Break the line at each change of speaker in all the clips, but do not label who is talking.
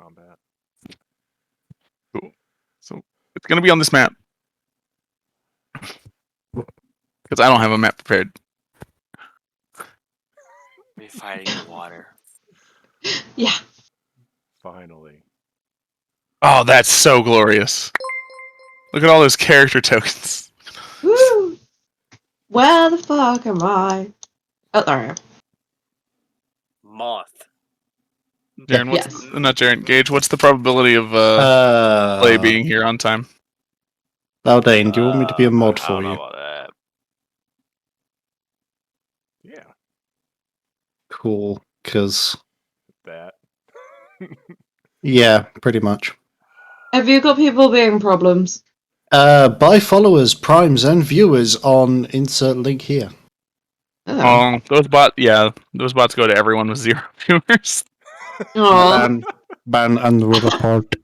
combat.
Cool. So it's gonna be on this map because I don't have a map prepared.
Be fighting the water.
Yeah.
Finally.
Oh, that's so glorious! Look at all those character tokens.
Woo! Where the fuck am I? Oh, there I am.
Moth.
Jaren, what's
Yes.
not Jaren? Gage, what's the probability of Clay being here on time?
Aldane, do you want me to be a mod
I
for
don't know
you?
about that.
Yeah.
Cool, because
That.
yeah, pretty much.
Have you got people being problems?
Buy followers, primes, and viewers on insert link here.
Oh.
Those bots go to everyone with 0 viewers.
Aw.
Ban and the rubber part.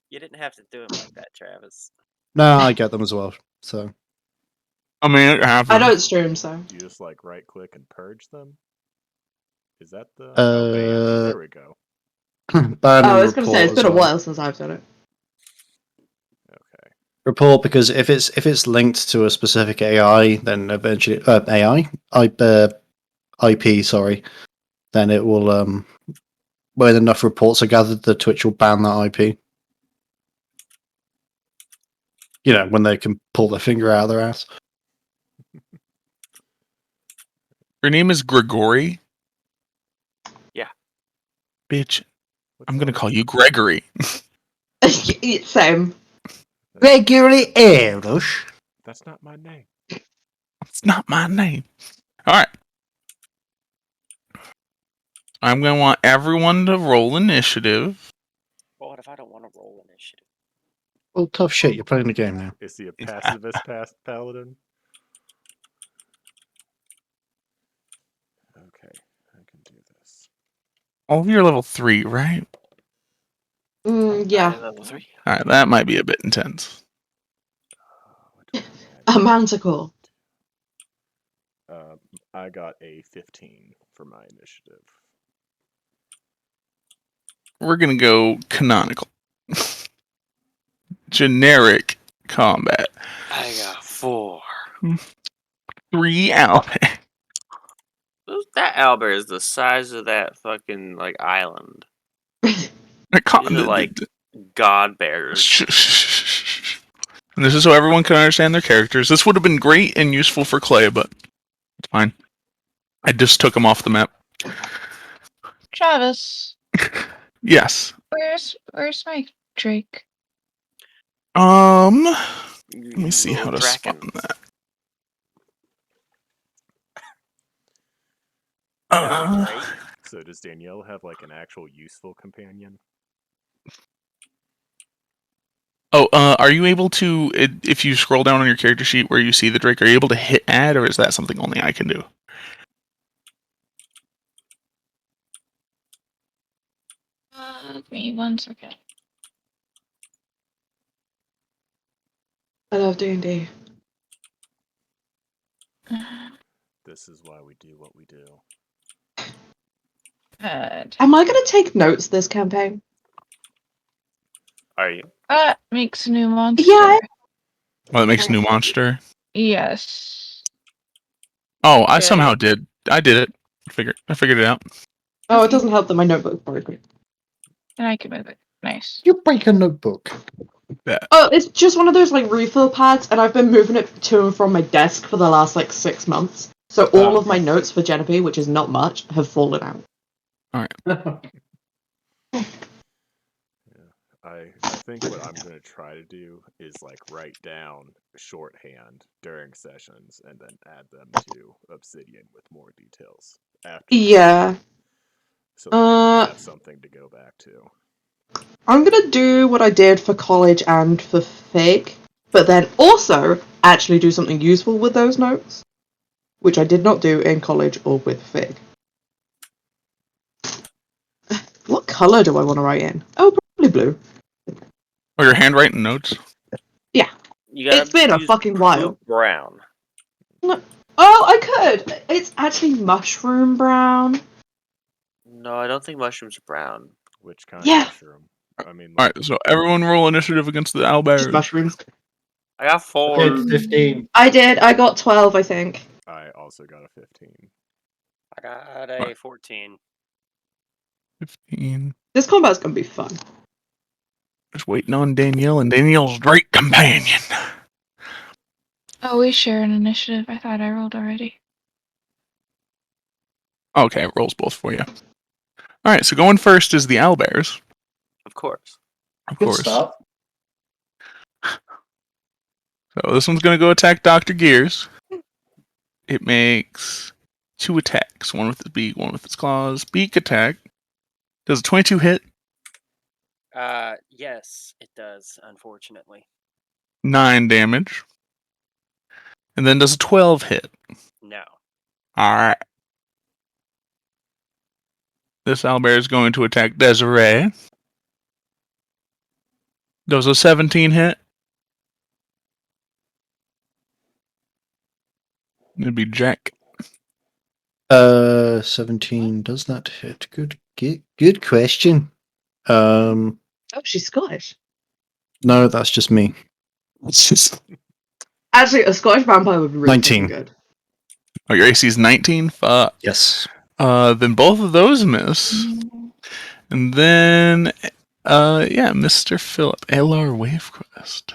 You didn't have to do it like that, Travis.
No, I get them as well. So
I mean, it happens.
I don't stream, so.
You just like right click and purge them? Is that the there we go.
ban
I
and
was going to say,
report
it's
as
been a
well.
while since I've done it.
Okay.
Report, because if it's linked to a specific AI, then eventually IP, sorry, then it will when enough reports are gathered, the Twitch will ban that IP. You know, when they can pull their finger out of their ass.
Your name is Gregory?
Yeah.
Bitch,
What's
I'm gonna
up?
call you Gregory.
Same.
Gregory Airush.
That's not my name.
It's not my name. Alright. I'm gonna want everyone to roll initiative.
Well, what if I don't want to roll initiative?
Well, tough shit. You're playing the game now.
Is he a pacifist paladin? Okay, I can do this.
All of you are level 3, right?
Yeah.
Level 3.
Alright, that might be a bit intense.
What do I
A manticore.
add? I got a 15 for my initiative.
We're gonna go canonical. Generic combat.
I got 4.
3 Albert.
That Albert is the size of that fucking like island. These are like god bears.
And this is so everyone can understand their characters. This would have been great and useful for Clay, but it's fine. I just took him off the map.
Travis,
Yes.
where's my Drake?
Let me see how to
Draken.
spawn that.
So does Danielle have like an actual useful companion?
Are you able to, if you scroll down on your character sheet where you see the Drake, are you able to hit add, or is that something only I can do?
Give me 1 second.
I love D&D.
This is why we do what we do.
Am I going to take notes this campaign?
Are you?
Makes a new monster.
Yeah.
Well, it makes a new monster.
Yes.
Oh, I
Okay.
somehow did. I did it. I figured it out.
Oh, it doesn't help that my notebook broke.
And I can move it. Nice.
You break a notebook.
Oh, it's just one of those like refill pads, and I've been moving it to and from my desk for the last like 6 months. So all of my notes for Genevieve, which is not much, have fallen out.
I think what I'm going to try to do is like write down shorthand during sessions and then add them to Obsidian with more details after.
Yeah.
So that I have something to go back to.
I'm gonna do what I did for college and for Fig, but then also actually do something useful with those notes, which I did not do in college or with Fig. What color do I want to write in? Oh, probably blue.
Oh, your handwriting notes?
Yeah.
You gotta
It's been a
use
fucking while.
brown.
Oh, I could. It's actually mushroom brown.
No, I don't think mushrooms are brown.
Which kind
Yeah.
of mushroom? I mean,
All
like,
right, so everyone roll initiative against the
Just
owlbears.
mushrooms.
I got 4.
Good, 15.
I did. I got 12, I think.
I also got a 15.
I got a 14.
15.
This combat's gonna be fun.
Just waiting on Danielle and Danielle's great companion.
Oh, we share an initiative. I thought I rolled already.
Okay, it rolls both for you. All right, so going first is the owlbears,
Of course.
of
Good
course.
start.
So this one's gonna go attack Dr. Gears. It makes 2 attacks, one with its beak, one with its claws. Beak attack. Does a 22 hit?
Yes, it does, unfortunately.
9 damage. And then does a 12 hit?
No.
Alright. This owlbear is going to attack Desiree. Does a 17 hit? It'd be Jack.
17 does that hit? Good question.
Oh, she's Scottish.
No, that's just me.
It's just...
Actually, a Scottish vampire would be really
19.
good.
Oh, your AC is 19? Fuck.
Yes.
Then both of those miss. And then, yeah, Mr. Phillip. LR Wave Quest.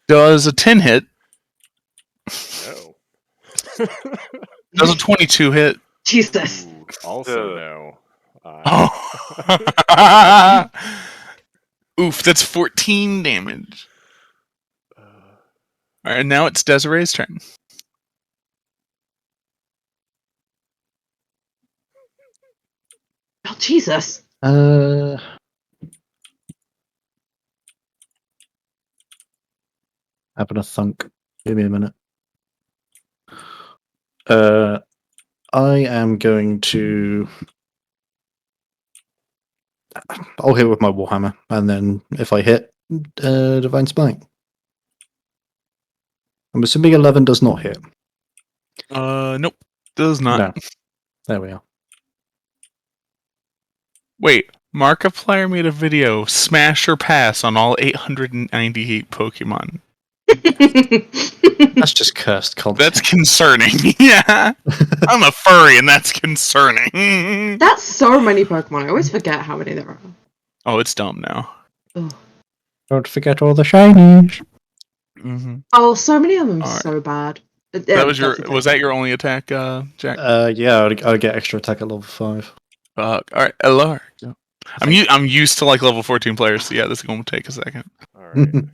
Does a 10 hit?
No.
Does a 22 hit?
Jesus.
Ooh, also
Ugh.
no.
Oh. Oof, that's 14 damage. Alright, and now it's Desiree's turn.
Oh, Jesus.
Having a thunk. Give me a minute. I am going to. I'll hit with my warhammer, and then if I hit, divine smite. I'm assuming 11 does not hit.
Nope. Does not.
No. There we are.
Wait, Markiplier made a video, smash or pass on all 898 Pokemon.
That's just cursed content.
That's concerning. Yeah. I'm a furry and that's concerning.
That's so many Pokemon. I always forget how many there are.
Oh, it's dumb now.
Ugh.
Don't forget all the shinies.
Mm-hmm.
Oh, so many of them
All right.
so bad.
That was that your only attack, Jack?
Yeah, I'll get extra attack at level 5.
Fuck. All right, LR. I'm used to like level 14 players, so yeah, this is going to take a second.
Alright.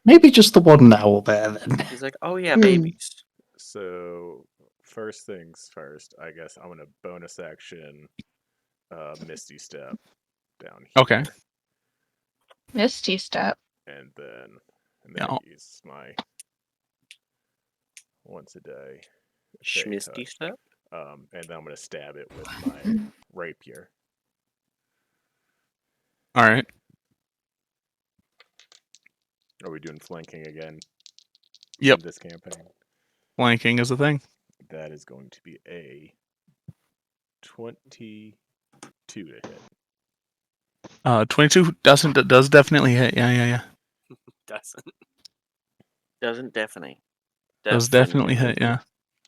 Maybe just the one owl there then.
He's like, oh yeah, babies.
So, first things first, I guess I'm gonna bonus action Misty Step down here.
Okay.
Misty step.
And then
Yeah.
use my once a day
Schmisty step.
and then I'm gonna stab it with my rapier.
All right.
Are we doing flanking again?
Yep.
In this campaign.
Flanking is a thing.
That is going to be a 22 to hit.
22 does definitely hit. Yeah.
Doesn't definitely.
Does definitely hit. Yeah.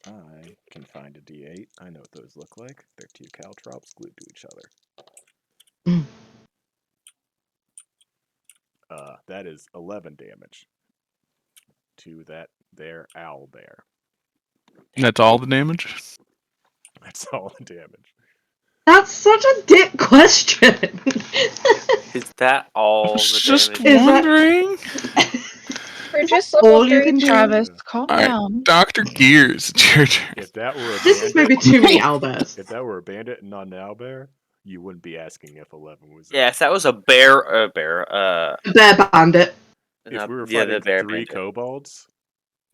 I can find a D8. I know what those look like. They're 2 caltrops glued to each other. That is 11 damage to that there owl bear.
That's all the damage.
That's all the damage.
That's such a dick question.
Is that all the
Just
damage?
wondering.
We're just
all
level
you
3,
can do?
Travis. Calm
All right,
down.
Dr. Gears, it's your turn.
If that were a
This is maybe too many owlbears.
If that were a bandit and not an owlbear, you wouldn't be asking if 11 was.
Yeah, if that was a bear,
Bear bandit.
If we were
yeah,
fighting
the bear
3
bandit.
kobolds,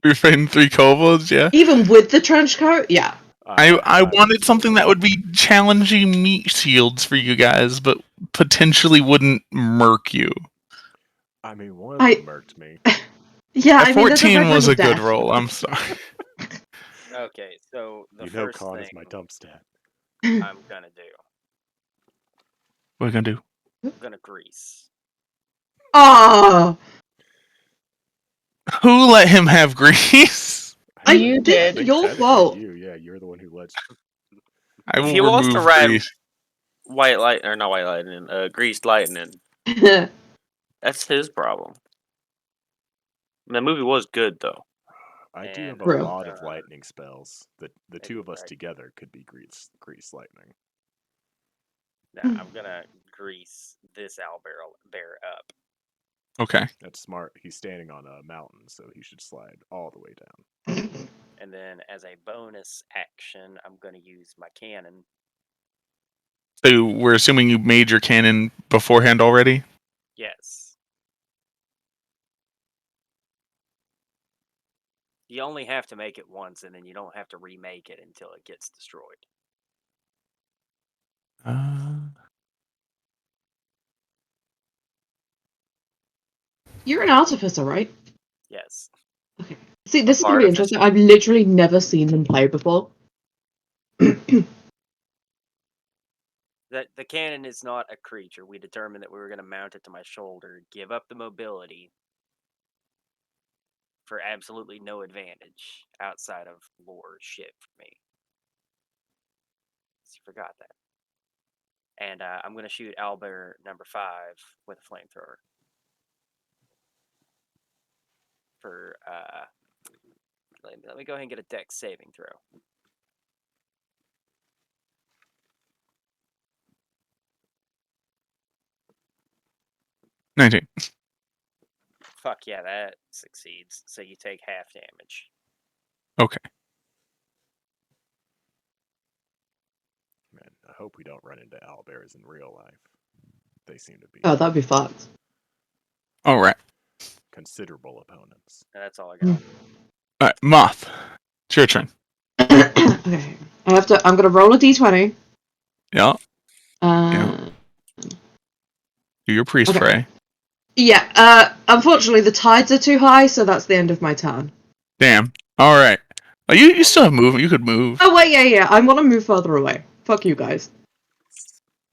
You're fighting 3 kobolds, yeah?
Even with the trench coat, yeah.
I wanted something that would be challenging meat shields for you guys, but potentially wouldn't murk you.
I mean, one of them murked me.
Yeah,
At
I mean, there's
14 was a good
death.
roll, I'm sorry.
Okay, so the
You know
first
con
thing
is my dump stat.
I'm gonna do
What are we gonna do?
I'm gonna grease.
Ah,
Who let him have grease?
I
You
did.
did.
think
Your
technically
fault.
You, yeah, you're the one who lets.
I will
He wants to
remove
ride
grease.
white light or not white lightning, greased lightning.
I
That's his problem. The movie was good though.
I do have a
True.
lot of lightning spells. The two of us
right.
together could be grease lightning.
Nah, I'm gonna grease this owlbear up.
Okay.
That's smart. He's standing on a mountain, so he should slide all the way down.
And then as a bonus action, I'm gonna use my cannon.
So we're assuming you made your cannon beforehand already?
Yes. You only have to make it once, and then you don't have to remake it until it gets destroyed.
You're an artificer, right?
Yes.
Okay. See, this is gonna
Part
be
of it.
interesting. I've literally never seen them play before.
The cannon is not a creature. We determined that we were going to mount it to my shoulder, give up the mobility for absolutely no advantage outside of lore shit for me. So you forgot that. And I'm going to shoot owlbear number 5 with a flamethrower. For let me go ahead and get a dex saving throw.
$19.
Fuck yeah, that succeeds. So you take half damage.
Okay.
Man, I hope we don't run into owlbears in real life. They seem to be
Oh, that'd be fucked.
All right.
considerable opponents.
And that's all I got.
All right, Moth. It's your turn.
Okay. I'm gonna roll a d20.
Yeah.
Uh,
Do your priest
Okay.
fray.
yeah, unfortunately the tides are too high, so that's the end of my turn.
Damn. All right. Oh, you still have movement. You could move.
Oh, wait, yeah, I want to move further away. Fuck you guys.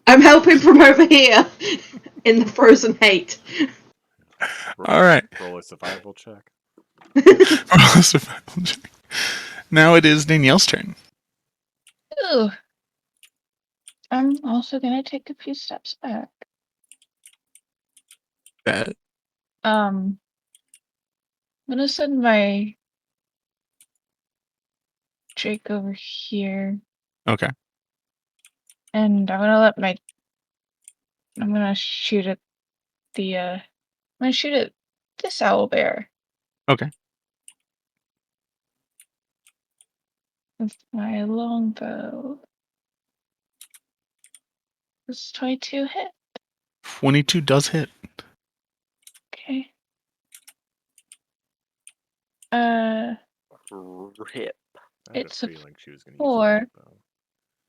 I'm helping from over here in the frozen hate.
All right.
Roll a survival check.
Now it is Danielle's turn.
Ooh. I'm also gonna take a few steps back.
Bet.
I'm gonna send my Drake over here,
Okay.
and I'm gonna shoot at I'm gonna shoot at this owlbear.
Okay.
With my longbow. Does 22 hit?
22 does hit.
Okay.
Rip.
I had
It's
a
a
feeling she was going to use
4,
a bow.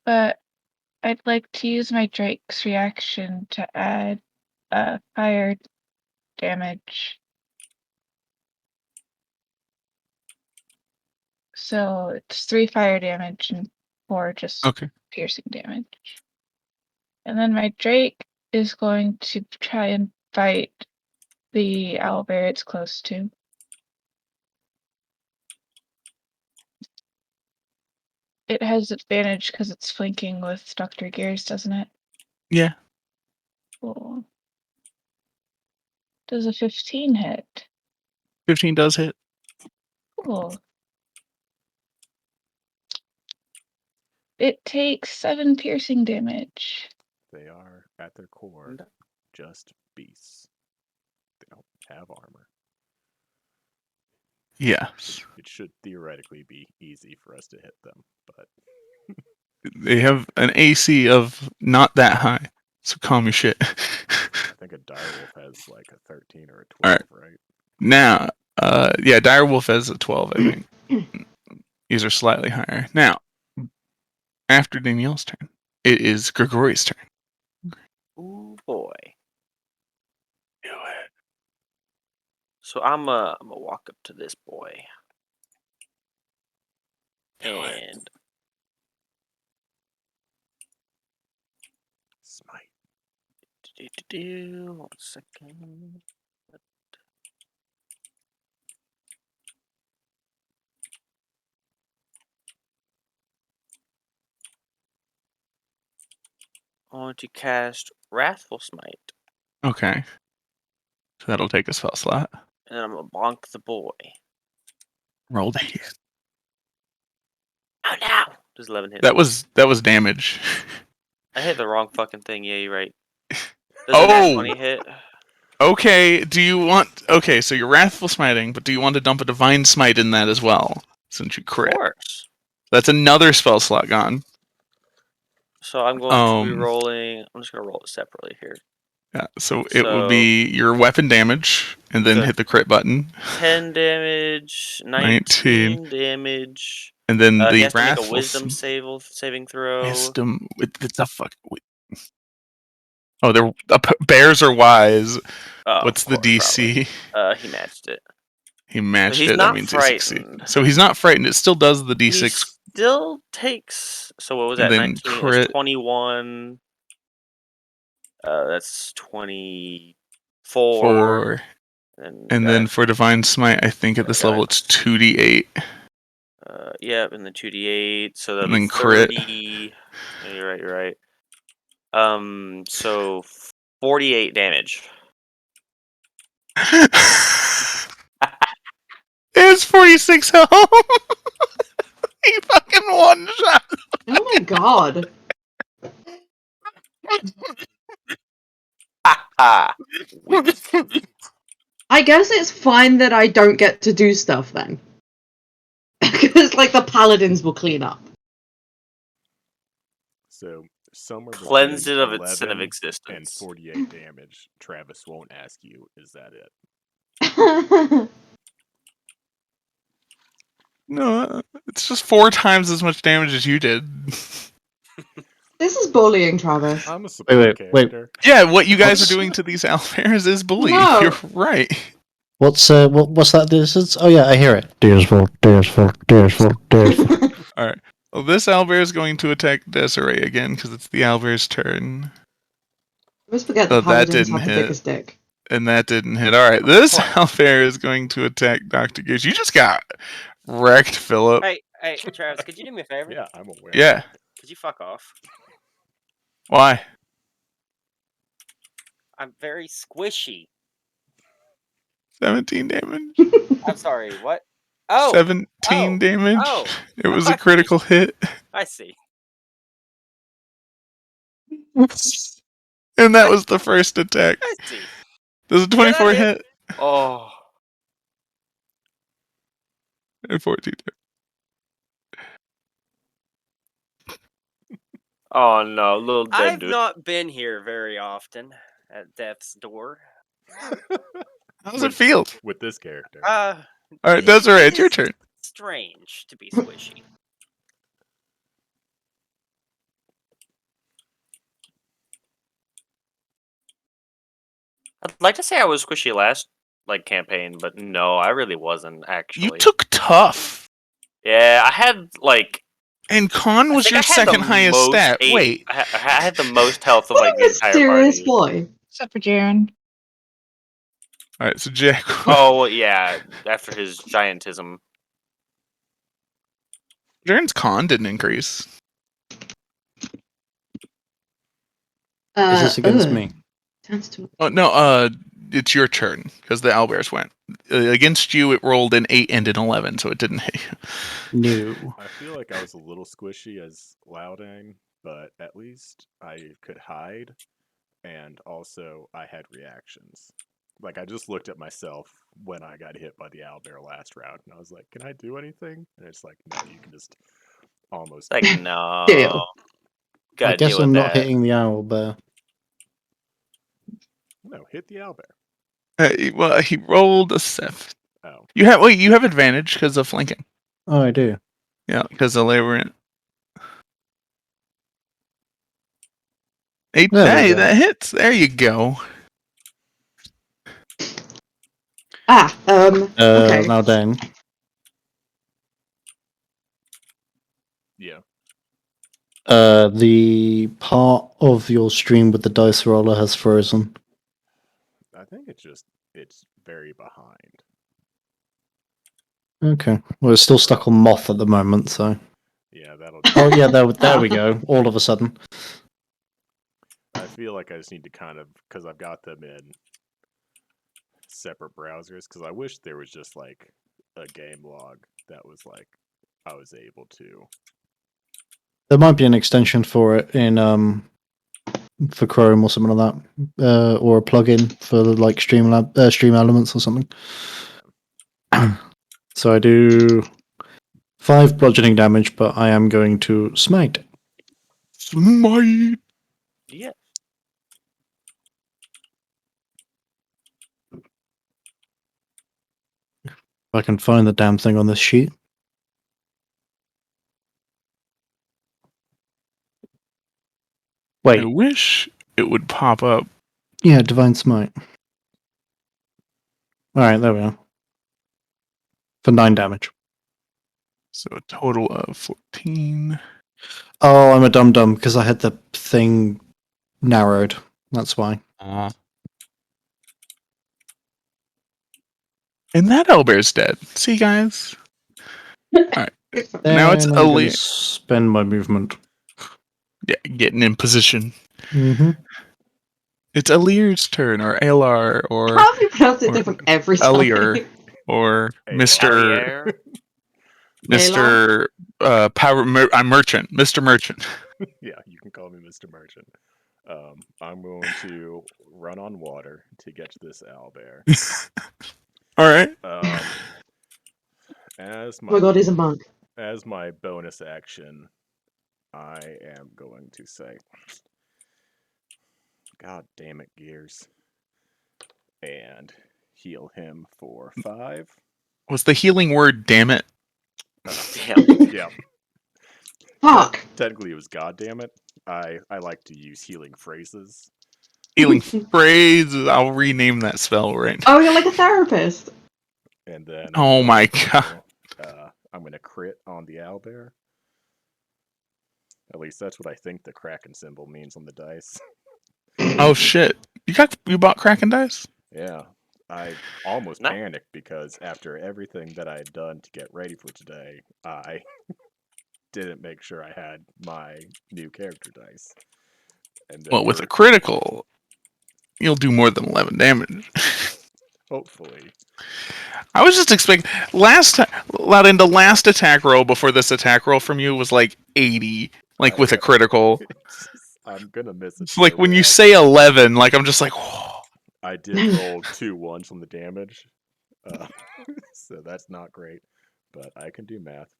but I'd like to use my Drake's reaction to add fire damage. So it's 3 fire damage and 4 just
Okay.
piercing damage. And then my Drake is going to try and fight the owlbear it's close to. It has advantage because it's flanking with Dr. Gears, doesn't it?
Yeah.
Cool. Does a 15 hit?
15 does hit.
Cool. It takes 7 piercing damage.
They are, at their core, just beasts. They don't have armor.
Yes.
It should theoretically be easy for us to hit them, but
They have an AC of not that high. So calm your shit.
I think a direwolf has like a 13 or a 12,
All right.
right?
Now, yeah, Direwolf has a 12, I think. These are slightly higher. Now, after Danielle's turn, it is Grigori's turn.
Ooh boy.
Do it.
So I'm gonna walk up to this boy.
Do it.
And
Smite.
One second. I want to cast Wrathful Smite,
Okay. So that'll take a spell slot.
and then I'm gonna bonk the boy.
Roll the hit.
Oh no! Does 11 hit?
That was damage.
I hit the wrong fucking thing. Yeah, you're right. Does a nat 20 hit?
Okay, do you want... Okay, so you're Wrathful Smiting, but do you want to dump a Divine Smite in that as well? Since you
Of
crit.
course.
That's another spell slot gone.
So I'm going to be rolling... I'm just going to roll it separately here.
Yeah, so it would be your weapon damage, and then
Good.
hit the crit button.
10 damage, 19 damage.
And then
He
the
has to make a
Wrathful
wisdom saving throw.
Wisdom... It's a fuck... Oh, they're bears are wise.
Oh,
What's the
course,
DC?
probably. He matched it.
He matched
he's
it.
not
That means he succeeded.
frightened.
So he's not frightened. It still does the D6.
He still takes... So what was
And
that?
then
19?
crit.
That's 21. That's 24.
And then for Divine Smite, I think at this level it's 2d8.
Yep, and then 2d8. So that'll
And
be
then crit.
30. Yeah, you're right. So 48 damage.
It's 46 health. He fucking one shot.
Oh my god. I guess it's fine that I don't get to do stuff then. Because, like, the paladins will clean up.
So, somewhere
Cleanse
between
it of its sin of
11 and
existence.
48 damage, Travis won't ask you, is that it?
No, it's just 4 times as much damage as you did.
This is bullying, Travis.
I'm a support character.
Yeah, what you guys are doing to these owlbears is bullying.
No.
You're right.
What's that distance? Oh yeah, I hear it. Deers full.
Alright. Well, this owlbear is going to attack Desiree again because it's the owlbear's turn.
I always forget
So
the
that
paladins
didn't
have the
hit.
biggest dick.
And that didn't hit. Alright, this owlbear is going to attack Dr. Goose. You just got wrecked, Philip.
Hey, Travis, could you do me a favor?
Yeah, I'm aware.
Yeah.
Could you fuck off?
Why?
I'm very squishy.
17 damage.
I'm sorry, what? Oh!
17 damage.
Oh!
It was a critical hit.
I see.
And that was the first attack.
I see.
Does a 24
hit?
hit?
Oh.
And 14.
Oh no, little dead
I've
dude.
not been here very often at death's door.
How does it feel?
With this character.
Alright, Desiree, it's your turn.
Strange to be squishy.
I'd like to say I was squishy last campaign, but no, I really wasn't actually.
You took tough.
Yeah, I had
And con was
think
your
I had
second
the
highest
most
stat.
eight-
Wait.
I had the most health of
What a
the entire
mysterious
party.
boy.
Except for Jaren.
Alright, so Jack.
Oh yeah, after his giantism.
Jaren's con didn't increase.
Is this against me?
Oh no, it's your turn because the owlbears went against you. It rolled an 8 and an 11, so it didn't hit you.
No.
I feel like I was a little squishy as Loudang, but at least I could hide, and also I had reactions. Like, I just looked at myself when I got hit by the owlbear last round, and I was like, can I do anything? And it's like, no, you can just almost...
Like, no.
Deal.
Gotta
I guess
deal
I'm
with
not
that.
hitting the owl bear.
No, hit the owlbear.
Well, he rolled a 7.
Oh.
You have advantage because of flanking.
Oh, I do.
Yeah, because of labyrinth. 8.
There we
Hey,
go.
that hits. There you go.
Okay.
Now down.
Yeah.
The part of your stream with the dice roller has frozen.
I think it's very behind.
Okay. Well, it's still stuck on moth at the moment, so.
Yeah, that'll.
Oh yeah, there we go. All of a sudden.
I feel like I just need to kind of, because I've got them in separate browsers, because I wish there was just like a game log that was like I was able to.
There might be an extension for it in for Chrome or something like that, or a plugin for like Stream Elements or something. So I do 5 bludgeoning damage, but I am going to smite.
Smite.
Yeah.
If I can find the damn thing on this sheet.
I
Wait,
wish it would pop up.
yeah, Divine Smite. Alright, there we are. For 9 damage.
So a total of 14.
Oh, I'm a dum-dum because I had the thing narrowed. That's why.
And that owlbear's dead. See, guys? Alright. Now it's
Then I'm going to
Alir.
spend my movement.
Yeah, getting in position.
Mm-hmm.
It's Alir's turn, or Alar, or
How have you pronounced it
or
different every time?
Alir, or
Alar.
Mr.
Alier?
Mr. Power. I'm Merchant. Mr. Merchant.
Yeah, you can call me Mr. Merchant. I'm going to run on water to get to this owlbear.
All right.
As
Oh my god, he's a monk.
as my bonus action, I am going to say, God damn it, Gears, and heal him for 5.
Was the healing word "damn it"?
Damn.
Yeah,
Fuck.
technically it was God damn it. I like to use healing phrases.
Healing phrases. I'll rename that spell right now.
Oh, you're like a therapist.
And then
Oh my god.
I'm gonna crit on the owlbear. At least that's what I think the Kraken symbol means on the dice.
Oh shit. You bought Kraken dice?
Yeah, I almost
No.
panicked because after everything that I had done to get ready for today, I didn't make sure I had my new character dice. And then
Well, with a critical, you'll do more than 11 damage.
hopefully.
I was just expecting the last attack roll before this attack roll from you was like 80, like with a critical.
I'm gonna miss it
It's
so
like when you
bad.
say 11, like I'm just like, whoa.
I did roll 2 1s on the damage, so that's not great. But I can do math.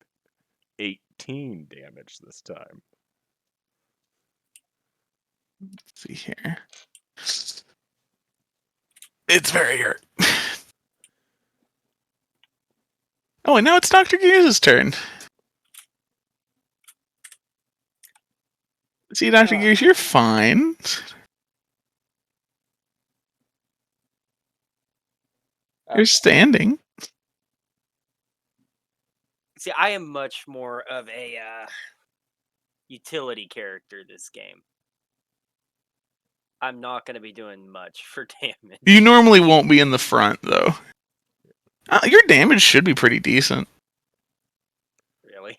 18 damage this time.
Let's see here. It's very hurt. Oh, and now it's Dr. Gears' turn. See, Dr. Gears, you're fine. You're standing.
See, I am much more of a utility character this game. I'm not going to be doing much for damage.
You normally won't be in the front, though. Your damage should be pretty decent.
Really?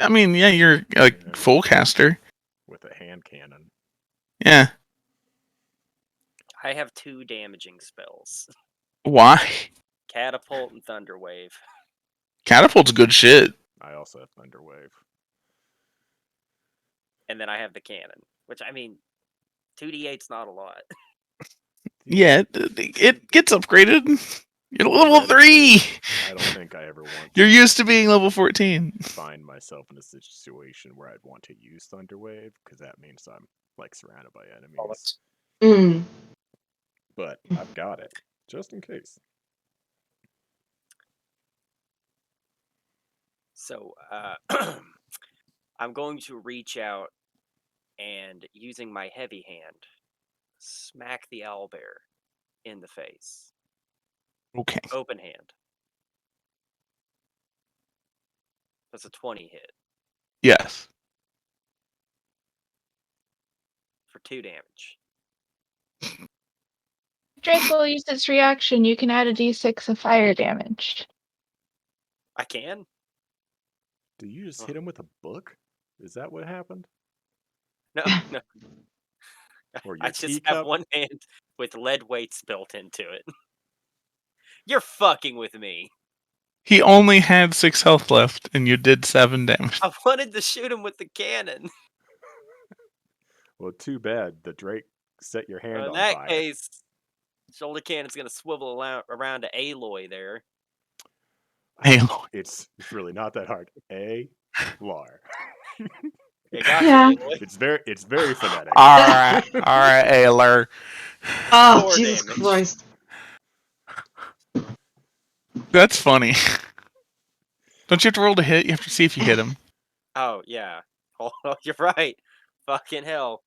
I mean, yeah, you're a full caster.
With a hand cannon.
Yeah.
I have 2 damaging spells.
Why?
Catapult and Thunderwave.
Catapult's good shit.
I also have Thunderwave.
And then I have the cannon. Which, I mean, 2d8's not a lot.
Yeah, it gets upgraded. You're level 3!
I don't think I ever want
You're used to being level 14.
Find myself in a situation where I'd want to use Thunderwave, because that means I'm, like, surrounded by enemies.
Mm.
But I've got it, just in case.
So, I'm going to reach out and, using my heavy hand, smack the owlbear in the face.
Okay.
Open hand. That's a 20 hit.
Yes.
2 damage.
Drake will use its reaction. You can add a d6 of fire damage.
I can?
Do you just hit him with a book? Is that what happened?
No, no.
Or
I
your
just have
teacup?
one hand with lead weights built into it. You're fucking with me.
He only had 6 health left, and you did 7 damage.
I wanted to shoot him with the cannon.
Well, too bad. The Drake set your hand
In
on
that
fire.
case, shoulder cannon's gonna swivel around to Aloy there.
Aloy.
It's really not that hard. A-lar.
It got
Yeah.
you, Aloy.
It's very phonetic.
Alright, Ayler.
Oh,
4
Jesus
damage.
Christ.
That's funny. Don't you have to roll to hit? You have to see if you hit him.
Oh, yeah. Oh, you're right. Fucking hell.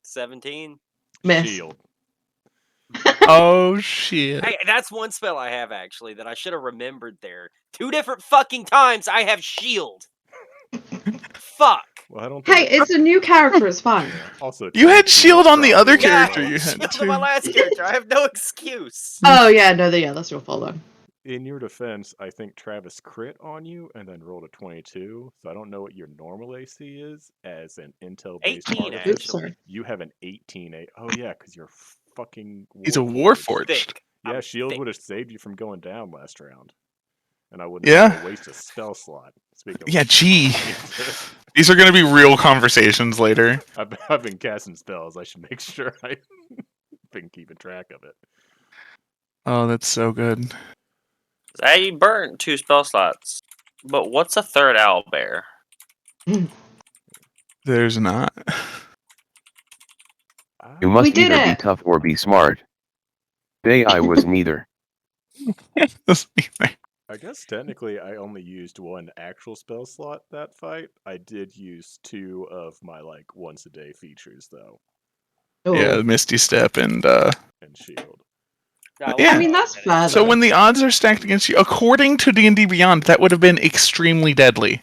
17?
Miss.
Shield.
Oh, shit.
Hey, that's one spell I have, actually, that I should have remembered there. 2 different fucking times I have shield. Fuck.
Well, I don't
Hey,
think...
it's a new character, it's fine.
Yeah. Also,
You had
22
shield
is
on the
probably
other
way
character
low.
you had,
Shield
too.
on my last character. I have no excuse.
Oh, yeah, no, yeah, that's your fault then.
In your defense, I think Travis crit on you and then rolled a 22. So I don't know what your normal AC is as an intel-based
18,
artificer.
Oops,
actually.
sorry.
You have an 18. Oh yeah, because you're fucking.
He's a
Warforged.
Warforged.
Thick.
Yeah,
I'm
shield
thick.
would have saved you from going down last round, and I wouldn't have to waste a spell slot. Speaking of
Yeah,
which,
gee. These are going to be real conversations later.
I've been casting spells. I should make sure I've been keeping track of it.
Oh, that's so good.
I burnt 2 spell slots. But what's a third owlbear?
There's not.
You must
We did
either be
it!
tough or be smart. Today I was neither.
I guess technically I only used 1 actual spell slot that fight. I did use 2 of my like once a day features though,
Yeah, Misty Step and
shield.
Yeah.
I mean, that's fair,
So
though.
when the odds are stacked against you, according to D&D Beyond, that would have been extremely deadly.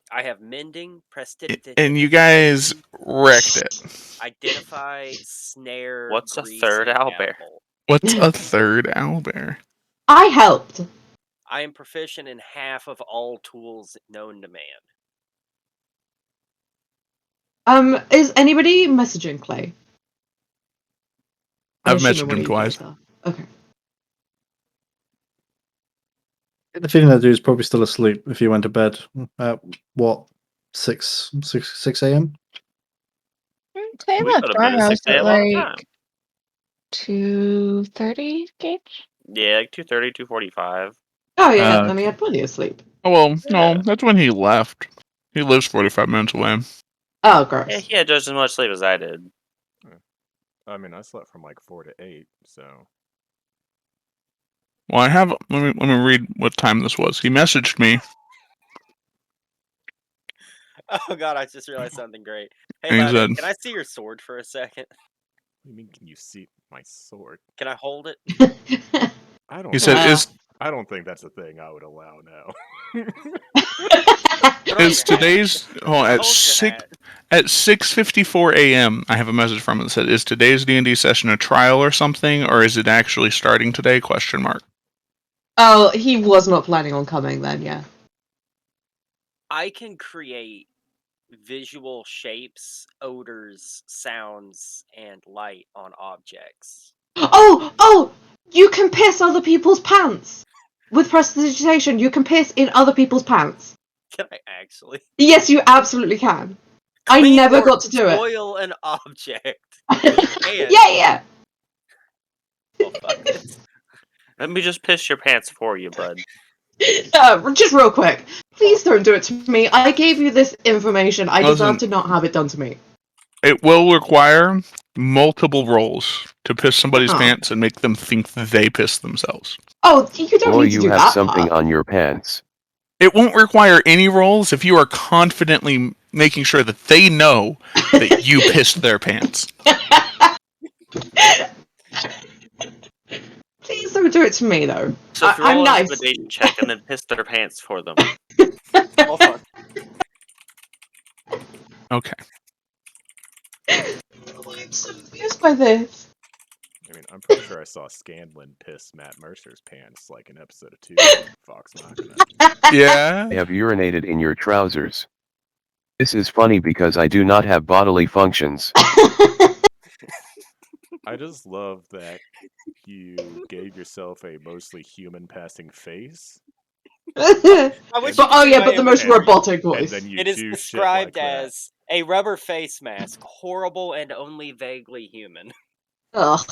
I have mending, prestidigitation,
And you guys wrecked it.
identify, snare.
What's a
grease,
third
and
owlbear?
cannibal.
What's a third owlbear?
I helped.
I am proficient in half of all tools known to man.
Is anybody messaging Clay? I'm
I've
assuming
messaged
one
him
of you guys
twice.
are. Okay.
The feeling that dude's probably still asleep if he went to bed at what 6 a.m.
Say
We
about
go to bed at 6
Doorhouse at
a.m. all the time.
like 2:30, Gage?
Yeah, like 2:30, 2:45.
Oh, yeah,
Uh,
then he had plenty of sleep.
Oh, well, no,
Yeah.
that's when he left. He lives 45 minutes away.
Oh, gross.
Yeah, he had just as much sleep as I did.
I mean, I slept from like 4 to 8, so.
Well, I have. Let me read what time this was. He messaged me.
Oh god, I just realized something great. Hey,
And he
Louder,
said-
can I see your sword for a second?
What do you mean? Can you see my sword?
Can I hold it?
I don't.
He said,
Uh,
"Is
I don't think that's a thing I would allow now.
Put on
is
your hat.
today's oh at
Hold your
6
hat.
at 6:54 a.m. I have a message from him that said, "Is today's D&D session a trial or something, or is it actually starting today?" Question mark.
Oh, he was not planning on coming then, yeah.
I can create visual shapes, odors, sounds, and light on objects.
Oh! You can piss other people's pants! With prestidigitation, you can piss in other people's pants.
Can I actually?
Yes, you absolutely can. I
Clean
never
or
got to do it.
spoil an object.
Yeah.
Well, fuck it.
Let me just piss your pants for you, bud.
Just real quick. Please don't do it to me. I gave you this information. I deserve
Listen.
to not have it done to me.
It will require multiple rolls to piss somebody's
Oh.
pants and make them think that they pissed themselves.
Oh, you don't
Boy,
need to
you
do
have
that
something
part.
on your pants.
It won't require any rolls if you are confidently making sure that they know that you pissed their pants.
Please don't do it to me, though.
So if you
I'm
roll an
nice.
intimidation check and then piss their pants for them.
Hold on.
Okay.
off by this.
I mean, I'm pretty sure I saw Scanlan piss Matt Mercer's pants like in episode 2 of Fox Machina.
Yeah.
I have urinated in your trousers. This is funny because I do not have bodily functions.
I just love that you gave yourself a mostly human passing face.
I wish
But
you could see my
but the most
imagery.
robotic
And
voice.
then you
It is
do shit
described
like that.
as a rubber face mask, horrible and only vaguely human.
Ugh.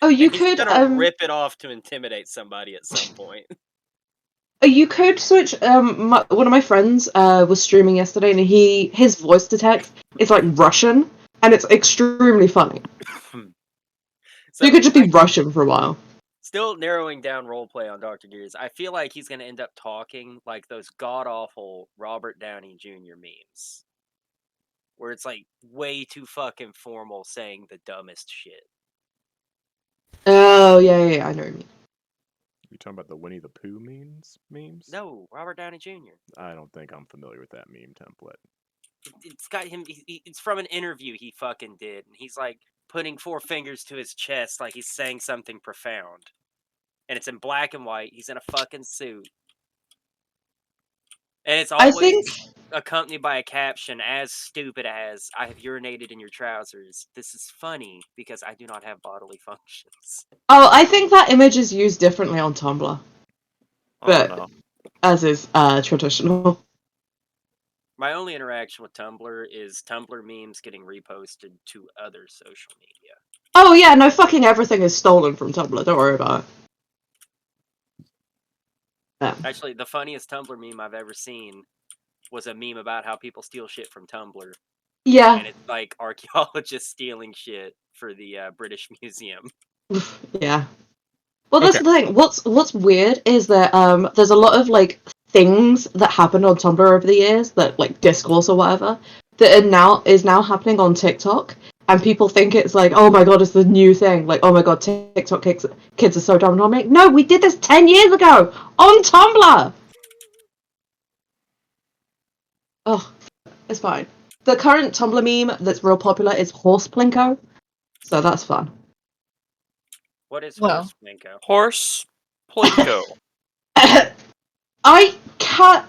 Oh, you
And he's
could
gonna rip it off to intimidate somebody at some point.
you could switch. One of my friends was streaming yesterday, and his voice to text is like Russian, and it's extremely funny. So you could just be Russian for a while.
Still narrowing down roleplay on Dr. Gears, I feel like he's gonna end up talking like those god awful Robert Downey Jr. memes, where it's like way too fucking formal, saying the dumbest shit.
Oh yeah, I know what you mean.
You talking about the Winnie the Pooh memes?
No, Robert Downey Jr.
I don't think I'm familiar with that meme template.
It's got him. It's from an interview he fucking did, and he's like putting 4 fingers to his chest, like he's saying something profound. And it's in black and white. He's in a fucking suit, and it's
I
always
think
accompanied by a caption as stupid as "I have urinated in your trousers. This is funny because I do not have bodily functions."
I think that image is used differently on Tumblr,
Oh
but
no.
as is traditional.
My only interaction with Tumblr is Tumblr memes getting reposted to other social media.
Oh yeah, no, fucking everything is stolen from Tumblr. Don't worry about it. Yeah.
Actually, the funniest Tumblr meme I've ever seen was a meme about how people steal shit from Tumblr.
Yeah.
And it's like archaeologists stealing shit for the British Museum.
Yeah. Well, that's the thing. What's weird is that there's a lot of like things that happened on Tumblr over the years, that like discourse or whatever, that is now happening on TikTok, and people think it's like, oh my god, it's the new thing. Like, oh my god, TikTok kids are so dumb. And I'm like, no, we did this 10 years ago on Tumblr. Oh, it's fine. The current Tumblr meme that's real popular is horse plinko, so that's fun.
What is
Well.
horse plinko?
Horse plinko.
I can't.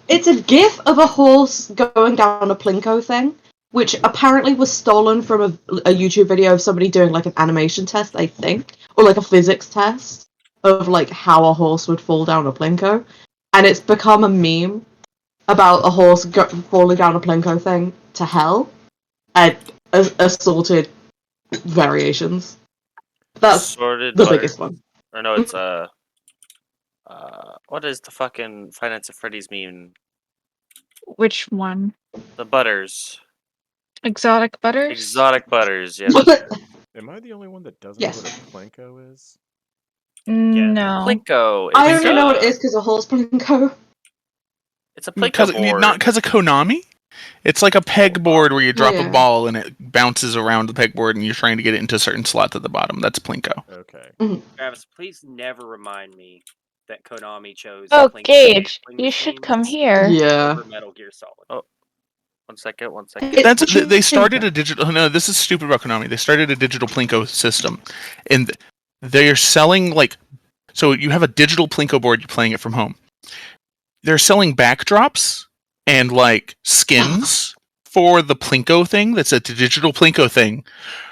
It's a gif of a horse going down a plinko thing, which apparently was stolen from a YouTube video of somebody doing like an animation test, I think, or like a physics test of like how a horse would fall down a plinko, and it's become a meme about a horse falling down a plinko thing to hell, and assorted variations. That's
Sorted
the
or,
biggest one.
or no, it's what is the fucking Five Nights at Freddy's meme?
Which one?
The butters.
Exotic butters?
Exotic butters, yes.
Am I the only one that doesn't
Yes.
know what a plinko is?
No.
Plinko.
I
It's
only know what it is because of horse plinko.
It's a plinko board.
Not because of Konami. It's like a pegboard where you drop
Yeah.
a ball and it bounces around the pegboard and you're trying to get it into a certain slot at the bottom. That's plinko.
Okay.
Travis, please never remind me that Konami chose
Oh,
Plinko
Gage,
sampling
you should
machines
come here.
Yeah.
over Metal Gear Solid.
One second.
They started a digital. Oh, no, this is stupid about Konami. They started a digital plinko system, and they're selling like. So you have a digital plinko board. You're playing it from home. They're selling backdrops and like skins for the plinko thing. That's a digital plinko thing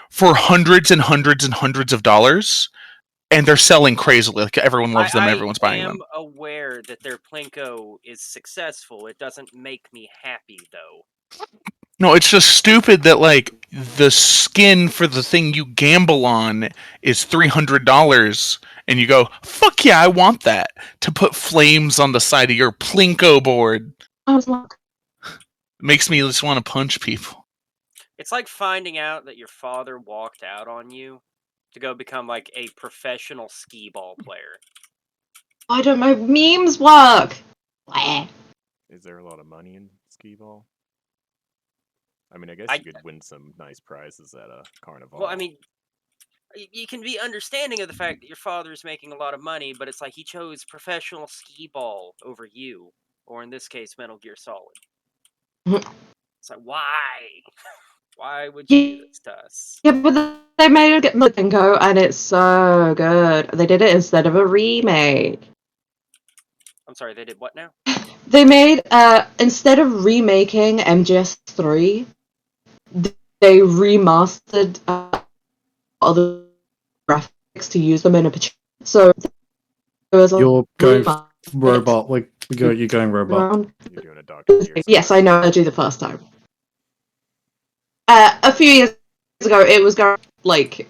for hundreds and hundreds and hundreds of dollars, and they're selling crazily. Like everyone loves them. Everyone's buying them.
I am aware that their Plinko is successful. It doesn't make me happy though.
No, it's just stupid that like the skin for the thing you gamble on is $300, and you go, "Fuck yeah, I want that!" to put flames on the side of your plinko board.
I was like,
Makes me just want to punch people.
It's like finding out that your father walked out on you to go become like a professional skee ball player.
I don't know. Memes work.
Is there a lot of money in skee ball? I mean, I guess you could win some nice prizes at a carnival.
Well, I mean, you can be understanding of the fact that your father is making a lot of money, but it's like he chose professional skee ball over you, or in this case, Metal Gear Solid. It's like, why? Why would you do this to us?
Yeah, but they made it get Plinko, and it's so good. They did it instead of a remake.
I'm sorry, they did what now?
They made instead of remaking MGS3, they remastered other graphics to use them in a picture. So there was a
You're going
remaster
robot. You're going robot.
around.
You're doing a Dr. Gears.
Yes, I know. I do the first time. A few years ago, it was like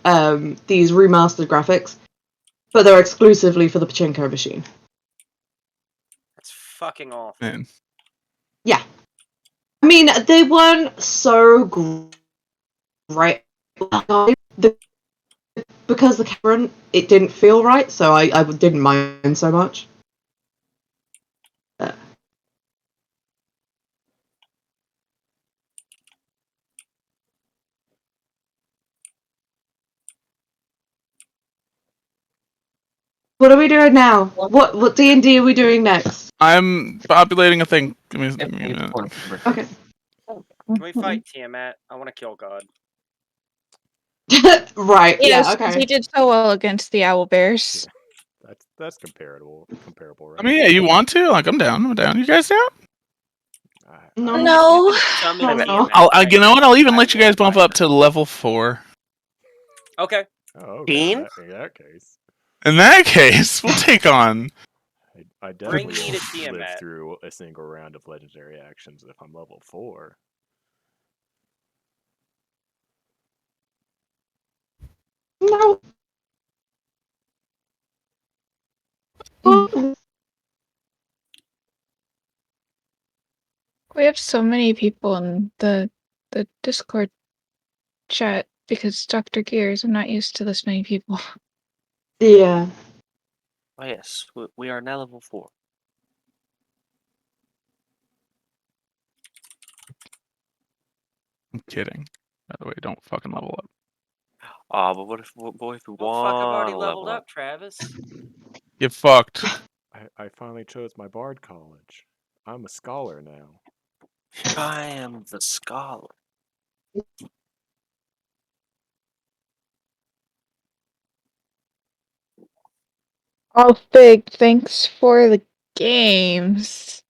these remastered graphics, but they're exclusively for the pachinko machine.
That's fucking awful.
Man.
Yeah, I mean they weren't so great because the camera it didn't feel right, so I didn't mind so much. What are we doing now? What D&D are we doing next?
I'm populating a thing. Give me a minute.
Okay.
Can we fight Tiamat? I want to kill God.
Right.
Yes,
Yeah. Okay.
he did so well against the owlbears.
That's comparable, right?
I mean, yeah, you want to? Like, I'm down. I'm down. You guys down?
No.
No.
Summon
Oh, no.
Tiamat.
You know what? I'll even
I
let you
will
guys bump
fight
up to level 4.
Okay.
Oh, okay. In that case,
In that case, we'll take on.
I
Bring
definitely
me to
won't live
Tiamat.
through a single round of legendary actions if I'm level 4.
No.
We have so many people in the Discord chat because Dr. Gears, I'm not used to this many people.
Yeah.
Oh yes, we are now level 4.
I'm kidding. By the way, don't fucking level up.
Ah, but what if we
Well,
want
fuck, I've already
to
leveled
level
up, Travis.
Get fucked.
I finally chose my bard college. I'm a scholar now.
I am the scholar.
Oh, Big, thanks for the games.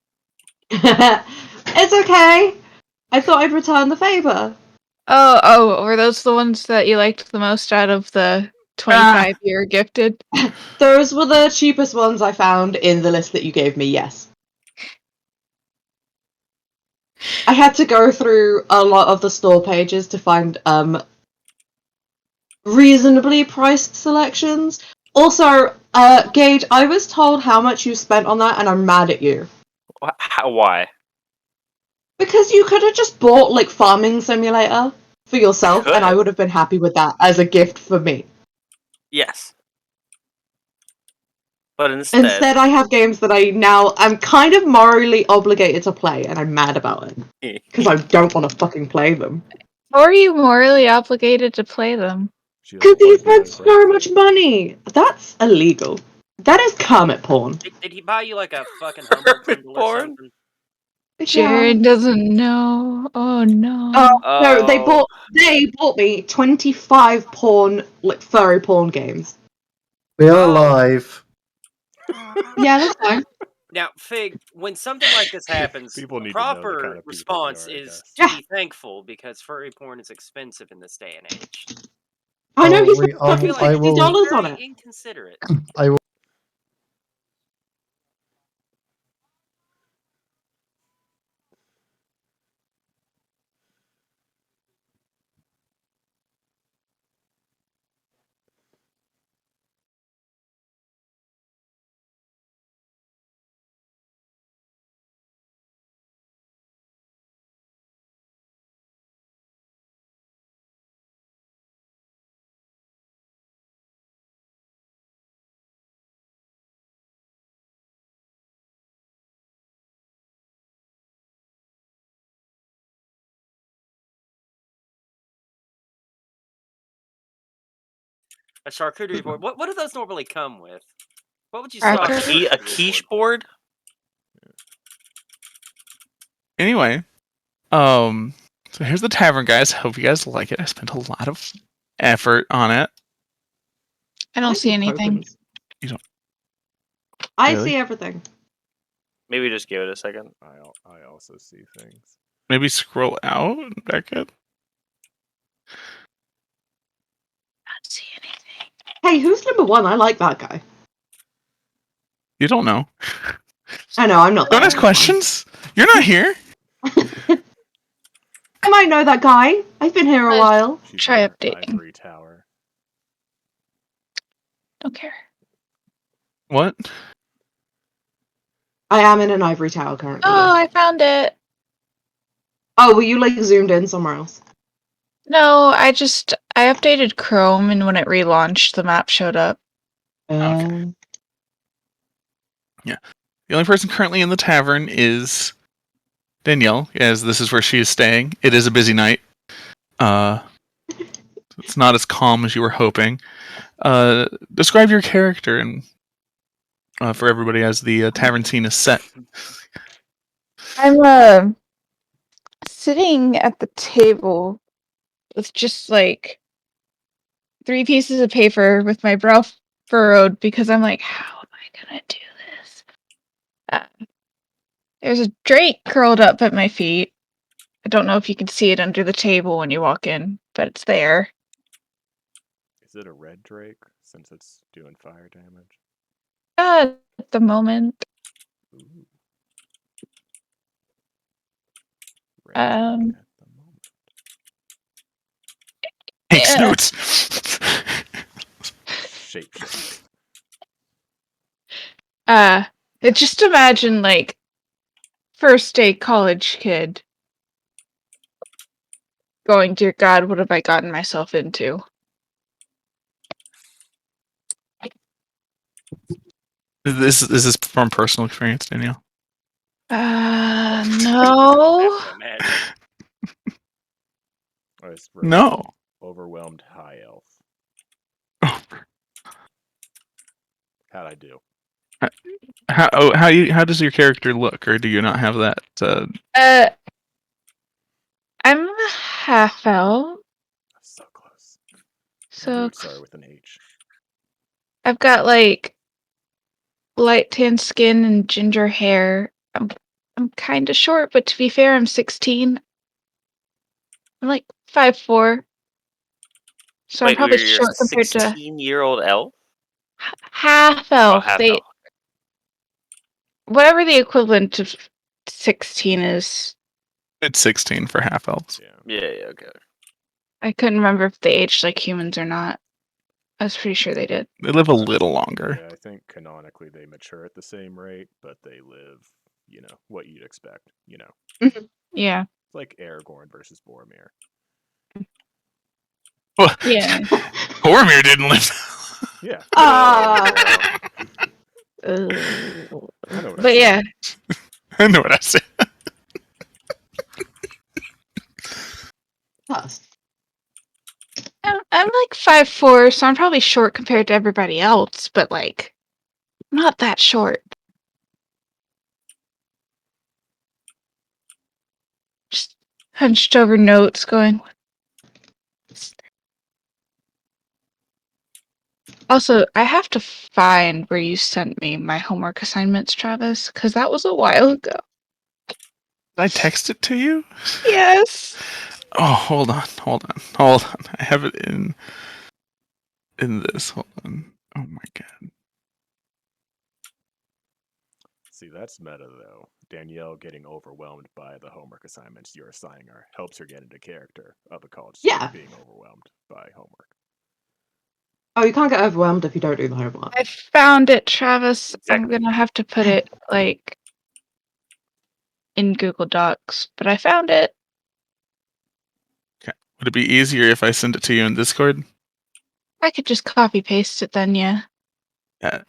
It's okay. I thought I'd return the favor.
Oh, were those the ones that you liked the most out of the 25 you were gifted?
Those were the cheapest ones I found in the list that you gave me. Yes. I had to go through a lot of the store pages to find reasonably priced selections. Also, Gage, I was told how much you spent on that, and I'm mad at you.
Why?
Because you could have just bought like Farming Simulator for yourself, and I would have been happy with that as a gift for me.
Yes. But instead
I have games that I'm kind of morally obligated to play, and I'm mad about it. Because I don't want to fucking play them.
How are you morally obligated to play them?
Because he spent so much money! That's illegal. That is Kermit porn.
Did he buy you like a fucking Humble Bundle or
porn?
something?
Jared doesn't know. Oh no.
No, they
Oh.
bought me 25 porn, like furry porn games.
We are live.
Yeah, that's fine.
Now, Fig, when something like this happens,
People
a
need to know the
proper
kind of people we
response
are, I
is
guess.
to be thankful because furry porn is expensive in this day and age.
I know, he
we-
spent
I
I feel
will-
like
I will-
it's
$60 on
very
it.
inconsiderate.
I will.
A charcuterie board. What do those normally come with? What would you
A
swap
key-
A quiche board?
Anyway, So here's the tavern, guys. Hope you guys like it. I spent a lot of effort on it.
I don't see anything.
Tokens.
You don't
I
really?
see everything.
Maybe just give it a second.
I also see things.
Maybe scroll out and back up.
Not see anything.
Hey, who's number one? I like that guy.
You don't know.
I know, I'm not
Don't
there.
ask questions. You're not here.
I might know that guy. I've been here a
Let's
while.
She's
try
in her
updating.
ivory tower.
Don't care.
What?
I am in an ivory tower currently.
Oh, I found it.
Oh, were you like zoomed in somewhere else?
No, I updated Chrome, and when it relaunched, the map showed up.
Okay. The only person currently in the tavern is Danielle, as this is where she is staying. It is a busy night. It's not as calm as you were hoping. Describe your character and for everybody as the tavern scene is set.
I'm sitting at the table with just like 3 pieces of paper with my brow furrowed because I'm like, how am I gonna do this? There's a drake curled up at my feet. I don't know if you can see it under the table when you walk in, but it's there.
Is it a red drake since it's doing fire damage?
At the moment.
Ooh. Red drake
Um,
at the moment.
Hank
Yeah.
Snoots!
Shapeshift.
Just imagine like first day college kid going, dear God, what have I gotten myself into?
Is this from personal experience, Danielle?
No.
I have to imagine.
Oh, it's
No.
overwhelmed high elf. How'd I do?
How does your character look, or do you not have that?
I'm a half elf,
So close. I
so
knew it started with an H.
I've got like light tan skin and ginger hair. I'm kind of short, but to be fair, I'm 16. I'm like 5'4", so I'm
Wait,
probably
you're a
short compared to
16-year-old elf?
half
Oh,
elf.
half
They
elf.
whatever the equivalent of 16 is.
It's 16 for half elves.
Yeah.
Yeah, okay.
I couldn't remember if they aged like humans or not. I was pretty sure they did.
They live a little longer.
Yeah, I think canonically they mature at the same rate, but they live, what you'd expect,
Yeah.
It's like Aragorn versus Boromir.
Well,
Yeah.
Boromir didn't live.
Yeah.
Ah.
I know what I
But
said.
yeah,
I know what I said.
Plus.
I'm like 5'4", so I'm probably short compared to everybody else, but like not that short. Just hunched over notes going. Also, I have to find where you sent me my homework assignments, Travis, because that was a while ago.
Did I text it to you?
Yes.
Oh, hold on. I have it in this. Hold on. Oh my god.
See, that's meta, though. Danielle getting overwhelmed by the homework assignments you're assigning her helps her get into character of a college student
Yeah.
being overwhelmed by homework.
Oh, you can't get overwhelmed if you don't do the homework.
I found it, Travis. I'm
Exactly.
gonna have to put it like in Google Docs, but I found it.
Would it be easier if I send it to you in Discord?
I could just copy paste it then, yeah.
Yeah.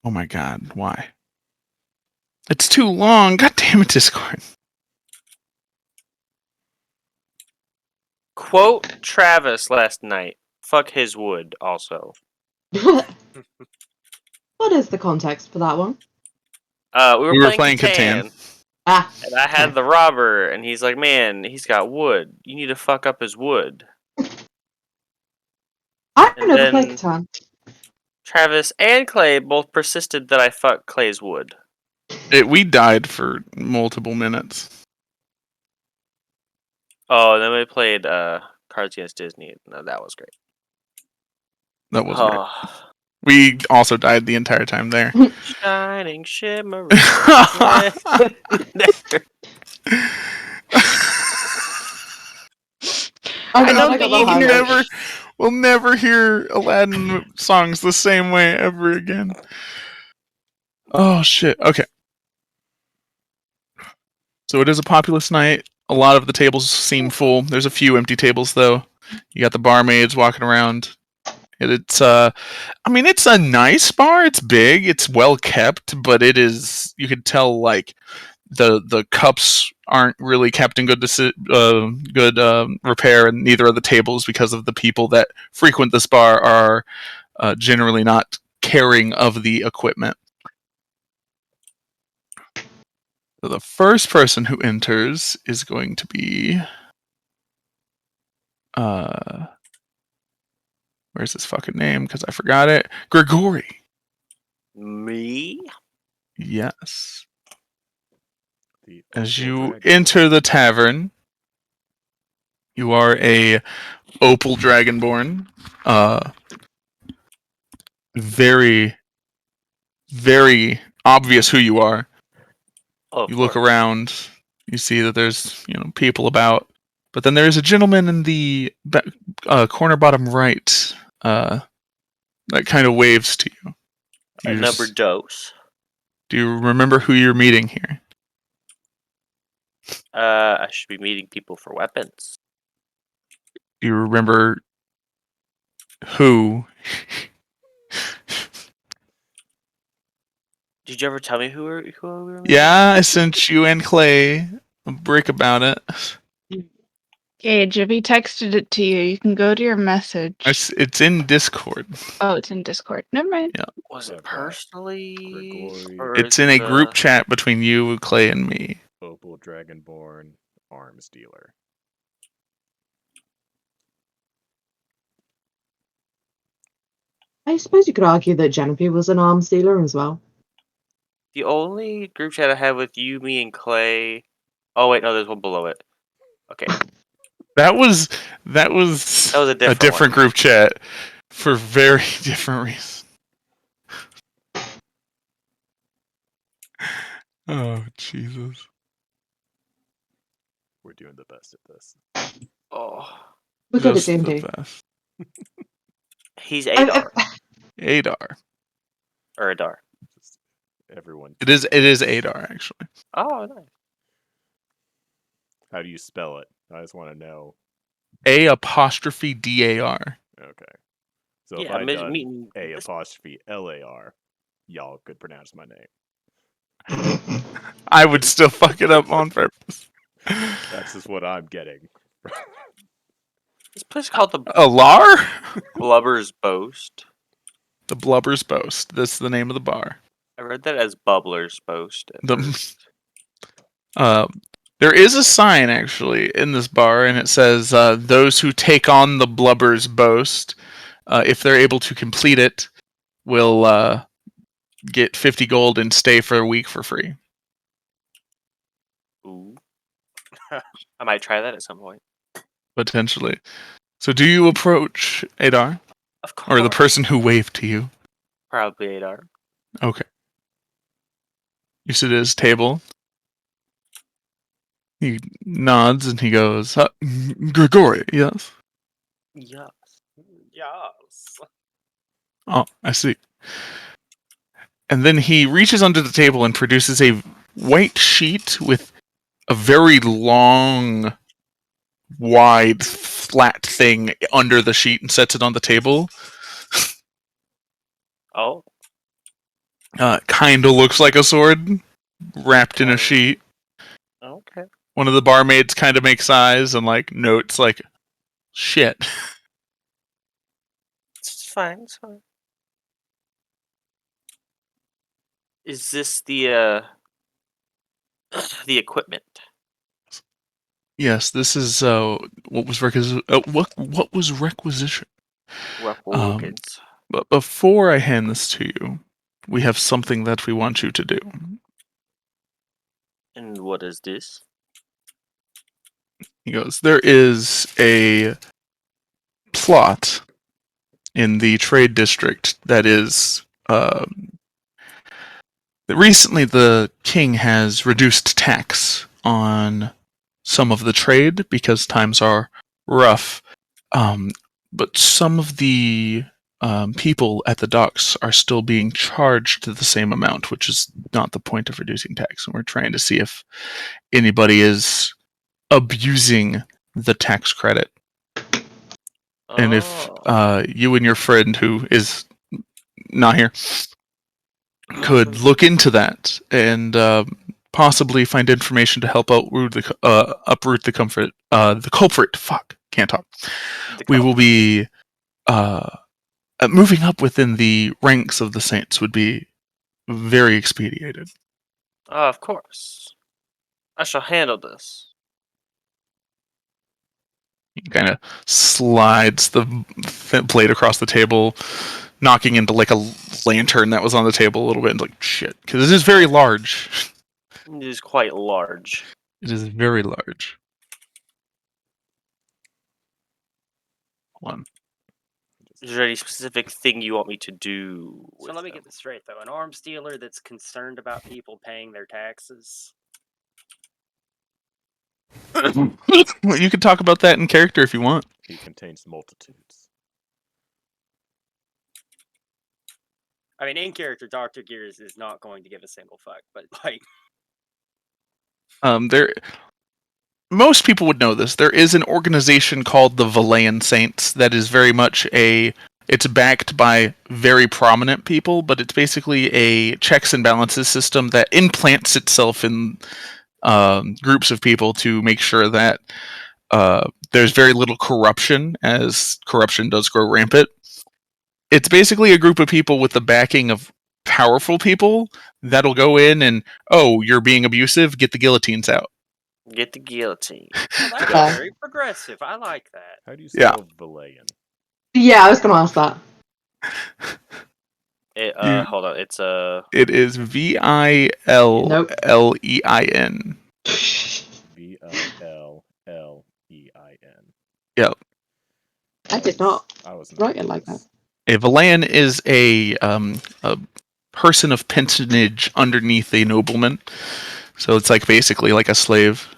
Oh my god, why? It's too long. God damn it, Discord.
Quote Travis last night. Fuck his wood, also.
What is the context for that one?
We were playing Catan.
Ah,
And I had
okay.
the robber, and he's like, "Man, he's got wood. You need to fuck up his wood."
I've
And
never played
then
Catan.
Travis and Clay both persisted that I fuck Clay's wood.
We died for multiple minutes.
Oh, and then we played Cards Against Disney. No, that was great.
That was great.
Oh,
We also died the entire time there.
shining, shimmering.
I'm
I
glad
don't
I got
think
the
you can
highlights.
we'll never hear Aladdin songs the same way ever again. Oh shit. Okay. So it is a populous night. A lot of the tables seem full. There's a few empty tables though. You got the barmaids walking around. It's I mean it's a nice bar. It's big. It's well kept, but it is you could tell like the cups aren't really kept in good repair, and neither are the tables because of the people that frequent this bar are generally not caring of the equipment. So the first person who enters is going to be where's his fucking name? Because I forgot it. Grigori.
Me?
Yes.
The
As
Opal
you
Dragon.
enter the tavern, you are a opal dragonborn. Very, very obvious who you are.
Oh, of
You look
course.
around, you see that there's people about, but then there is a gentleman in the corner bottom right that kind of waves to you.
A number dose.
Do you remember who you're meeting here?
I should be meeting people for weapons.
Do you remember who?
Did you ever tell me who we were meeting?
Yeah, I sent you and Clay a brick about it.
Gage, if he texted it to you, you can go to your message.
It's in Discord.
Oh, it's in Discord. Never mind.
Yeah.
Was it
I've got
personally?
Grigori.
Or
It's
is
in a
it
group chat between you, Clay, and me.
Opal Dragonborn arms dealer.
I suppose you could argue that Genevieve was an arms dealer as well.
The only group chat I had with you, me, and Clay. Oh wait, no, there's one below it. Okay,
That was
a
different
one.
group chat for very different reasons. Oh Jesus!
We're doing the best at this.
Oh,
We're good at
Just the
D&D.
best.
he's Adar
Adar.
or Adar.
Just everyone.
It is Adar actually.
Oh, nice.
How do you spell it? I just want to know.
A''DAR.
Okay. So
Yeah,
if I done
meeting
A''LAR, y'all could pronounce my name.
I would still fuck it up on purpose.
That's just what I'm getting.
this place called the
Alar?
Blubber's Boast.
The Blubber's Boast. That's the name of the bar.
I read that as Bubbler's Boast. At
The
first.
there is a sign actually in this bar, and it says, "Those who take on the Blubber's Boast, if they're able to complete it, will get 50 gold and stay for a week for free."
Ooh. I might try that at some point.
Potentially. So, do you approach Adar,
Of course.
or the person who waved to you?
Probably Adar.
Okay. You sit at his table. He nods and he goes, "Grigori, yes."
Yes. Yes.
Oh, I see. And then he reaches under the table and produces a white sheet with a very long, wide, flat thing under the sheet and sets it on the table.
Oh.
Kinda looks like a sword wrapped in a sheet.
Okay.
One of the barmaids kind of makes eyes and like notes like, shit.
It's fine. It's fine. Is this the equipment?
Yes, this is what was what was requisition.
Records.
But before I hand this to you, we have something that we want you to do.
And what is this?
He goes, there is a plot in the trade district that is recently the king has reduced tax on some of the trade because times are rough. But some of the people at the docks are still being charged the same amount, which is not the point of reducing tax. And we're trying to see if anybody is abusing the tax credit. And if you and your friend, who is not here, could look into that and possibly find information to help uproot the culprit. Fuck, can't talk. We will be moving up within the ranks of the saints would be very expedited.
Of course. I shall handle this.
He kind of slides the plate across the table, knocking into like a lantern that was on the table a little bit, and like shit, because it is very large.
It is quite large.
It is very large. One.
Is there any specific thing you want me to do?
So let me get this straight, though. An arms dealer that's concerned about people paying their taxes.
You can talk about that in character if you want.
He contains multitudes.
I mean, in character, Dr. Gears is not going to give a single fuck, but like,
most people would know this. There is an organization called the Valayan Saints that is very much it's backed by very prominent people, but it's basically a checks and balances system that implants itself in groups of people to make sure that there's very little corruption, as corruption does grow rampant. It's basically a group of people with the backing of powerful people that'll go in and, oh, you're being abusive, get the guillotines out.
Get the guillotine.
well, that's very progressive. I like that.
How do you spell Valayan?
Yeah, I was going to ask that.
Hold on. It's
It is VILLEIN.
VILLEIN.
Yep.
I did not
I was
write it like that.
A Valayan is a person of patronage underneath a nobleman. So it's like basically like a slave.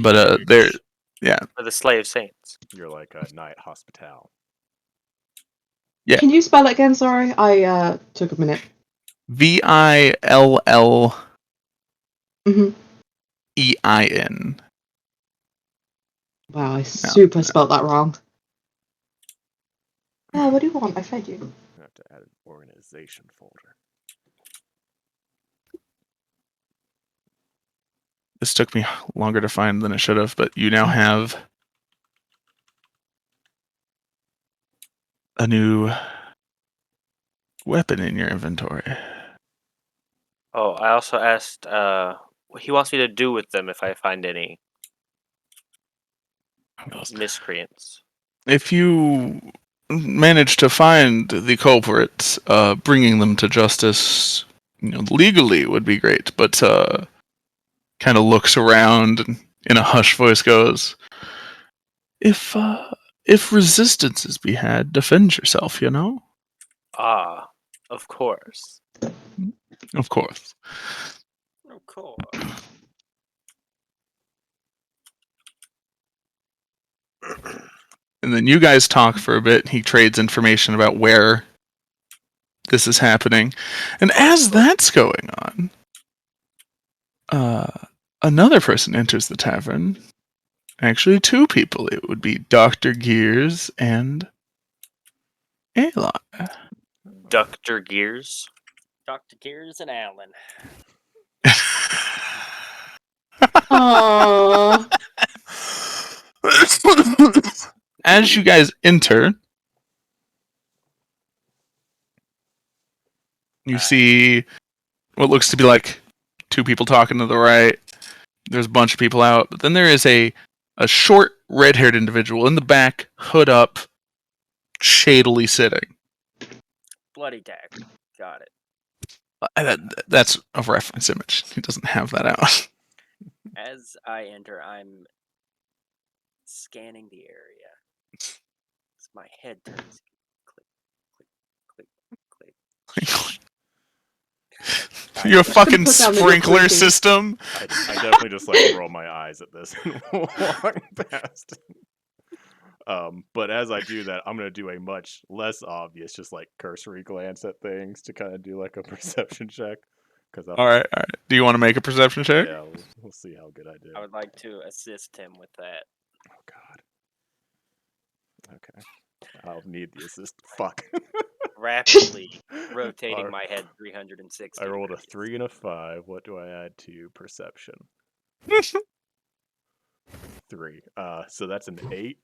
But they're
for the slave saints.
You're like a knight hospital.
Yeah.
Can you spell it again? Sorry, I took a minute.
VILLEIN.
Wow, I super spelled that wrong. Oh, what do you want? I fed you.
I have to add an organization folder.
This took me longer to find than it should have, but you now have a new weapon in your inventory.
Oh, I also asked what he wants me to do with them if I find any miscreants.
If you manage to find the culprits, bringing them to justice, legally would be great. But kind of looks around and in a hushed voice goes, "If resistance be had, defend yourself.
Ah, of course.
Of course."
Oh, cool.
And then you guys talk for a bit. He trades information about where this is happening. And as that's going on, another person enters the tavern. Actually, two people. It would be Dr. Gears and Aloy.
Dr. Gears.
Dr. Gears and Alan.
Aww.
As you guys enter, you see what looks to be like 2 people talking to the right. There's a bunch of people out, but then there is a short, red-haired individual in the back, hood up, shadily sitting.
Bloody dagger. Got it.
That's a reference image. He doesn't have that out.
As I enter, I'm scanning the area. As my head turns. Click, click, click, click.
You a fucking
Put down that you're
sprinkler
creepy.
system?
I definitely just like roll my eyes at this and walk past. But as I do that, I'm gonna do a much less obvious, just like cursory glance at things to kind of do like a perception check. Because
All right. Do you want to make a perception check?
yeah, we'll see how good I do.
I would like to assist him with that.
Oh God. Okay. I'll need the assist. Fuck.
Rapidly rotating
Alright.
my head 360.
I rolled a
degrees.
3 and a 5. What do I add to perception? 3. So that's an 8.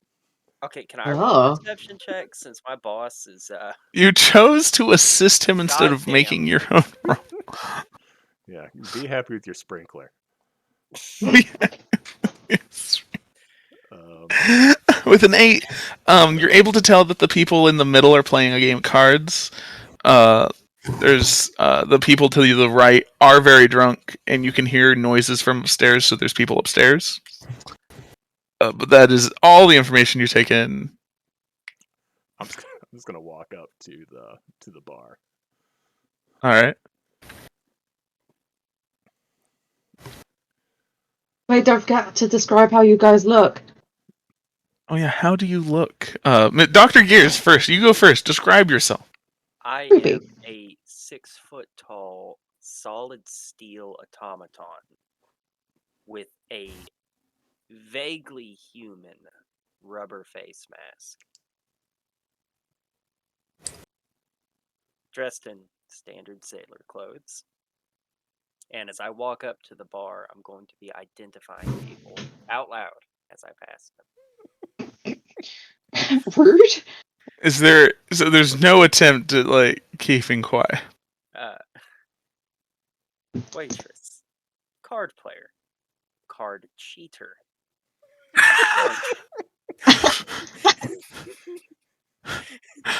Okay, can I roll a
Oh.
perception check since my boss is
You chose to assist him instead of
Goddamn.
making your own roll.
Yeah, be happy with your sprinkler.
With an 8, you're able to tell that the people in the middle are playing a game of cards. There's the people to the right are very drunk, and you can hear noises from upstairs. So there's people upstairs. But that is all the information you take in.
I'm just gonna walk up to the bar.
All right.
Wait, don't forget to describe how you guys look.
Oh yeah, how do you look? Dr. Gears first. You go first. Describe yourself.
I
Creepy.
am a 6-foot tall solid steel automaton with a vaguely human rubber face mask. Dressed in standard sailor clothes. And as I walk up to the bar, I'm going to be identifying people out loud as I pass them.
Rude.
Is there? So there's no attempt at like keeping quiet.
Waitress, card player, card cheater.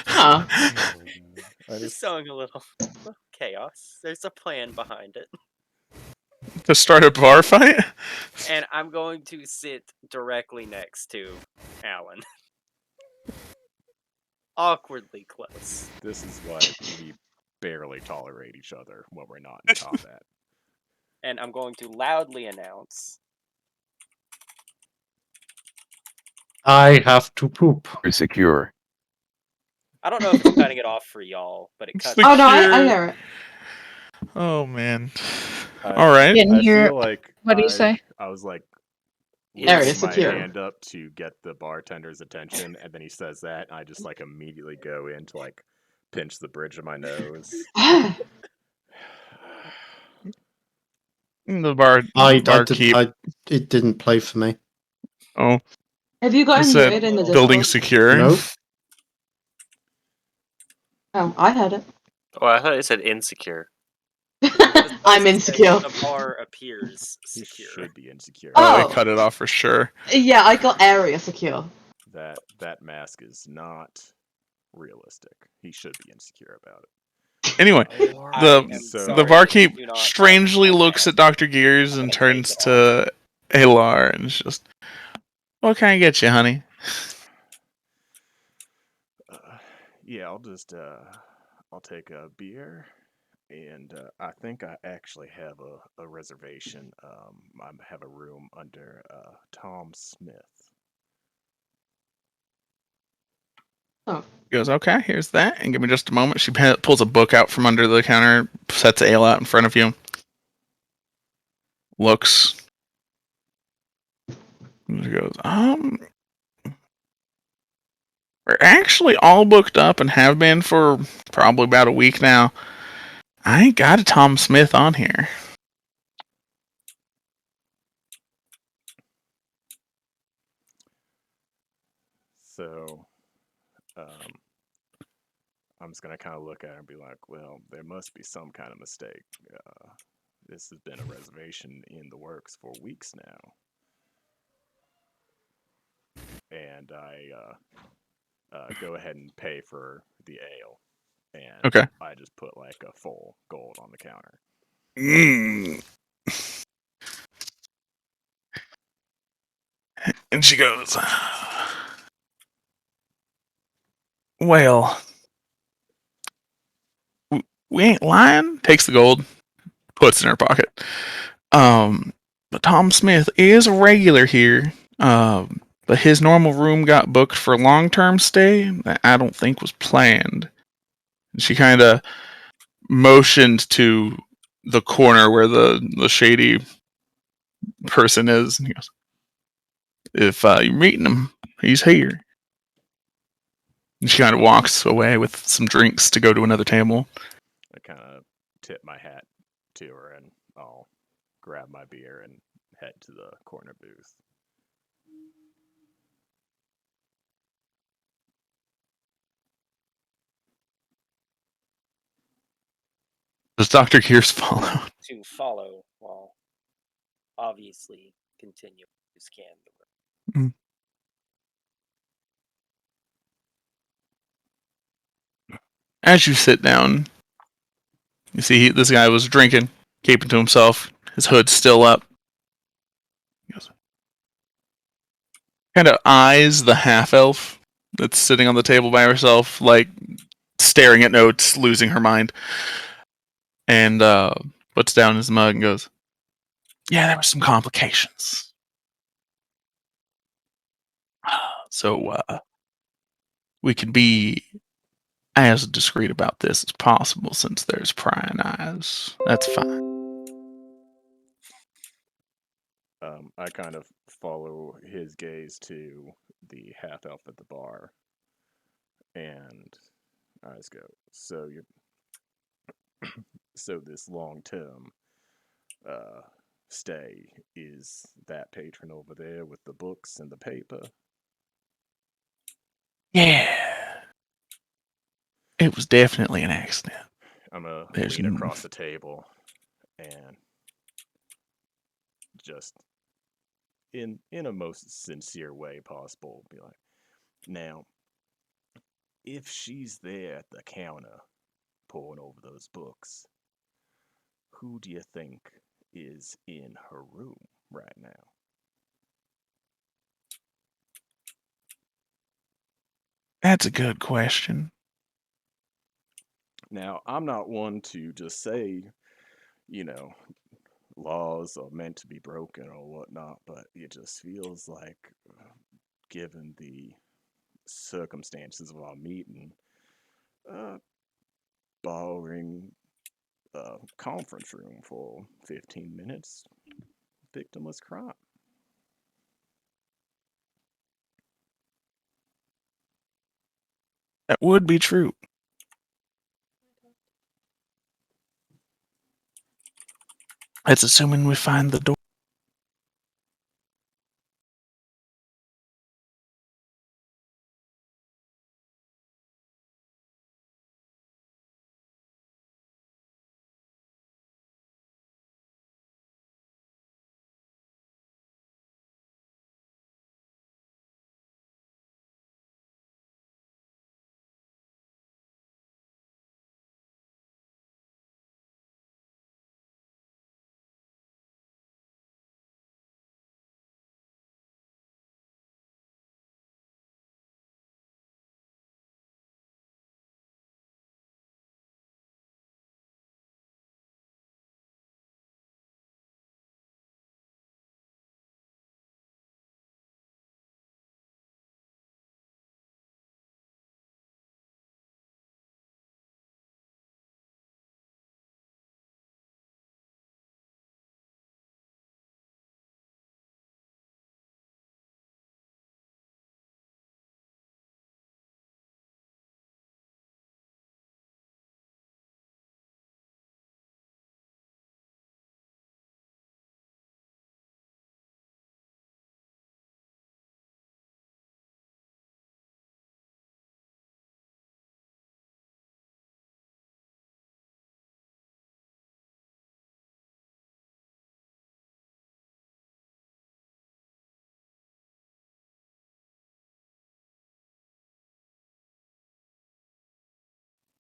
Huh.
Just sowing a little chaos. There's a plan behind it.
To start a bar fight?
And I'm going to sit directly next to Alan. Awkwardly close.
This is why we barely tolerate each other when we're not in combat.
And I'm going to loudly announce,
I have to poop.
Secure.
I don't know if it's cutting it off for y'all, but it cuts.
Oh no, I hear it.
Oh man.
I-
All right.
Didn't
I
hear.
feel like
What do you say?
I was like
Area
lifting my
secure.
hand up to get the bartender's attention, and then he says that, and I just like immediately go in to like pinch the bridge of my nose.
The bar.
It didn't play for me.
Oh,
Have you got
it
him
said
muted in the Discord?
building secure.
Nope.
Oh, I heard it.
Oh, I thought it said insecure.
I'm insecure.
The bar appears
He
secure.
should be insecure.
Oh,
Oh.
they cut it off for sure.
Yeah, I got area secure.
That mask is not realistic. He should be insecure about it.
Anyway,
I am
the
sorry,
barkeep
do not
strangely
like
looks
that.
at Dr. Gears and turns to Alar and is just, "What can I get you, honey?"
Yeah, I'll take a beer, and I think I actually have a reservation. I have a room under Tom Smith.
He goes, "Okay, here's that." And give me just a moment. She pulls a book out from under the counter, sets ale out in front of you. Looks. And she goes, we're actually all booked up and have been for probably about a week now. I ain't got a Tom Smith on here.
So, I'm just gonna kind of look at her and be like, well, there must be some kind of mistake. This has been a reservation in the works for weeks now, and I go ahead and pay for the ale, and
Okay.
I just put like a full gold on the counter.
Mm. And she goes, well, we ain't lying. Takes the gold, puts it in her pocket. But Tom Smith is a regular here. But his normal room got booked for long-term stay that I don't think was planned. And she kind of motioned to the corner where the shady person is. And he goes, if you're meeting him, he's here. And she kind of walks away with some drinks to go to another table.
I kind of tip my hat to her, and I'll grab my beer and head to the corner booth.
Does Dr. Gears follow?
To follow while obviously continue to scan the room.
As you sit down, you see this guy was drinking, keeping to himself. His hood's still up. He goes, kind of eyes the half elf that's sitting on the table by herself, like staring at notes, losing her mind. And puts down his mug and goes, yeah, there were some complications. So we can be as discreet about this as possible since there's prying eyes. That's fine.
I kind of follow his gaze to the half elf at the bar, and I just go, so you're so this long term uh, stay is that patron over there with the books and the paper?
Yeah. It was definitely an accident.
I'm gonna
There's
lean across the table and just in a most sincere way possible be like, now if she's there at the counter poring over those books, who do you think is in her room right now?
That's a good question.
Now, I'm not one to just say, you know, laws are meant to be broken or whatnot, but it just feels like, given the circumstances of our meeting, uh, borrowing a conference room for 15 minutes, victimless crime.
That would be true. That's assuming we find the door.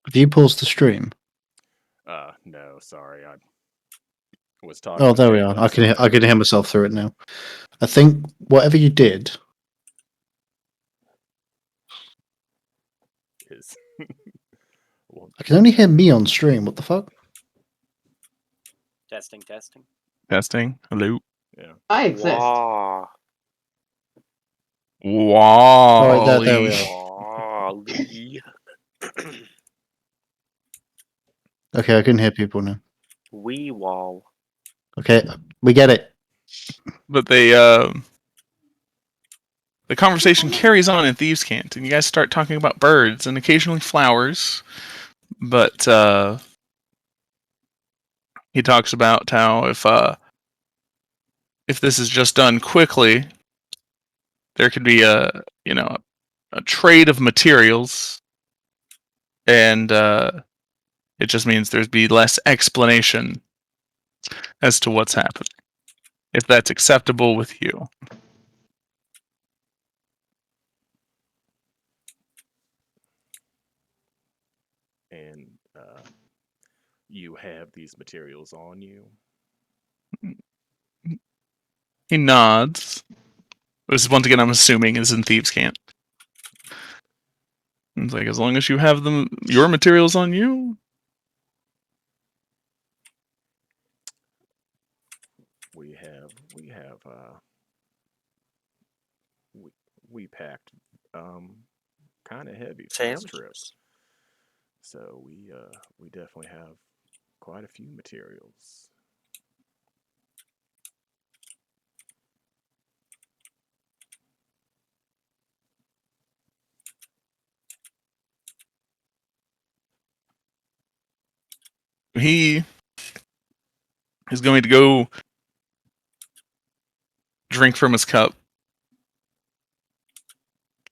Have you paused the stream?
No, sorry. I was talking.
Oh,
to
there we
Dave
are.
about
I can hear myself through it now. I think whatever you did.
Is well,
I can only hear me on stream. What the fuck?
Testing.
Testing. Hello.
yeah.
I exist.
Wow.
All right, there we are.
Wally.
Okay, I can hear people now.
Wee wall.
Okay, we get it.
But the conversation carries on in Thieves' Cant, and you guys start talking about birds and occasionally flowers. But he talks about how if this is just done quickly, there could be a trade of materials, and it just means there'd be less explanation as to what's happening. If that's acceptable with you.
And you have these materials on you.
He nods. This is once again, I'm assuming, is in Thieves' Cant. It's like, as long as you have your materials on you.
We packed kind of heavy for this trip.
Sandwiches.
So we definitely have quite a few materials.
He is going to go drink from his cup.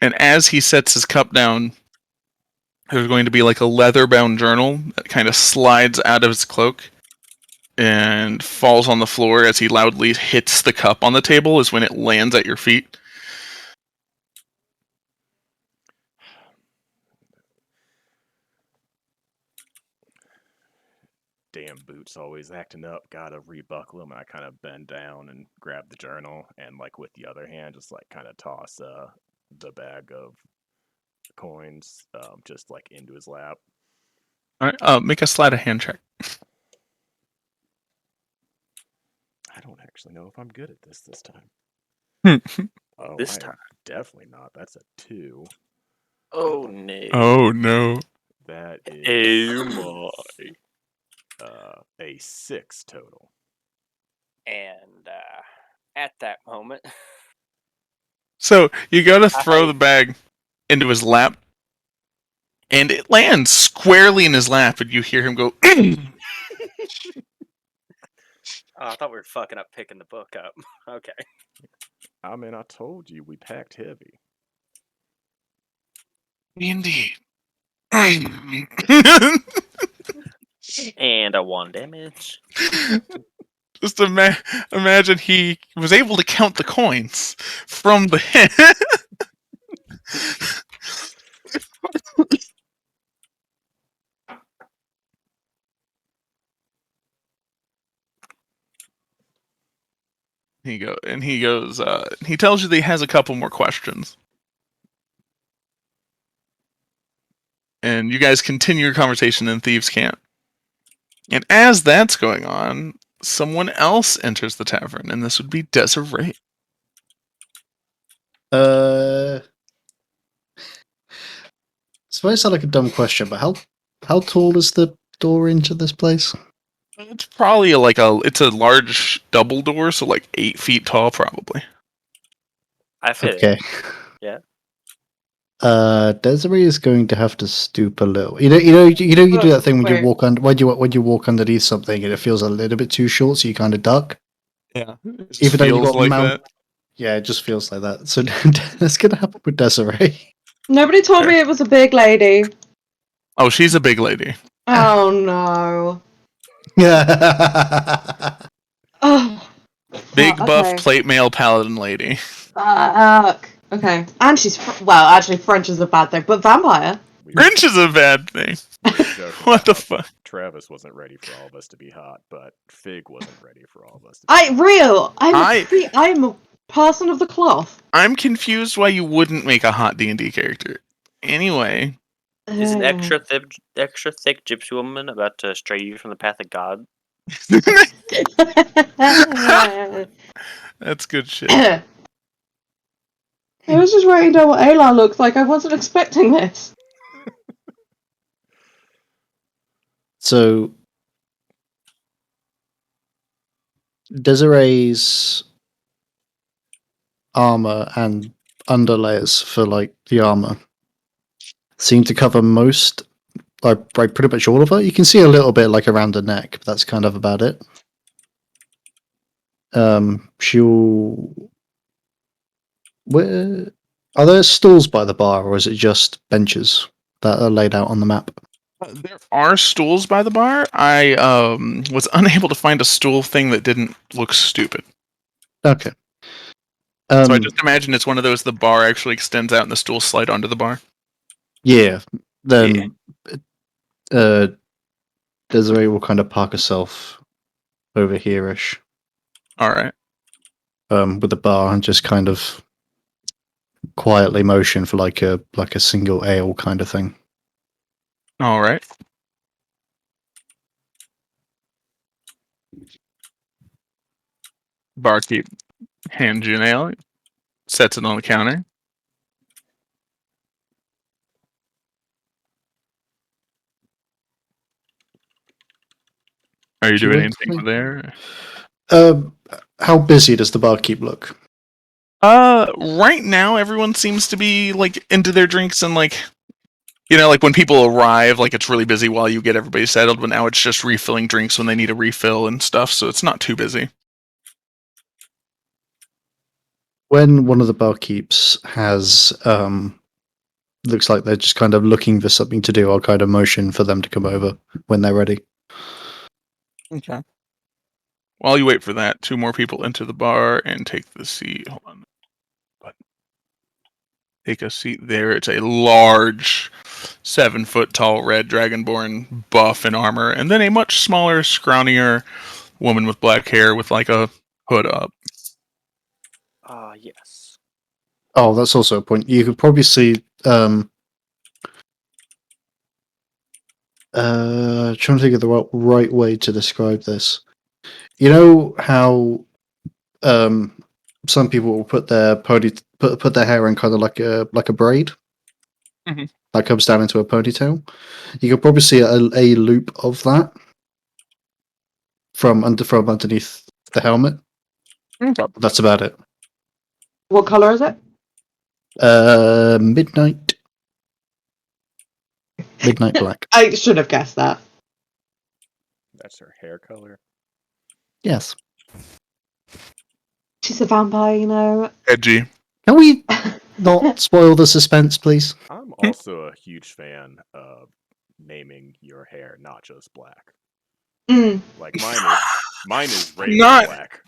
And as he sets his cup down, there's going to be like a leather-bound journal that kind of slides out of his cloak and falls on the floor as he loudly hits the cup on the table, is when it lands at your feet.
Damn boots always acting up. Gotta rebuckle them. I kind of bend down and grab the journal, and like with the other hand, just like kind of toss the bag of coins just like into his lap.
All right, make a sleight of hand check.
I don't actually know if I'm good at this time. Oh,
This
I am
time.
definitely not. That's a 2.
Oh no.
Oh no.
That is
Oh my.
a 6 total.
And at that moment,
So you go to throw the bag into his lap, and it lands squarely in his lap, and you hear him go.
oh, I thought we were fucking up picking the book up. Okay.
I mean, I told you we packed heavy.
Indeed.
And a 1 damage.
Just imagine he was able to count the coins from the he goes, he tells you that he has a couple more questions. And you guys continue your conversation in Thieves' Cant. And as that's going on, someone else enters the tavern, and this would be Desiree.
This might sound like a dumb question, but how tall is the door into this place?
It's probably it's a large double door, so like 8 feet tall, probably.
I fit
Okay.
it. Yeah.
Desiree is going to have to stoop a little. You do that thing when you walk when you walk underneath something and it feels a little bit too short, so you kind of duck.
Yeah, it just
Even though you got
feels like that.
Yeah, it just feels like that. So that's gonna happen with Desiree.
Nobody told me it was a big lady.
Oh, she's a big lady.
Oh no.
Yeah.
Oh.
Big buff
okay.
plate mail paladin lady.
Fuck. Okay. And she's actually French is a bad thing, but vampire.
We
Grinch is a bad thing.
were joking
What the
about
fuck?
Travis wasn't ready for all of us to be hot, but Fig wasn't ready for all of us to be
I'm a person of the cloth.
I'm confused why you wouldn't make a hot D&D character. Anyway.
Is an extra thick gypsy woman about to stray you from the path of God?
That's good shit.
I was just writing down what Ayla looks like. I wasn't expecting this.
So Desiree's armor and underlayers for like the armor seem to cover most, like pretty much all of her. You can see a little bit like around her neck, but that's kind of about it. She'll. Where are there stools by the bar, or is it just benches that are laid out on the map?
There are stools by the bar. I was unable to find a stool thing that didn't look stupid.
Okay.
So I just imagine it's one of those the bar actually extends out and the stools slide onto the bar.
Yeah. Then Desiree will kind of park herself over here-ish.
Alright.
With the bar and just kind of quietly motion for like a single ale kind of thing.
Alright. Barkeep hands you an ale, sets it on the counter. Are you doing anything over there?
How busy does the barkeep look?
Right now everyone seems to be like into their drinks and like, you know, like when people arrive, like it's really busy while you get everybody settled, but now it's just refilling drinks when they need a refill and stuff, so it's not too busy.
When one of the barkeeps has looks like they're just kind of looking for something to do, I'll kind of motion for them to come over when they're ready.
Okay. While you wait for that, 2 more people enter the bar and take the seat. Hold on. Take a seat there. It's a large 7-foot tall red dragonborn buff in armor, and then a much smaller, scrawnier woman with black hair with like a hood up.
Yes.
Oh, that's also a point. You could probably see trying to think of the right way to describe this. You know how some people will put their put their hair in kind of like a braid that comes down into a ponytail. You could probably see a loop of that from underneath the helmet. That's about it.
What color is it?
Midnight black.
I should have guessed that.
That's her hair color.
Yes.
She's a vampire, you know.
Edgy.
Can we not spoil the suspense, please?
I'm also a huge fan of naming your hair not just black. Like mine is raven black.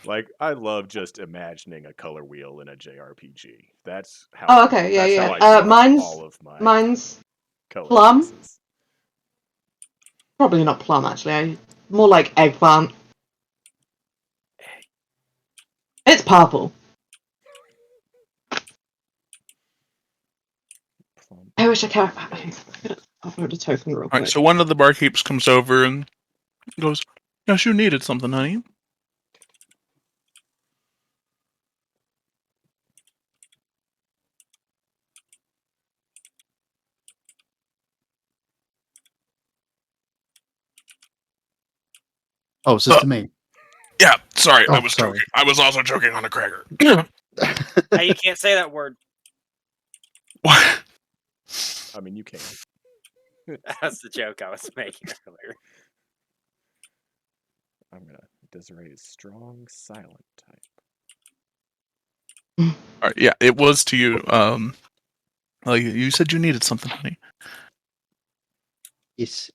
Like I love just imagining a color wheel in a JRPG. That's how.
Oh, okay, yeah,
that's how I feel
mine's
all of my
mine's
color
plum.
choices.
Probably not plum, actually. More like eggplant. It's purple. I wish I could upload a token real quick.
Alright, so one of the barkeeps comes over and goes, "Yes, you needed something, honey."
Oh, is this to me?
Yeah, sorry,
Oh,
I was
sorry.
joking. I was also joking on a cracker.
Hey, you can't say that word.
What?
I mean, you can.
That's the joke I was making earlier.
I'm gonna Desiree is strong, silent type.
Alright, yeah, it was to you. Like you said, you needed something, honey.
Yes.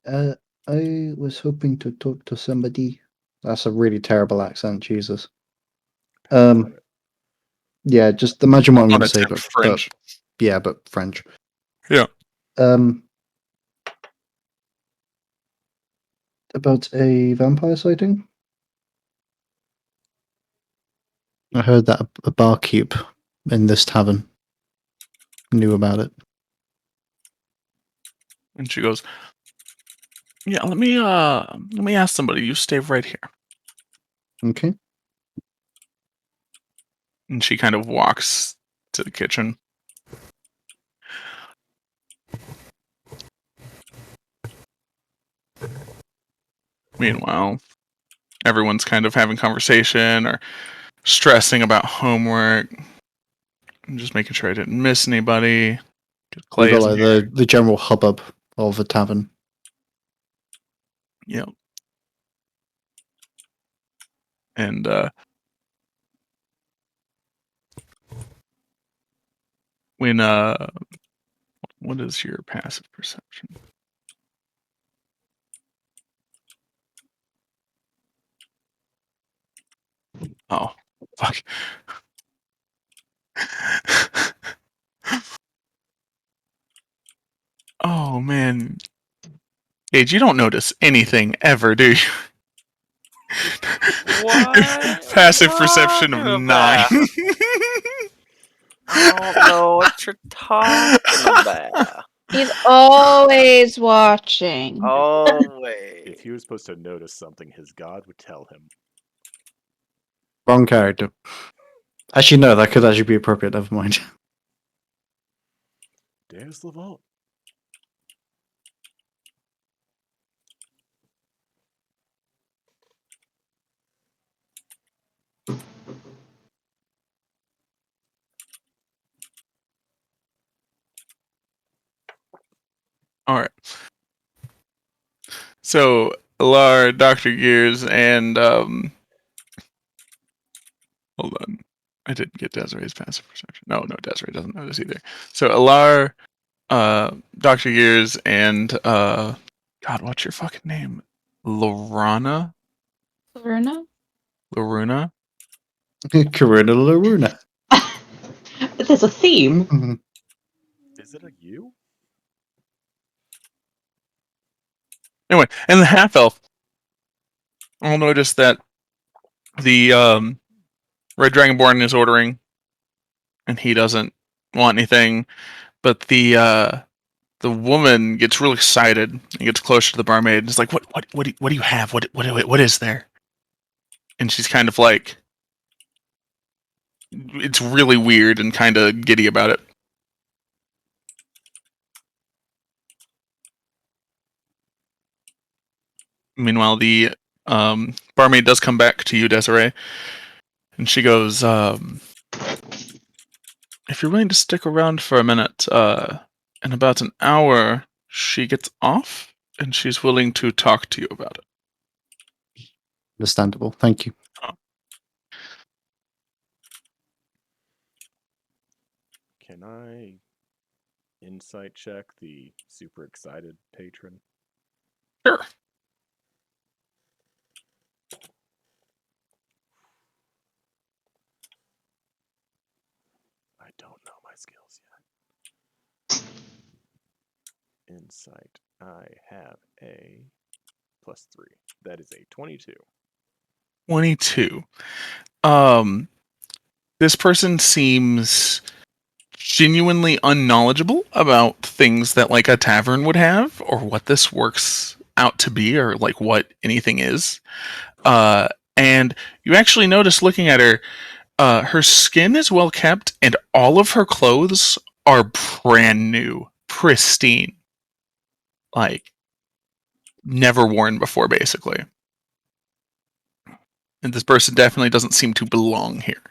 I was hoping to talk to somebody. That's a really terrible accent, Jesus. Yeah, just imagine what I'm going to say, but
French.
Yeah, but French.
Yeah.
About a vampire sighting. I heard that a barkeep in this tavern knew about it.
And she goes, "Yeah, let me ask somebody. You stay right here."
Okay.
And she kind of walks to the kitchen. Meanwhile, everyone's kind of having conversation or stressing about homework. I'm just making sure I didn't miss anybody. Clay
We got
isn't
like
here.
the general hubbub of a tavern.
Yep. And when what is your passive perception? Oh, fuck. Oh man, Gage, you don't notice anything ever, do you?
What?
Passive
What
perception of 9.
about? I don't know what you're talking about.
He's always watching.
Oh wait.
If he was supposed to notice something, his god would tell him.
Wrong character. Actually, no, that could actually be appropriate. Never mind.
There's the vault.
All right. So, Lar, Dr. Gears, and hold on. I didn't get Desiree's passive perception. No, Desiree doesn't notice either. So, Alar, Dr. Gears, and God, what's your fucking name? Lorana?
Lorna?
Loruna?
Karuna Laruna.
There's a theme.
Is it a you?
Anyway, and the half elf. I'll notice that the Red Dragonborn is ordering, and he doesn't want anything. But the woman gets real excited and gets closer to the barmaid and is like, what do you have? What is there? And she's kind of like, it's really weird and kind of giddy about it. Meanwhile, the barmaid does come back to you, Desiree, and she goes, if you're willing to stick around for a minute, in about an hour, she gets off, and she's willing to talk to you about it.
Understandable. Thank you.
Can I insight check the super excited patron?
Sure.
I don't know my skills yet. Insight. I have a +3. That is a 22.
22. This person seems genuinely unknowledgeable about things that like a tavern would have, or what this works out to be, or like what anything is. And you actually notice looking at her, her skin is well kept, and all of her clothes are brand new, pristine, like never worn before, basically. And this person definitely doesn't seem to belong here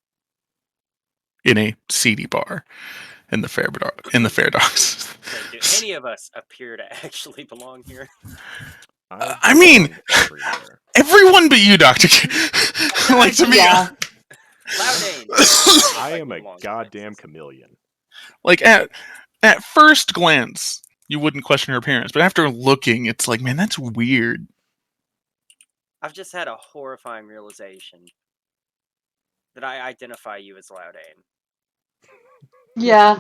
in a seedy bar in the fair docks.
Wait, do any of us appear to actually belong here?
I mean,
everywhere.
Everyone but you, Doctor. Like to me,
Yeah.
Loudane.
I am a goddamn chameleon.
Like at first glance, you wouldn't question her appearance, but after looking, it's like, man, that's weird.
I've just had a horrifying realization that I identify you as Loudane.
Yeah.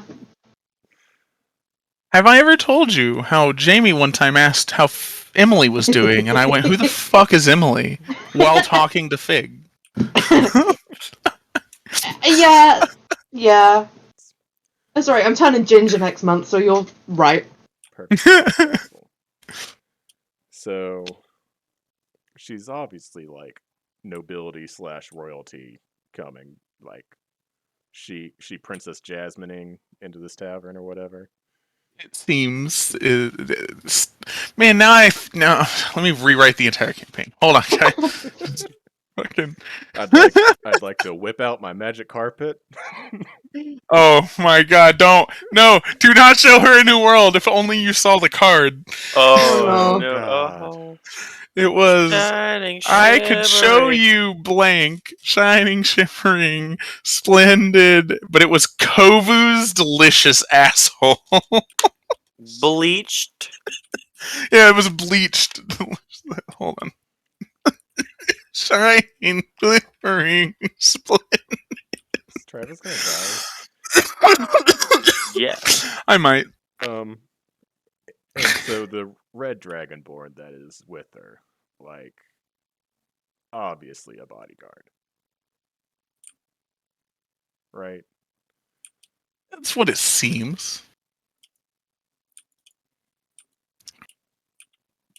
Have I ever told you how Jamie one time asked how Emily was doing, and I went, "Who the fuck is Emily?" while talking to Fig.
Yeah, yeah. Oh, sorry, I'm turning ginger next month, so you're right.
Perfectly understandable. So she's obviously like nobility slash royalty coming. Like she Princess Jasmining into this tavern or whatever.
It seems, man. Now let me rewrite the entire campaign. Hold on, guys. Fucking.
I'd like to whip out my magic carpet.
Oh my god! Do not show her a new world. If only you saw the card.
Oh
Oh,
no!
God.
Oh,
It was.
shining,
I could show
shimmering.
you blank, shining, shimmering, splendid, but it was Kovu's delicious asshole.
Bleached.
Yeah, it was bleached. Hold on. Shining, glittering, splendid.
Is Travis gonna die?
Yeah.
I might.
And so the red dragonborn that is with her, like, obviously a bodyguard, right?
That's what it seems.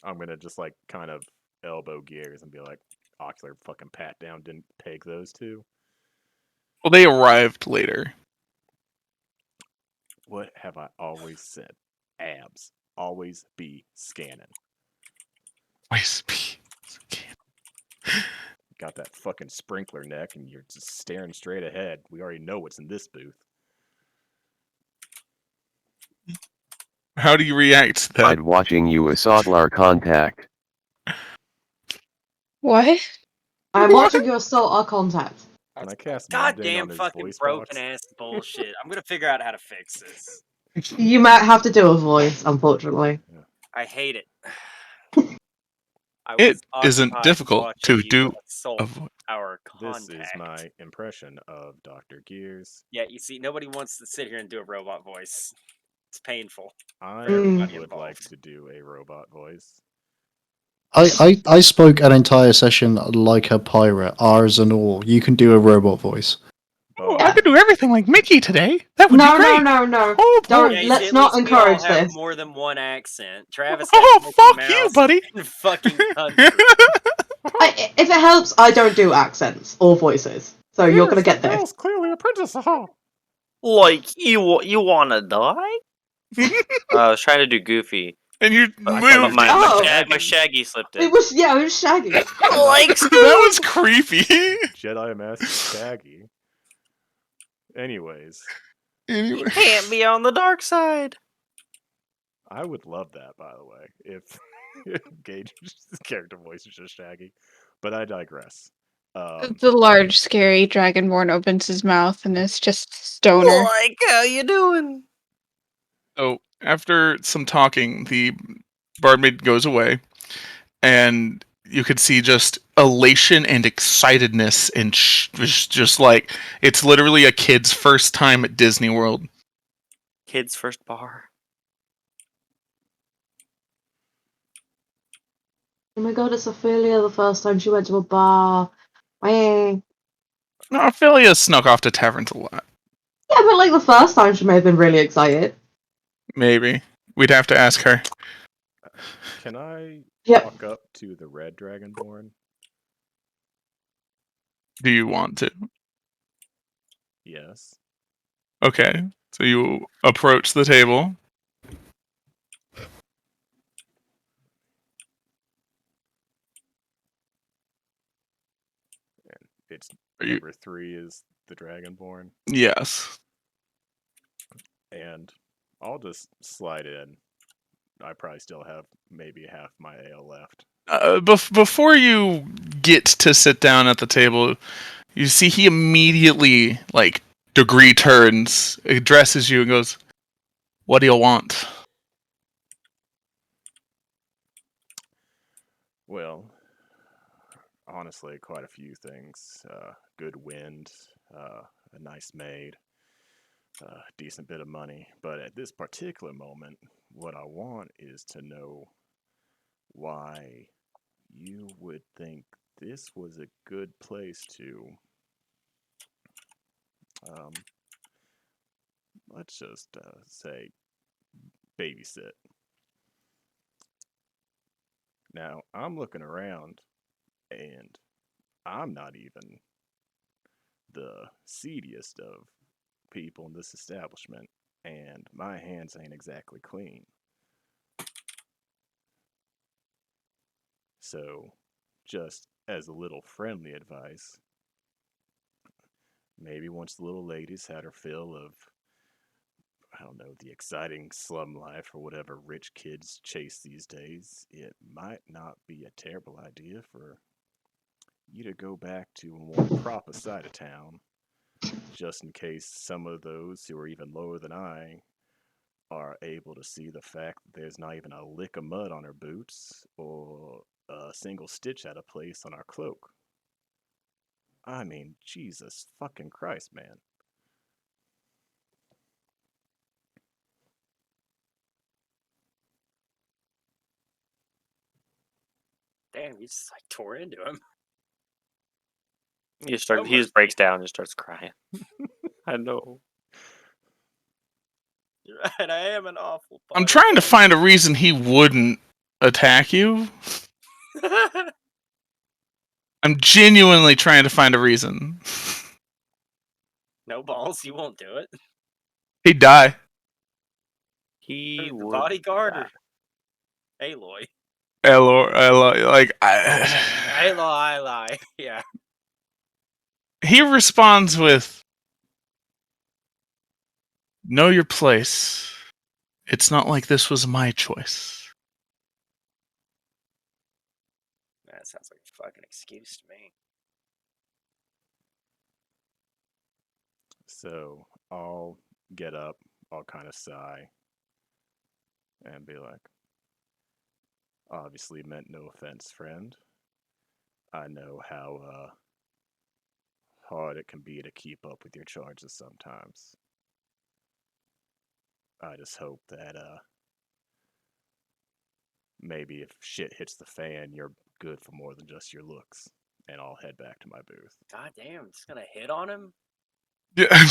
I'm gonna just like kind of elbow gears and be like, ocular fucking pat down didn't peg those two.
Well, they arrived later.
What have I always said? Abs. Always be scanning.
Always be.
Got that fucking sprinkler neck and you're just staring straight ahead. We already know what's in this booth.
How do you react to that?
I'd watching you assault our contact.
What?
I'm watching you assault our contact.
Can I cast mundane
Goddamn
on his
fucking
voice
broken
box?
ass bullshit. I'm gonna figure out how to fix this.
You might have to do a voice, unfortunately.
I hate it. I
It
was
isn't
occupied
difficult
watching
to
you
do
assault
a vo-
our
This
contact.
is my impression of Dr. Gears.
Yeah, you see, nobody wants to sit here and do a robot voice. It's painful.
I
Everybody
would like
involved.
to do a robot voice.
I spoke an entire session like a pirate, R's and all. You can do a robot voice.
Oh, I could do everything like Mickey today. That would
No,
be great.
no.
Oh boy.
Don't.
Yeah, you
Let's
see, at
not
least we all
encourage
have
this.
more than one accent. Travis has
Oh,
Mickey
fuck you,
Mouse
buddy.
and fucking country.
If it helps, I don't do accents or voices, so you're gonna get this.
Clearly apprentice.
Like you wanna die? I was trying to do Goofy,
And you
but
moved.
my Shaggy slipped in.
It was Shaggy.
Like
That was creepy.
Jedi Master Shaggy. Anyways,
Anyway.
you can't be on the dark side.
I would love that, by the way, if Gage's character voice is just Shaggy. But I digress.
The large, scary dragonborn opens his mouth and is just stoner.
Like how you doing?
So after some talking, the barmaid goes away, and you could see just elation and excitedness, and just like it's literally a kid's first time at Disney World.
Kid's first bar.
Oh my god, it's Ophelia the first time she went to a bar. Yeah,
No, Ophelia snuck off to taverns a lot.
but like the first time she may have been really excited.
Maybe we'd have to ask her.
Can I
Yep.
walk up to the red dragonborn?
Do you want to?
Yes.
Okay, so you approach the table.
And it's
Are you?
number 3 is the dragonborn.
Yes.
And I'll just slide in. I probably still have maybe half my ale left.
Before you get to sit down at the table, you see he immediately, like, degree turns, addresses you, and goes, "What do you want?"
Well, honestly, quite a few things. Good wind, a nice maid. a decent bit of money. But at this particular moment, what I want is to know why you would think this was a good place to, um, let's just say, babysit. Now, I'm looking around, and I'm not even the seediest of people in this establishment, and my hands ain't exactly clean. So, just as a little friendly advice, maybe once the little lady's had her fill of, I don't know, the exciting slum life or whatever rich kids chase these days, it might not be a terrible idea for you to go back to a more proper side of town, just in case some of those who are even lower than I are able to see the fact that there's not even a lick of mud on our boots or a single stitch out of place on our cloak. I mean, Jesus fucking Christ, man.
Damn, you just like tore into him.
He just breaks down and starts crying. I know.
You're right, I am an awful
I'm
party
trying to
guy.
find a reason he wouldn't attack you. I'm genuinely trying to find a reason.
No balls, you won't do it.
He'd die.
He
The
would
bodyguard
die.
or Aloy?
Like
Aloy, yeah.
he responds with, "Know your place. It's not like this was my choice."
That sounds like a fucking excuse to me.
So I'll get up, I'll kind of sigh, and be like, obviously meant no offense, friend. I know how hard it can be to keep up with your charges sometimes. I just hope that maybe if shit hits the fan, you're good for more than just your looks. And I'll head back to my booth.
God damn, just gonna hit on him?
Yeah.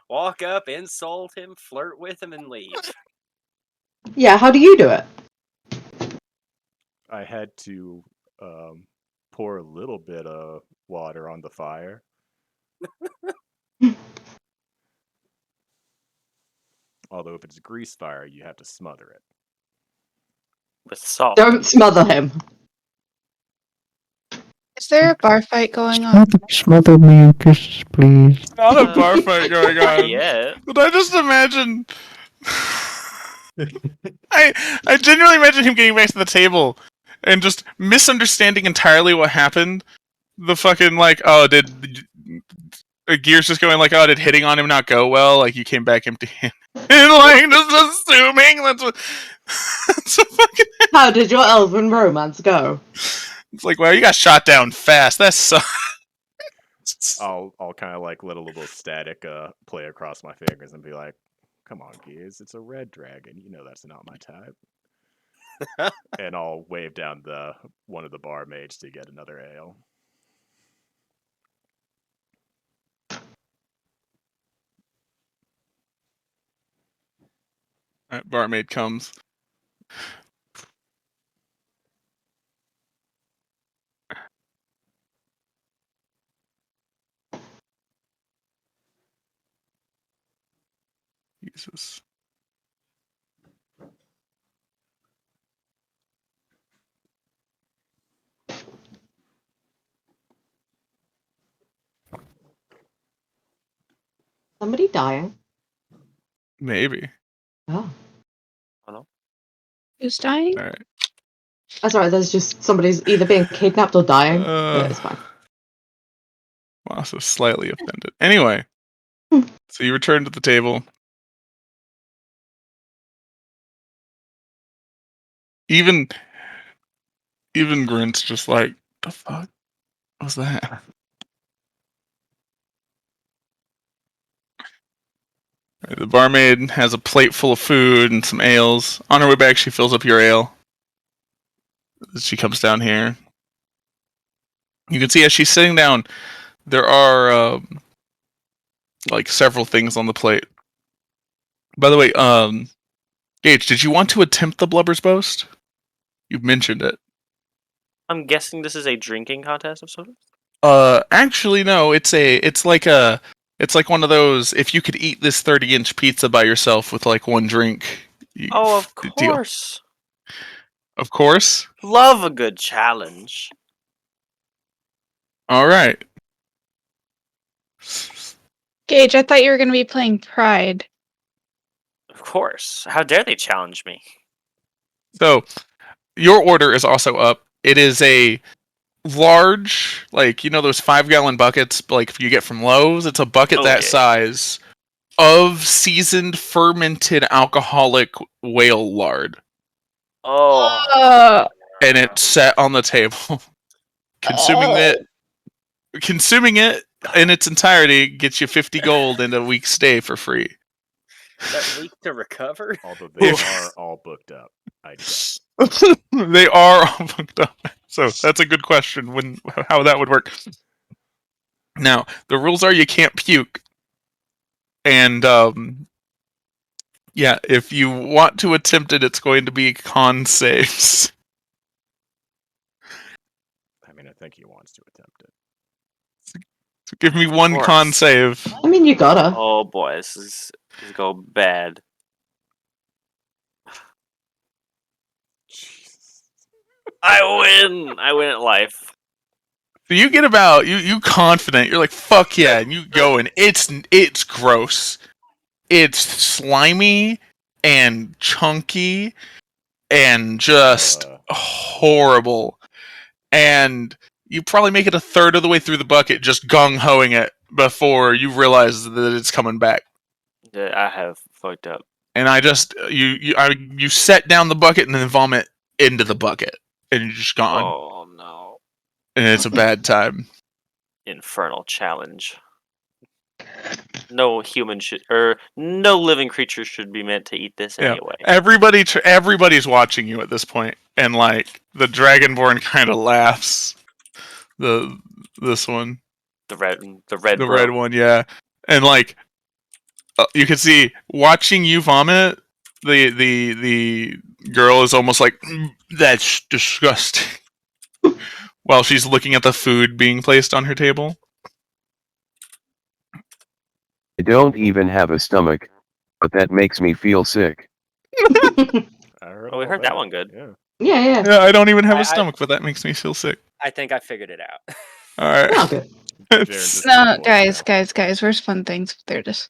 Walk up, insult him, flirt with him, and leave.
Yeah, how do you do it?
I had to pour a little bit of water on the fire. Although if it's grease fire, you have to smother it.
With salt.
Don't smother him.
Is there a bar fight going on?
Smother me in kisses, please.
Not a bar fight going
Not
on.
yet.
But I just imagine. I genuinely imagine him getting back to the table and just misunderstanding entirely what happened. The fucking like, oh, did Gears just going like, oh, did hitting on him not go well? Like you came back empty-handed, and like just assuming that's a fucking.
How did your elven romance go?
It's like, well, you got shot down fast. That sucks.
I'll kind of like let a little static play across my fingers and be like, "Come on, Gears, it's a red dragon. You know that's not my type." And I'll wave down the one of the barmaids to get another ale.
Right, barmaid comes. Jesus.
Somebody dying?
Maybe.
Oh.
Who's dying?
All right.
That's right, there's just somebody's either being kidnapped or dying. But it's fine.
Wow, so slightly offended. Anyway, so you return to the table. Even Grint's just like, the fuck was that? The barmaid has a plate full of food and some ales. On her way back, she fills up your ale. She comes down here. You can see as she's sitting down, there are like several things on the plate. By the way, Gage, did you want to attempt the Blubber's Boast? You've mentioned it.
I'm guessing this is a drinking contest of sorts.
Actually, no. It's like one of those. If you could eat this 30-inch pizza by yourself with like one drink.
Oh, of
deal.
course.
Of course.
Love a good challenge.
All right.
Gage, I thought you were going to be playing Pride.
Of course. How dare they challenge me?
So, your order is also up. It is a large, like, you know those 5-gallon buckets like you get from Lowe's? It's a bucket that size of seasoned fermented alcoholic whale lard.
Oh.
And it's set on the table. Consuming it in its entirety gets you 50 gold and a week's stay for free.
That week to recover?
Although they are all booked up, I guess.
They are all booked up. So that's a good question how that would work. Now, the rules are you can't puke. And yeah, if you want to attempt it, it's going to be con saves.
I mean, I think he wants to attempt it.
So give me one con save.
I mean, you gotta.
Oh boy, this is go bad.
Jesus.
I win at life.
So you get about you confident. You're like fuck yeah, and you go and it's gross. It's slimy and chunky and just horrible. And you probably make it a third of the way through the bucket, just gung-hoing it before you realize that it's coming back.
Yeah, I have fucked up.
And I just you set down the bucket and then vomit into the bucket, and you're just gone.
Oh no!
And it's a bad time.
Infernal challenge. No human should, or no living creature should be meant to eat this anyway.
Everybody's watching you at this point, and like the Dragonborn kind of laughs. This one,
the red
one, yeah, and like you can see watching you vomit. The girl is almost like that's disgusting, while she's looking at the food being placed on her table.
I don't even have a stomach, but that makes me feel sick.
We heard that one good.
Yeah.
Yeah, I don't even have a stomach, but that makes me feel sick.
I think I figured it out.
All right.
Okay.
No, guys. Where's fun things? There it is.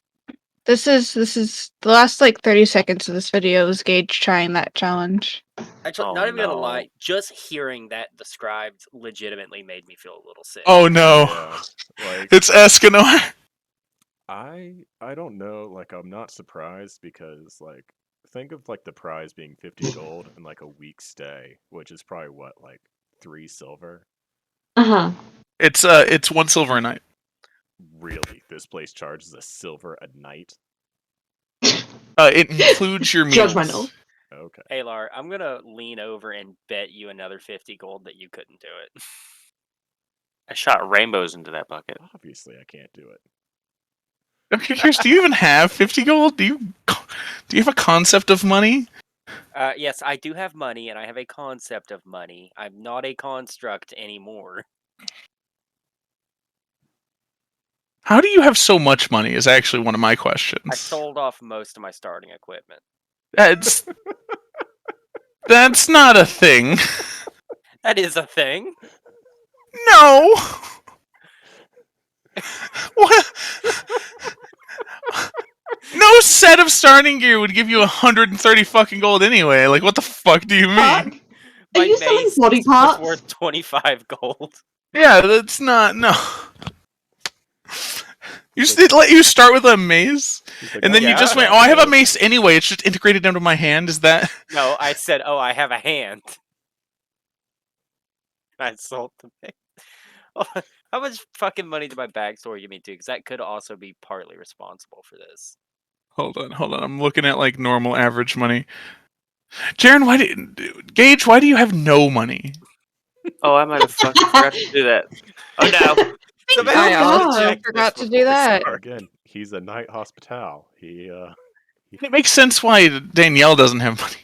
This is the last like 30 seconds of this video is Gage trying that challenge.
Actually, not even gonna lie, just hearing that described legitimately made me feel a little sick.
Oh no.
Yeah, like,
it's Escanor.
I don't know, like I'm not surprised because like think of like the prize being 50 gold and like a week stay, which is probably what, like 3 silver?
Uh-huh.
It's 1 silver a night.
Really? This place charges a silver a night?
It includes your meals.
Judgmental.
Okay.
Hey, Lar, I'm gonna lean over and bet you another 50 gold that you couldn't do it.
I shot rainbows into that bucket.
Obviously, I can't do it.
Okay, Chris, do you even have 50 gold? Do you have a concept of money?
Yes, I do have money, and I have a concept of money. I'm not a construct anymore.
How do you have so much money is actually one of my questions.
I sold off most of my starting equipment.
That's not a thing.
That is a thing.
No. What? No set of starting gear would give you 130 fucking gold anyway. Like, what the fuck do you mean?
Fuck. Are you selling
mace
body
was
parts?
worth 25 gold.
Yeah, that's not no. You just did let you start with a mace,
Like,
and then you just went, "Oh, I have a mace anyway. It's just integrated into my hand." Is that?
No, I said, "Oh, I have a hand." I sold the mace. Oh, how much fucking money did my backstory give me too? Because that could also be partly responsible for this.
Hold on. I'm looking at like normal average money. Jaren, Gage, why do you have no money?
Oh, I might have fucking forgot to do that. Oh no.
Somebody
I
needs to
also
check this
forgot to
before
do
we
that.
start.
Again, he's a knight hospital.
It makes sense why Danielle doesn't have money.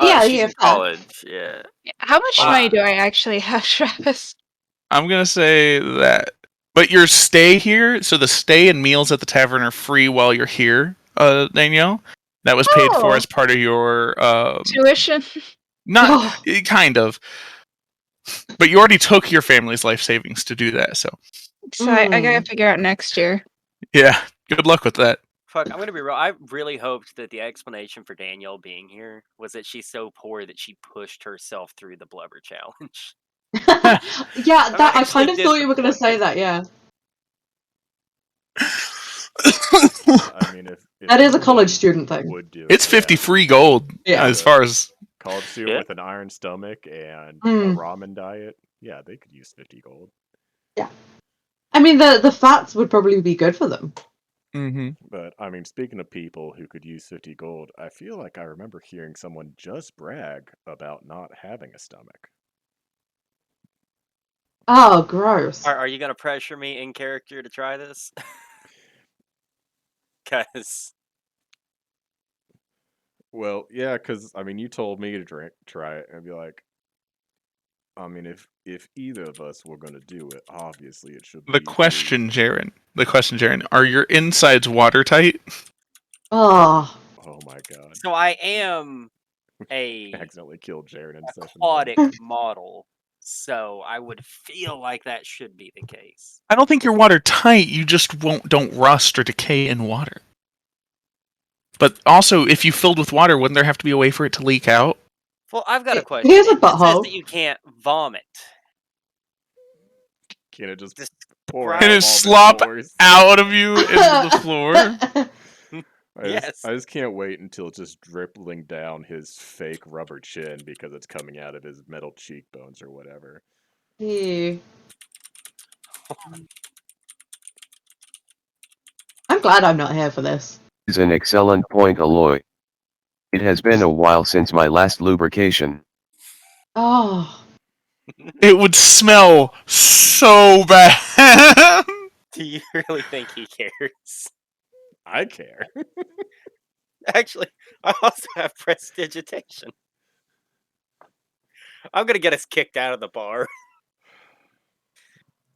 Yeah,
She's
yeah,
in
fair.
college. Yeah.
How much
Wow.
money do I actually have, Travis?
I'm gonna say that. But your stay here, so the stay and meals at the tavern are free while you're here, Danielle. That was paid for
Oh.
as part of your
Tuition?
not
Oh.
kind of. But you already took your family's life savings to do that, so
So I gotta figure out next year.
yeah. Good luck with that.
Fuck, I'm gonna be real. I really hoped that the explanation for Danielle being here was that she's so poor that she pushed herself through the blubber challenge.
Yeah, that I
actually
kind of thought you were going to say
disappointed.
that. Yeah,
I mean, if
that is a college
anyone
student thing.
would do
It's
it,
50
yeah.
free gold
Yeah.
as far as
College student
Yeah.
with an iron stomach and a
Mm.
ramen diet, yeah, they could use 50 gold.
I mean, the fats would probably be good for them.
But I mean, speaking of people who could use 50 gold, I feel like I remember hearing someone just brag about not having a stomach.
Oh, gross.
Are you gonna pressure me in character to try this? Cause
Well, yeah, because I mean, you told me to try it, and be like, I mean, if either of us were gonna do it, obviously it should
the
be
question, Jaren, are your insides watertight?
Oh,
Oh my god!
so I am a
Accidentally killed Jaren in session one.
aquatic model, so I would feel like that should be the case.
I don't think you're watertight. You just don't rust or decay in water. But also, if you filled with water, wouldn't there have to be a way for it to leak out?
Well, I've got a
It-
question.
here's a
It says
butthole.
that you can't vomit.
Can it just
Just
pour
Right.
out
Can
of
it
all the
slop
doors?
out of you into the floor?
Yes.
I just can't wait until it's just dribbling down his fake rubber chin because it's coming out of his metal cheekbones or whatever.
Ew. I'm glad I'm not here for this.
Is an excellent point, Aloy. It has been a while since my last lubrication.
Oh,
It would smell so bad.
Do you really think he cares?
I care.
Actually, I also have prestidigitation. I'm gonna get us kicked out of the bar.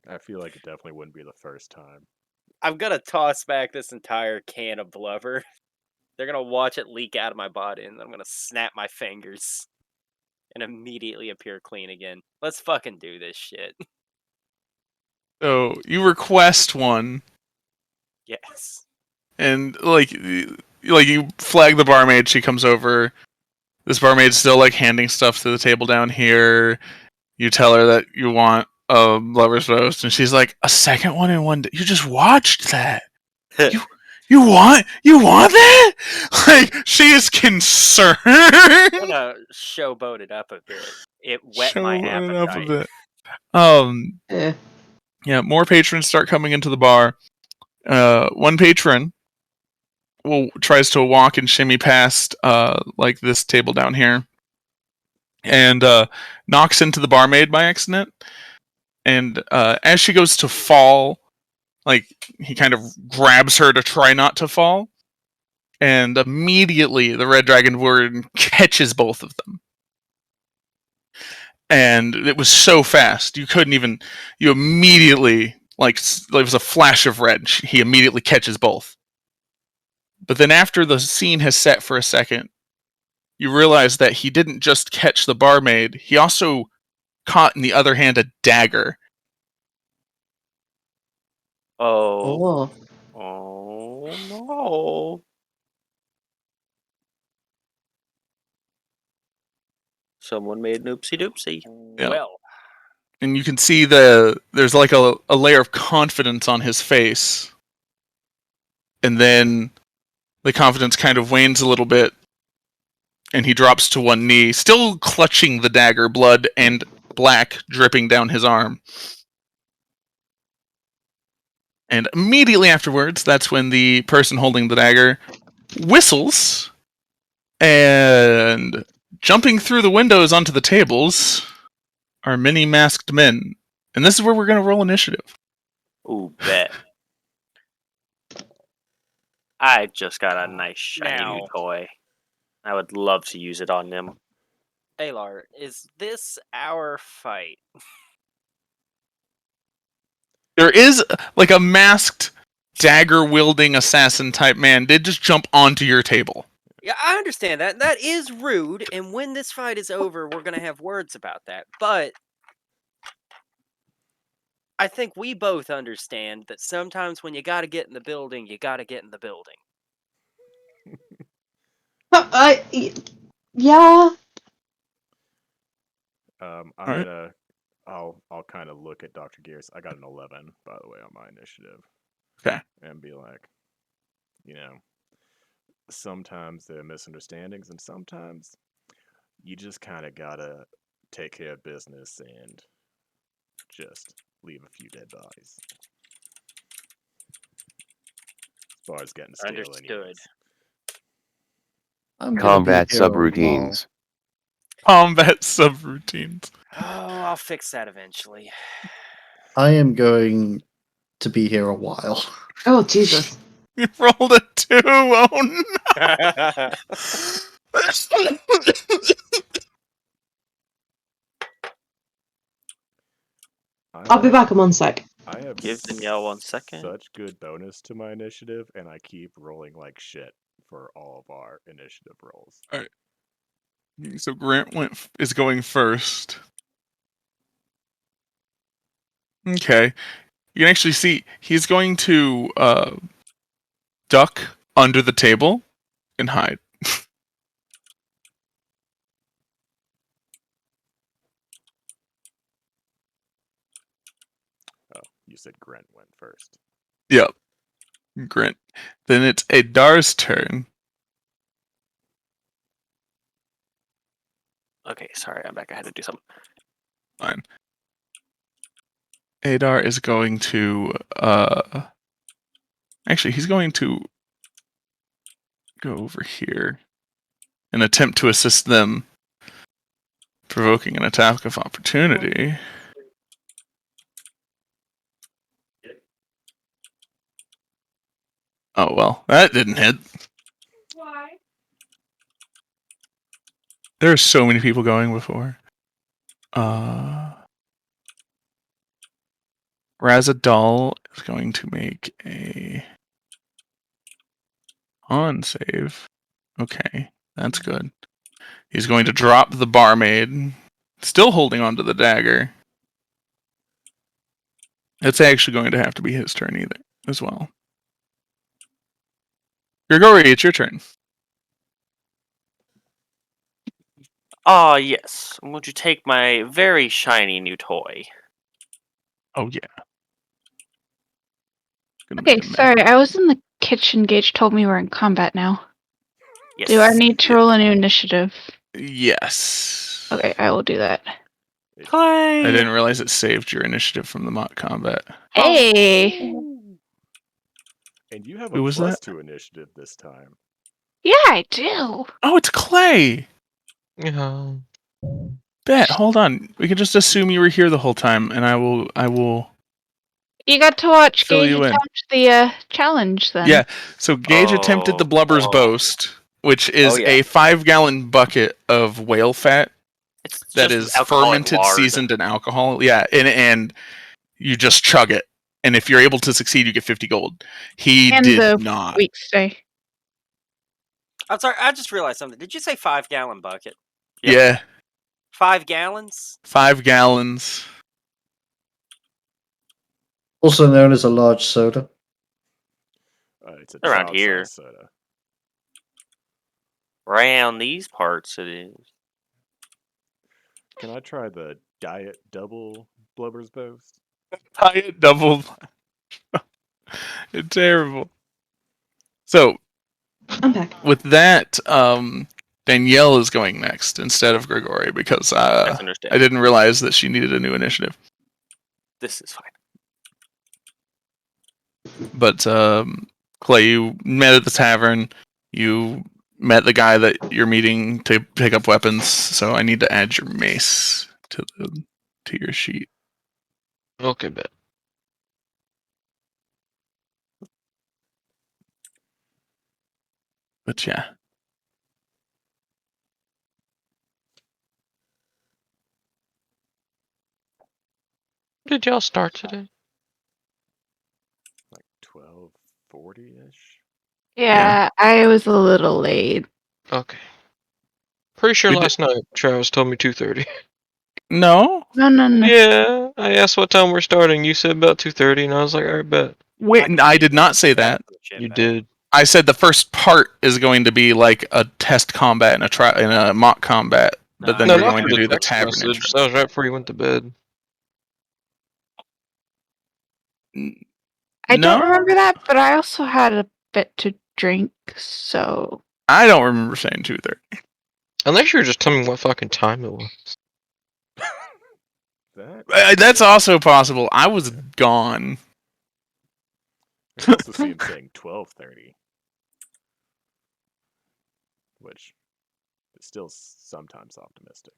I feel like it definitely wouldn't be the first time.
I'm gonna toss back this entire can of blubber. They're gonna watch it leak out of my body, and I'm gonna snap my fingers and immediately appear clean again. Let's fucking do this shit.
So you request one,
Yes.
and like you flag the barmaid. She comes over. This barmaid's still like handing stuff to the table down here. You tell her that you want a lover's roast, and she's like, "A second one in one day? You just watched that. You want that?" Like she is concerned.
I'm gonna showboat it up a bit. It whet my
Showing it
appetite.
up a bit.
eh.
Yeah, more patrons start coming into the bar. One patron tries to walk and shimmy past like this table down here, and knocks into the barmaid by accident. And as she goes to fall, like he kind of grabs her to try not to fall, and immediately the red dragon word catches both of them. And it was so fast you couldn't even. You immediately there was a flash of red. He immediately catches both. But then after the scene has set for a second, you realize that he didn't just catch the barmaid, he also caught in the other hand a dagger.
Oh.
Oh.
Oh no. Someone made an oopsie doopsie.
Yeah.
Well,
And you can see there's like a layer of confidence on his face. And then the confidence kind of wanes a little bit, and he drops to one knee, still clutching the dagger, blood and black dripping down his arm. And immediately afterwards, that's when the person holding the dagger whistles, and jumping through the windows onto the tables are many masked men. And this is where we're going to roll initiative.
Ooh, bet. I just got a nice shiny new
Now.
toy. I would love to use it on them.
Alar, is this our fight?
There is like a masked dagger-wielding assassin type man did just jump onto your table.
Yeah, I understand that. That is rude, and when this fight is over, we're gonna have words about that. But I think we both understand that sometimes when you gotta get in the building, you gotta get in the building.
Yeah.
I'm gonna. I'll kind of look at Dr. Gears. I got an 11, by the way, on my initiative.
Okay.
And be like, you know, sometimes there are misunderstandings, and sometimes you just kind of gotta take care of business and just leave a few dead bodies. As far as getting stale,
Understood.
anyways.
I'm gonna be
Combat
here a while.
subroutines.
Combat subroutines.
Oh, I'll fix that eventually.
I am going to be here a while.
Oh, Jesus.
You rolled a 2. Oh no.
I'll be back in 1 sec.
I have
Give Danielle 1 second.
such good bonus to my initiative, and I keep rolling like shit for all of our initiative rolls.
So Grant is going first. Okay. You can actually see he's going to duck under the table and hide.
Oh, you said Grant went first.
Yep. Grant. Then it's Adar's turn.
Okay, sorry, I'm back. I had to do something.
Fine. Adar is going to actually he's going to go over here and attempt to assist them, provoking an attack of opportunity. Oh well, that didn't hit.
Why?
There are so many people going before. Razadal is going to make a con save. Okay, that's good. He's going to drop the barmaid, still holding onto the dagger. It's actually going to have to be his turn either as well. Grigori, it's your turn.
Ah, yes. Would you take my very shiny new toy?
Oh yeah.
Okay, sorry, I was in the kitchen. Gage told me we're in combat now.
Yes.
Do I need to roll a new initiative?
Yes.
Okay, I will do that.
Play.
I didn't realize it saved your initiative from the mock combat.
Hey!
And you have
Who
a
was that?
+2 initiative this time.
Yeah, I do.
Oh, it's Clay.
Yeah.
Bet. Hold on. We can just assume you were here the whole time, and I will.
You got to watch
Fill
Gage
you in.
attempt the challenge then.
Yeah. So Gage attempted the Blubber's Boast, which is
yeah.
a 5-gallon bucket of whale fat
It's
that
just
is
alcohol and
fermented,
lard.
seasoned in alcohol. Yeah, and you just chug it, and if you're able to succeed, you get 50 gold. He
And
did
the
not.
week stay.
I'm sorry, I just realized something. Did you say 5-gallon bucket?
Yep.
Yeah,
5 gallons?
5 gallons.
Also known as a large soda.
It's a
Around
child
here.
size soda.
Around these parts, it is.
Can I try the diet double Blubber's Boast?
Diet double. It's terrible. So
I'm back.
with that, Danielle is going next instead of Grigori because
That's
I
understandable.
didn't realize that she needed a new initiative.
This is fine.
But Clay, you met at the tavern. You met the guy that you're meeting to pick up weapons, so I need to add your mace to your sheet.
Okay, bet.
But yeah.
Did y'all start today?
Like 12:40-ish.
Yeah, I was a little late.
Okay. Pretty sure
We did-
last night Travis told me 2:30.
No?
No.
Yeah, I asked what time we're starting. You said about 2:30, and I was like, alright, bet.
Wait, I did not say that.
You did.
I said the first part is going to be like a test combat and a mock combat, but then
No,
you're
not
going
for
to
the
do the
text
tavern
message.
intro.
That was right before you went to bed.
I don't
No?
remember that, but I also had a bit to drink, so
I don't remember saying 2:30.
Unless you were just telling me what fucking time it was.
That's also possible. I was gone.
I can also see him saying 12:30, which is still sometimes optimistic.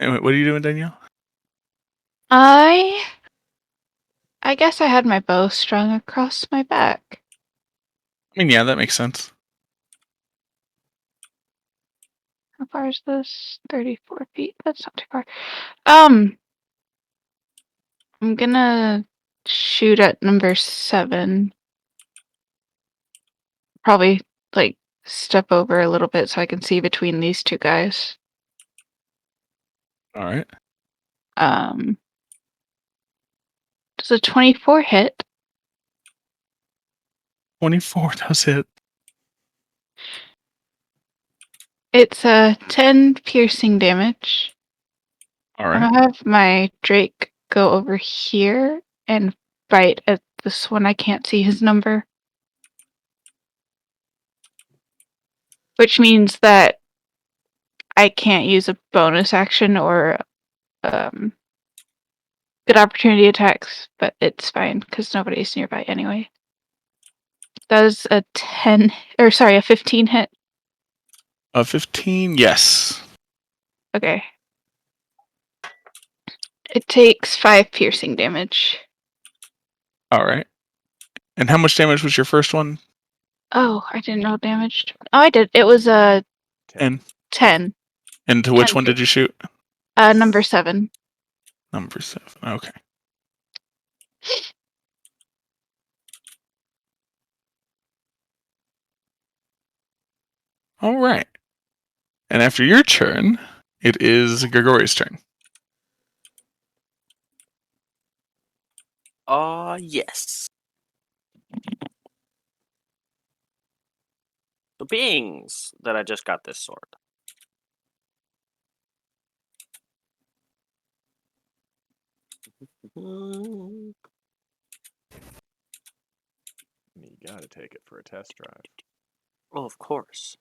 Anyway, what are you doing, Danielle?
I guess I had my bow strung across my back.
I mean, yeah, that makes sense.
How far is this? 34 feet. That's not too far. I'm gonna shoot at number 7. Probably like step over a little bit so I can see between these two guys.
All right.
Does a 24 hit?
24 does hit.
It's a 10 piercing damage.
All
I'm
right.
gonna have my Drake go over here and bite at this one. I can't see his number. Which means that I can't use a bonus action or good opportunity attacks, but it's fine because nobody's nearby anyway. Does a 15 hit?
A 15, yes.
Okay. It takes 5 piercing damage.
All right. And how much damage was your first one?
Oh, I didn't know damage. Oh, I did. It was a
10.
10.
And to which
10
one did you shoot?
Number 7.
Number 7. Okay. All right. And after your turn, it is Grigori's turn.
Yes. The beings that I just got this sword.
You gotta take it for a test drive.
Well, of course.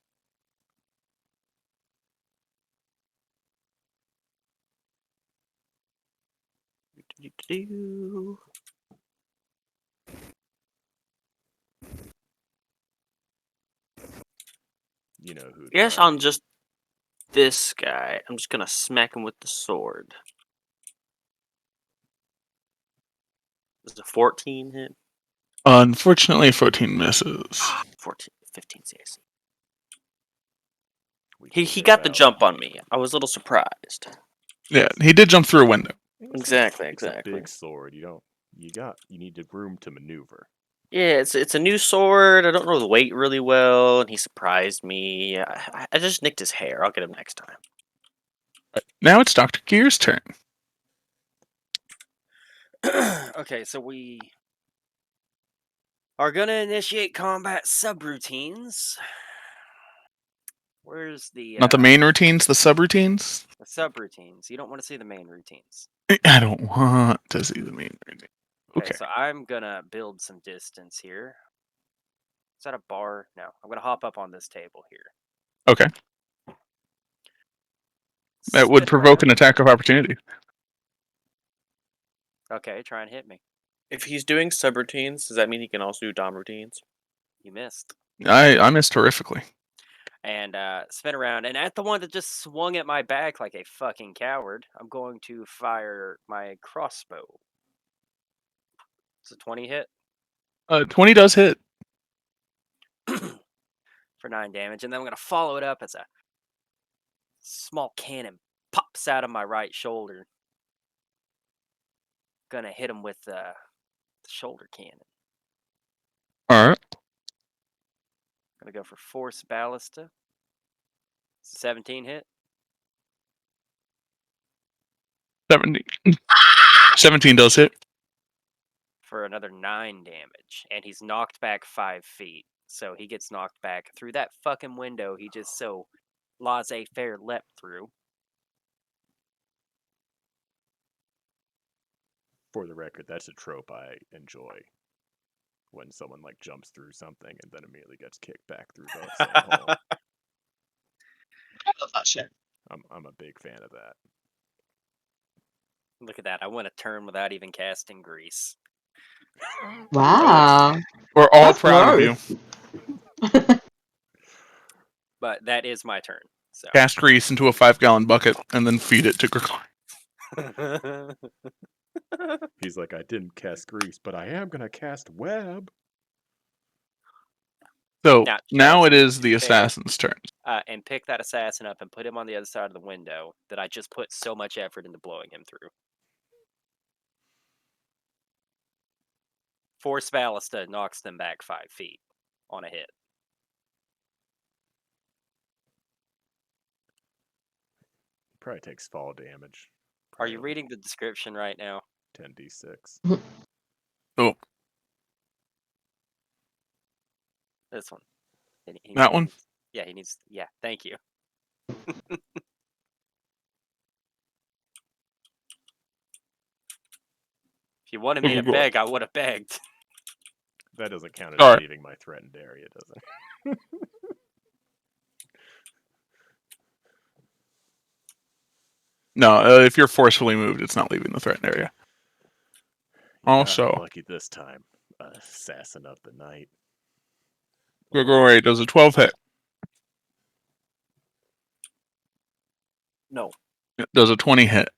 You know who.
Yes, I'm just this guy. I'm just gonna smack him with the sword. Does a 14 hit?
Unfortunately, 14 misses.
15 CAC. He got the jump on me. I was a little surprised.
Yeah, he did jump through a window.
Exactly.
It's a big sword. You need room to maneuver.
Yeah, it's a new sword. I don't know the weight really well, and he surprised me. I just nicked his hair. I'll get him next time.
Right. Now it's Dr. Gear's turn.
Okay, so we are gonna initiate combat subroutines. Where's the
Not the main routines, the subroutines.
the subroutines? You don't want to see the main routines.
I don't want to see the main routine.
Okay,
Okay.
so I'm gonna build some distance here. Is that a bar? No. I'm gonna hop up on this table here.
Okay. That would
Spin
provoke
around.
an attack of opportunity.
Okay, try and hit me.
If he's doing subroutines, does that mean he can also do dom routines?
You missed.
I missed horrifically.
And spin around, and at the one that just swung at my back like a fucking coward, I'm going to fire my crossbow. It's a 20 hit
20 does hit.
for 9 damage, and then I'm going to follow it up as a small cannon pops out of my right shoulder. Gonna hit him with the shoulder cannon.
All right.
Gonna go for force ballista. 17 hit
17. 17 does hit.
for another 9 damage, and he's knocked back 5 feet. So he gets knocked back through that fucking window he just so laissez-faire leapt through.
For the record, that's a trope I enjoy. When someone like jumps through something and then immediately gets kicked back through the same hole.
I love that shit.
I'm a big fan of that.
Look at that. I went a turn without even casting grease.
Wow.
We're all
That's
proud of you.
But that is my turn. So
Cast grease into a 5-gallon bucket and then feed it to Gregory.
He's like, I didn't cast grease, but I am gonna cast web.
So
Now,
now it is the
fair.
assassin's turn.
And pick that assassin up and put him on the other side of the window that I just put so much effort into blowing him through. Force ballista knocks them back 5 feet on a hit.
Probably takes fall damage.
Are you reading the description right now?
10d6.
Oh,
This one.
that one?
Yeah, he needs. Yeah, thank you. If you wanted me to beg, I would have begged.
That doesn't count as
All right.
leaving my threatened area, does it?
No, if you're forcefully moved, it's not leaving the threatened area. Also,
lucky this time. Assassin of the night.
Gregory does a 12 hit.
No.
It does a 20 hit.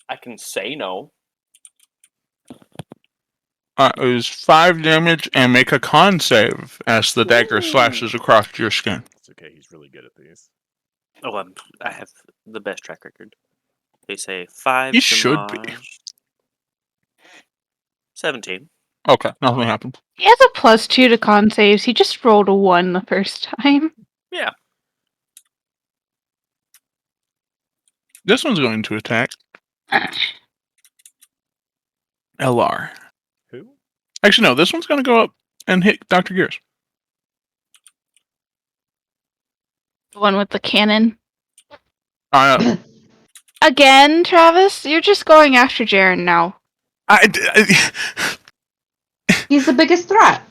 I can say no.
It was 5 damage and make a con save as the dagger slashes across your skin.
It's okay, he's really good at these.
Oh, I have the best track record. They say 5
You should be.
damage. 17.
Okay, nothing happened.
He has a +2 to con saves. He just rolled a 1 the first time.
Yeah.
This one's going to attack LR.
Who?
Actually, no, this one's going to go up and hit Dr. Gears.
The one with the cannon.
Again,
Travis? You're just going after Jaren now.
He's the biggest threat.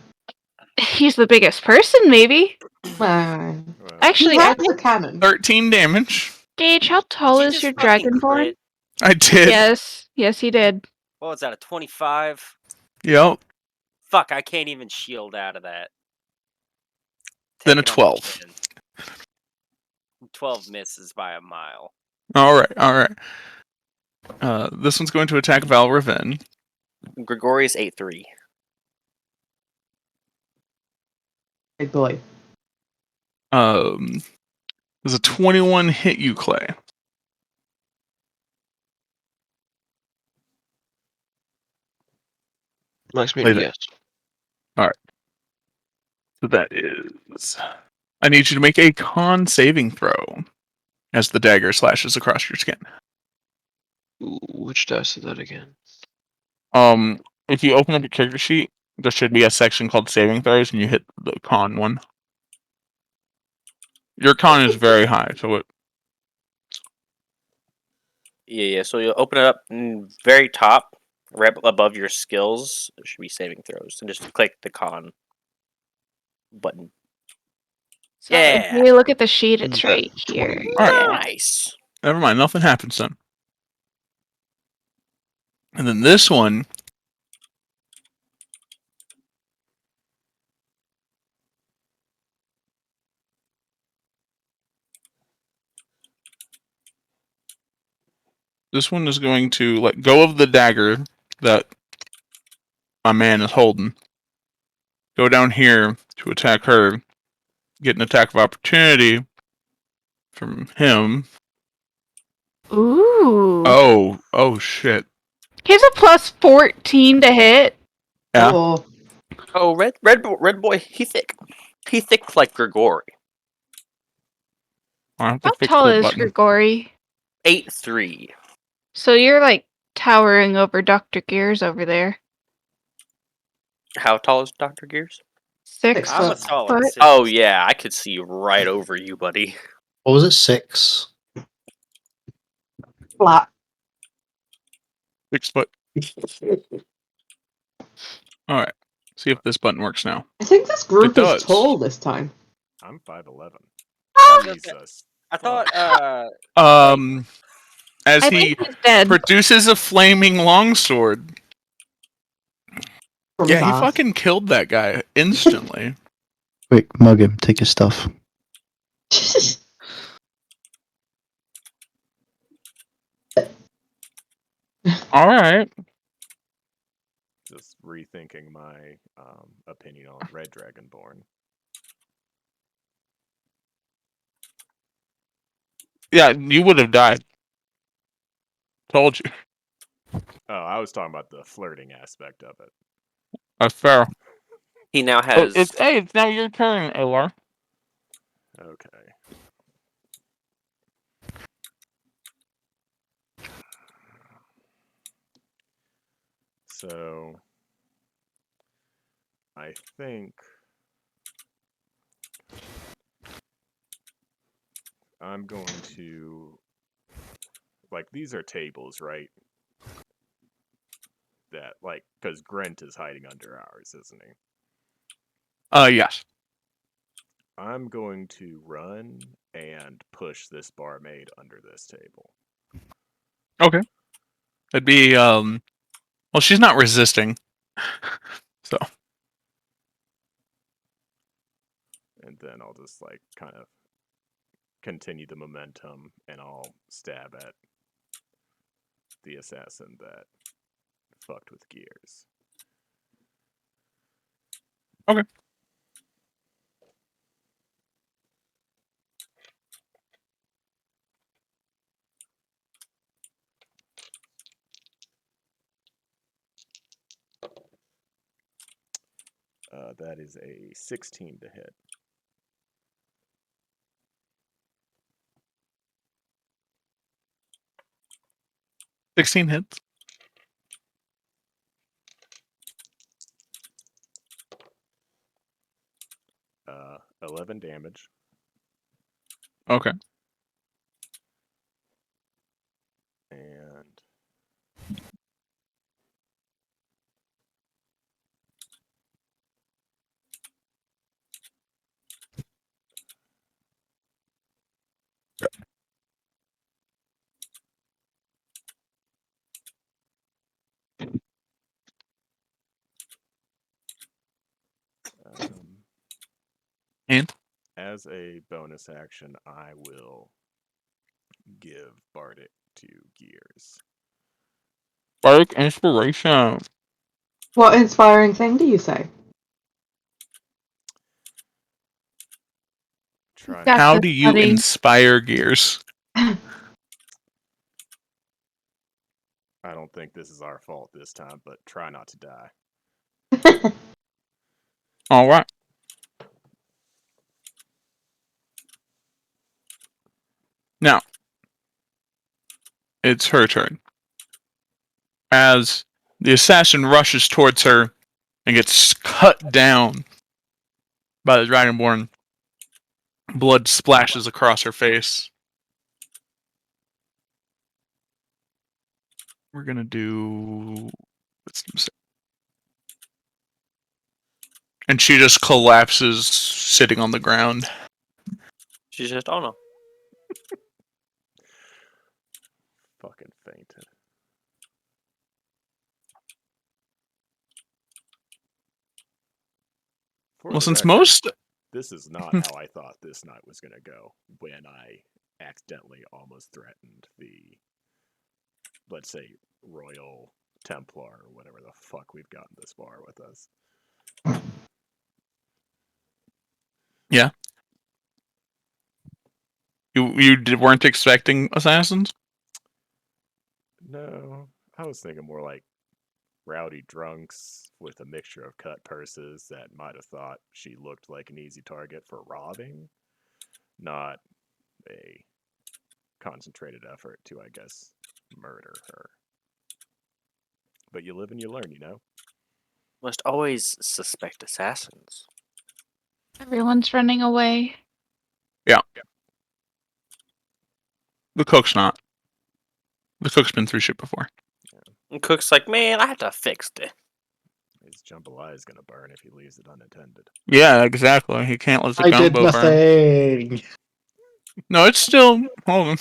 He's the biggest person, maybe.
Well,
Actually,
he
I
has
think
a cannon.
13 damage.
Gage, how tall
Did you
is
just
your
fucking
dragonborn?
crit?
I did.
Yes, he did.
What was that, a 25?
Yep.
Fuck, I can't even shield out of that.
Then a
Take it on the
12.
chin. 12 misses by a mile.
All right. This one's going to attack Val Raven.
Gregorius 8-3.
Big boy.
Does a 21 hit you, Clay?
Max meter, yes.
All right. So that is. I need you to make a con saving throw as the dagger slashes across your skin.
Ooh, which dice is that again?
If you open up your character sheet, there should be a section called saving throws, and you hit the con one. Your con is very high, so it.
Yeah. So you'll open it up very top, right above your skills. There should be saving throws, and just click the con
button.
So if
Yeah.
you look at the sheet, it's right here.
All right.
Yeah.
Nice.
Never mind. Nothing happens then. And then this one. This one is going to let go of the dagger that my man is holding. Go down here to attack her. Get an attack of opportunity from him.
Ooh.
Oh shit.
He's a plus 14 to hit.
Yeah.
Oh,
Oh, red boy, he thick. He thick like Grigori.
I have to
How
fix
tall
the
is
button.
Grigori?
8'3".
So you're like towering over Dr. Gears over there.
How tall is Dr. Gears?
6
I'm a
foot.
solid
foot.
6.
Oh yeah, I could see right over you, buddy.
What was it? 6?
Flat.
6 foot. All right. See if this button works now.
I think this group
It
is
does.
tall this time.
I'm 5'11".
I
Jesus.
thought,
As
I
he
think he's dead.
produces a flaming longsword.
From
Yeah,
his
he
ass.
fucking killed that guy instantly.
Quick, mug him. Take his stuff.
All right.
Just rethinking my opinion on Red Dragonborn.
Yeah, you would have died. Told you.
Oh, I was talking about the flirting aspect of it.
That's fair.
He now
Oh,
has.
it's now your turn, Alar.
Okay. So, I think I'm going to, like, these are tables, right? That, like, because Grant is hiding under ours, isn't he?
Yes.
I'm going to run and push this barmaid under this table.
Okay. It'd be well, she's not resisting. So
And then I'll just, like, kind of continue the momentum and I'll stab at the assassin that fucked with Gears.
okay.
That is a 16 to hit.
16 hits.
11 damage.
Okay.
And
And
as a bonus action, I will give Bardic to Gears.
Bardic inspiration.
What inspiring thing do you say?
Try
Got
How
this,
do you
buddy.
inspire Gears?
I don't think this is our fault this time, but try not to die.
All right. Now, it's her turn. As the assassin rushes towards her and gets cut down by the Dragonborn, blood splashes across her face. We're gonna do. And she just collapses, sitting on the ground.
She's just, oh no.
Fucking fainted. For
Well,
the
since
record,
most
this is not how I thought this night was gonna go when I accidentally almost threatened the, let's say, Royal Templar or whatever the fuck we've gotten this far with us.
Yeah. Weren't expecting assassins?
No, I was thinking more like rowdy drunks with a mixture of cut purses that might have thought she looked like an easy target for robbing, not a concentrated effort to, I guess, murder her. But you live and you learn, you know?
Must always suspect assassins.
Everyone's running away.
Yeah. The cook's not. The cook's been through shit before.
And Cook's like, man, I have to fix this.
His jambalaya is gonna burn if he leaves it unattended.
Yeah, exactly. He can't let the
I did
gumbo burn.
nothing.
No, it's still. Hold on.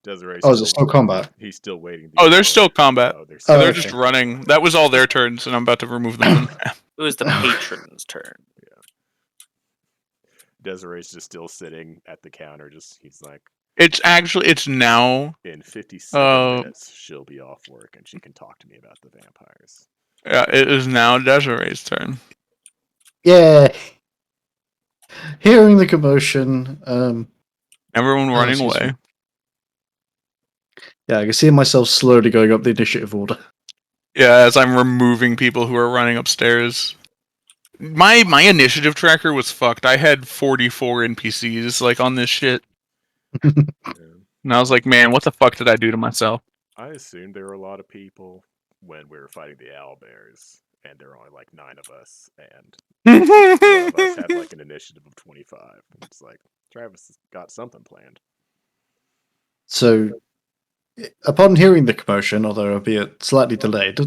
Desiree's
Oh, is it still combat?
he's still waiting.
Oh, there's still combat.
Oh, there's
Oh,
They're
okay.
just running. That was all their turns, and I'm about to remove them from the map.
It was the patron's turn.
Desiree's just still sitting at the counter. He's like,
It's now.
in 57 minutes, she'll be off work and she can talk to me about the vampires.
Yeah, it is now Desiree's turn.
Yeah. Hearing the commotion,
Everyone running
excuse
away.
me. Yeah, I can see myself slowly going up the initiative order.
Yeah, as I'm removing people who are running upstairs. My initiative tracker was fucked. I had 44 NPCs like on this shit,
Yeah.
and I was like, man, what the fuck did I do to myself?
I assumed there were a lot of people when we were fighting the owlbears, and there were only like 9 of us, and one of us had like an initiative of 25. It's like, Travis has got something planned.
So, upon hearing the commotion, although albeit slightly delayed,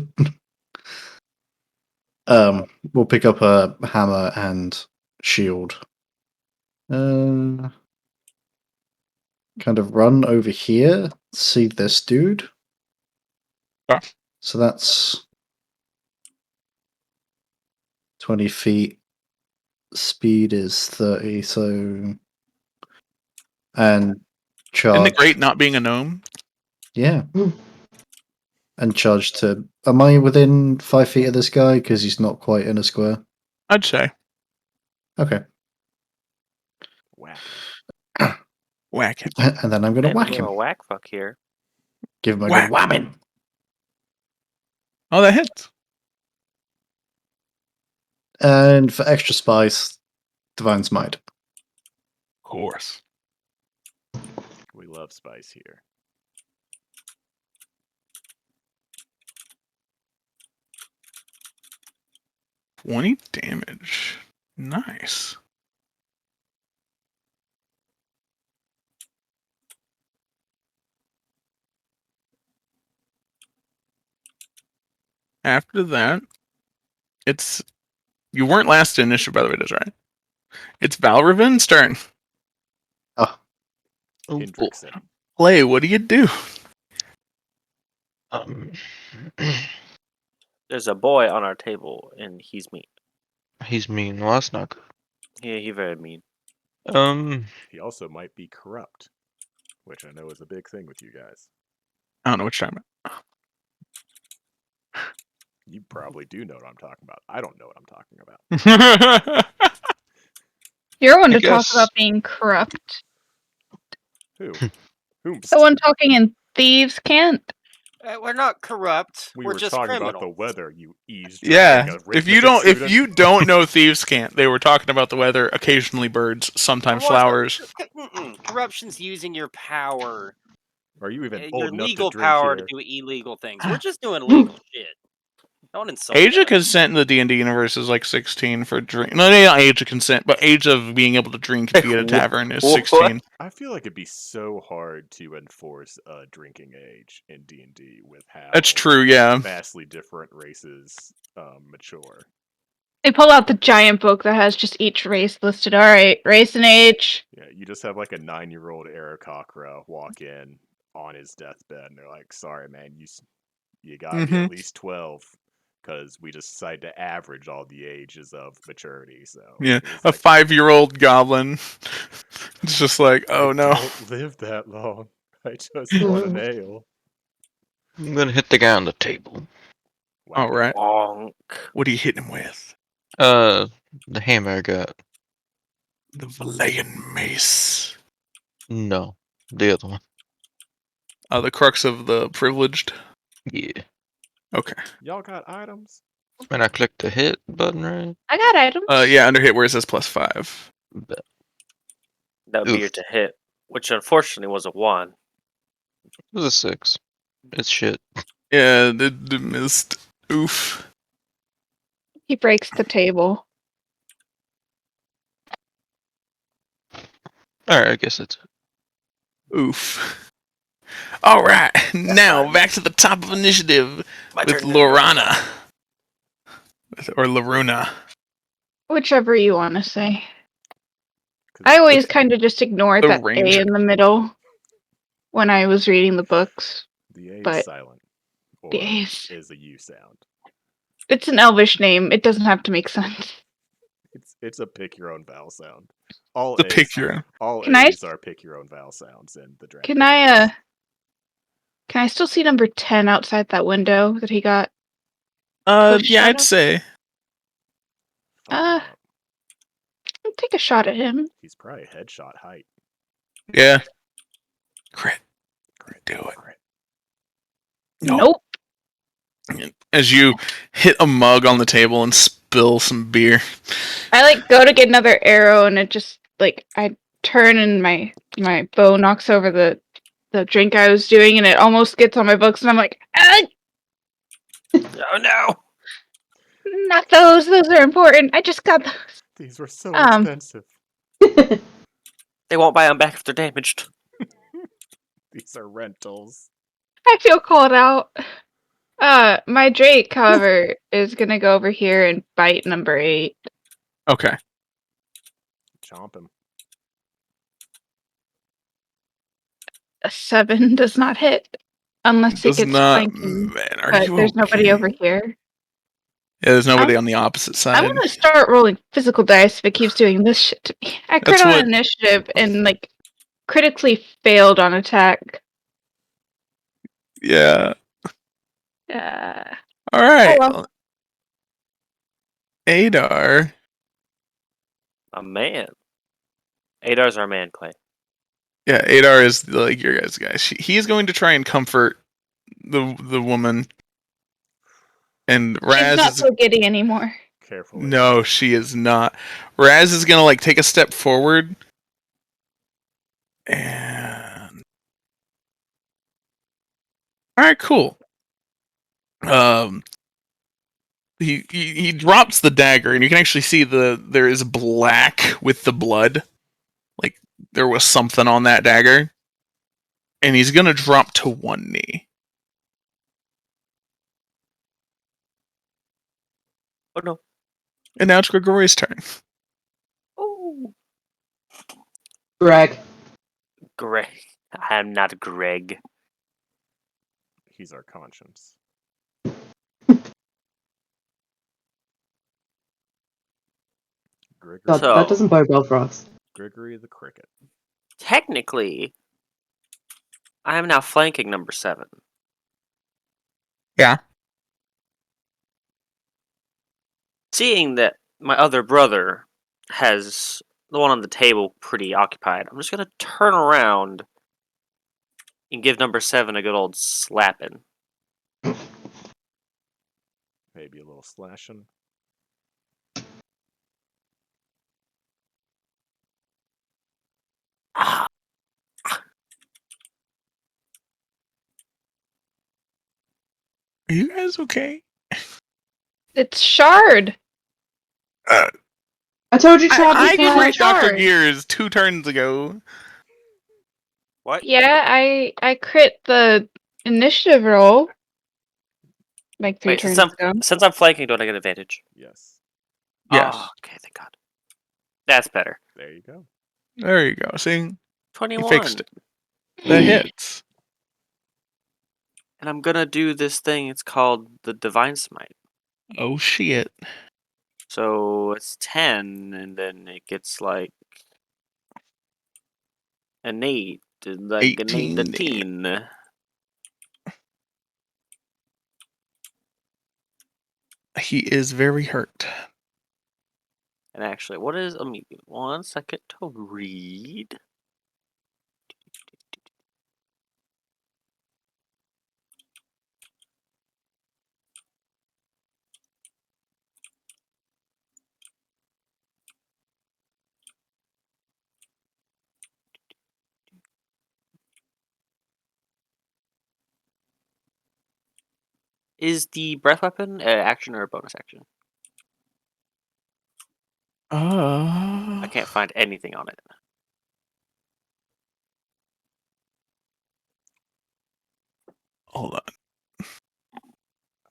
we'll pick up a hammer and shield. Kind of run over here, see this dude.
Ah.
So that's 20 feet. Speed is 30, so... And charge...
Isn't it great not being a gnome?
Yeah. And charge to... Am I within 5 feet of this guy? Because he's not quite in a square.
I'd say.
Okay.
Whack.
Whack it.
And then I'm going to
Man,
whack
we have
him.
a whack fuck here.
Give him a
Whack.
good whamming.
Oh, that hits.
And for extra spice, Divine Smite.
Of course.
We love spice here.
$20 damage. Nice. After that, it's... You weren't last to initiative, by the way, that's right. It's Valravin's turn.
Oh.
Hendrickson.
Play, what do you do?
There's a boy on our table, and he's mean.
He's mean. Well, that's not good.
Yeah, he's very mean.
He also might be corrupt, which I know is a big thing with you guys.
I don't know what you're talking about.
You probably do know what I'm talking about. I don't know what I'm talking about.
You're one
I
to talk
guess-
about being corrupt.
Who? Whomst?
The one talking in thieves can't.
We're not corrupt.
We
We're
were
just
talking
criminals.
about the weather, you eavesdrop.
Yeah.
Like
If
arithmetic
you
student.
don't know thieves can't, they were talking about the weather, occasionally birds, sometimes
Well,
flowers.
Corruption's using your power,
Are you even
your
old enough to
legal
drink
power
here?
to do illegal things. We're just doing legal shit. Don't insult
Age of
us.
consent in the D&D universe is like 16 for drink. No, not age of consent, but age of being able to drink and be at a tavern is 16.
I feel like it'd be so hard to enforce a drinking age in D&D with how
That's true, yeah.
vastly different races mature.
They pull out the giant book that has just each race listed. All right, race and age.
Yeah, you just have like a 9-year-old Aarakocra walk in on his deathbed, and they're like, "Sorry, man, you gotta be at least 12, because we just decided to average all the ages of maturity." So
Yeah,
he's
a
like,
5-year-old goblin. It's just like,
"I
oh no.
don't live that long. I just want an ale."
I'm gonna hit the guy on the table.
All
Whack.
right.
Bonk.
What are you hitting him with?
The hammer I got.
The Valayan mace.
No, the other one.
The crux of the privileged.
Yeah.
Okay.
Y'all got items?
And I clicked the hit button, right?
I got items.
Yeah, under hit where it says +5.
Bet.
That would be your
Oof.
to hit, which unfortunately was a 1.
It was a 6. It's shit.
Yeah, the missed. Oof.
He breaks the table.
Alright, I guess it's
Oof. All right, now back to the top of initiative
My
with
turn.
Lorana. Or Laruna.
Whichever you want to say. I always kind of just ignored
the
that
range.
A in the middle when I was reading the books.
The A is
But
silent. Or
the A
is a U sound.
it's an Elvish name. It doesn't have to make sense.
It's a pick your own vowel sound. All
The
A's,
picture.
all
Can I-
A's are pick your own vowel sounds in the Dragon.
Can I still see number 10 outside that window that he got? Pushed
Yeah,
out
I'd
of?
say.
I'll take a shot at him.
He's probably headshot height.
Yeah. Crit. Do it.
Crit.
Nope.
As you hit a mug on the table and spill some beer.
I go to get another arrow and it just I turn and my bow knocks over the drink I was doing and it almost gets on my books and I'm like, ah,
Oh no!
not those. Those are important. I just got those.
These were so expensive.
They won't buy them back if they're damaged.
These are rentals.
I feel called out. My Drake, however, is gonna go over here and bite number 8.
Okay.
Chomp him.
A 7 does not hit unless it
Does
gets
not.
flanking.
Man, are
But
you
there's nobody
okay?
over here.
Yeah, there's nobody on the opposite side.
I'm gonna start rolling physical dice if it keeps doing this shit to me. I crit
That's
on
what-
initiative and critically failed on attack.
Yeah.
Uh,
All right.
Oh, well.
Adar.
A man. Adar's our man, Clay.
Yeah, Adar is your guys' guy. He is going to try and comfort the woman. And
She's
Raz
not
is
so giddy anymore.
Carefully.
no, she is not. Raz is gonna take a step forward, and all right, cool. He drops the dagger, and you can actually see there is black with the blood, like there was something on that dagger, and he's gonna drop to one knee.
Oh no.
And now it's Gregori's turn.
Oh.
Greg.
Greg. I'm not Greg.
He's our conscience. Gregory,
God,
So-
that doesn't bode well for us.
Gregory the Cricket.
Technically, I am now flanking number 7.
Yeah.
Seeing that my other brother has the one on the table pretty occupied, I'm just gonna turn around and give number 7 a good old slapping.
Maybe a little slashing.
Ah,
Are you guys okay?
It's Shard.
I told you, Chad.
I
Dr.
crit Dr.
Gears.
Gears 2 turns ago.
what?
Yeah, I crit the initiative roll 3
Wait,
turns
since
ago.
I'm flanking, don't I get advantage?
Yes.
Yes.
Oh, okay, thank God. That's better.
There you go.
There you go. See, he
21.
fixed it. That hits.
And I'm gonna do this thing. It's called the Divine Smite.
Oh shit.
So it's 10, and then it gets like an 8, and like an 8 to
18.
10.
He is very hurt.
And actually, what is? Let me 1 second to read. Is the breath weapon an action or a bonus action? I can't find anything on it.
Hold on.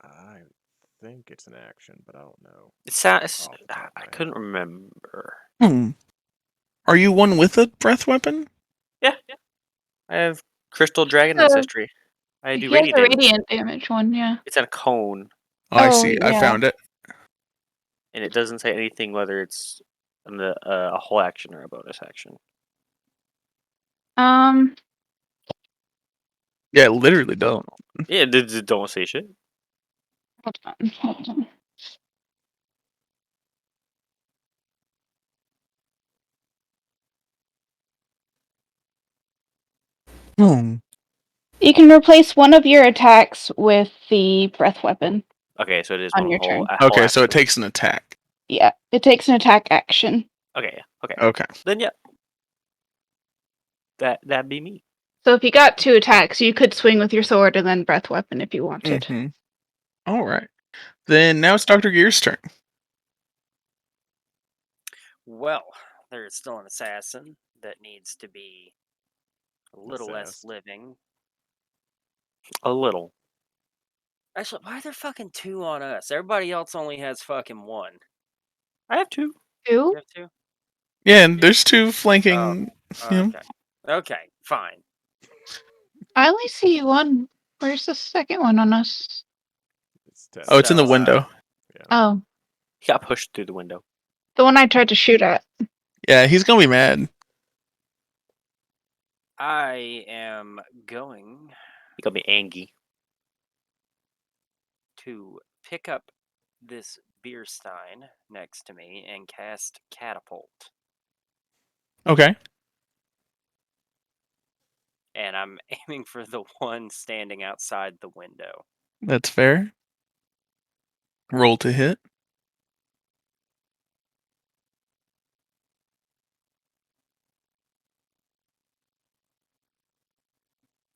I think it's an action, but I don't know.
It sounds.
Off the top of
I
my head.
couldn't remember.
Are you one with a breath weapon?
Yeah. I have Crystal Dragon
So,
Ancestry. I do
he has
radiant
a
damage.
radiant damage one, yeah.
It's in a cone,
Oh, I
Oh,
see. I
yeah.
found it.
and it doesn't say anything whether it's a whole action or a bonus action.
Yeah, it literally don't.
Yeah, don't say shit.
Hold on. You can replace one of your attacks with the breath weapon
Okay, so it is
on
one
your
whole.
turn.
A whole
Okay, so it
action.
takes an attack.
Yeah, it takes an attack action.
Okay, yeah, okay.
Okay.
Then yeah, that'd be me.
So if you got 2 attacks, you could swing with your sword and then breath weapon if you wanted.
Mm-hmm. All right. Then now it's Dr. Gear's turn.
Well, there's still an assassin that needs to be a little less
Assessed.
living.
A little.
Actually, why are there fucking 2 on us? Everybody else only has fucking 1.
I have 2.
2?
You have 2?
Yeah, and there's 2
Oh,
flanking him.
okay. Okay, fine.
I only see 1. Where's the second one on us?
It's 10.
Oh, it's in the
So,
window.
Oh,
He got pushed through the window.
the one I tried to shoot at.
Yeah, he's gonna be mad.
I am going
He got me angry.
to pick up this beer stein next to me and cast Catapult.
Okay.
And I'm aiming for the one standing outside the window.
That's fair. Roll to hit.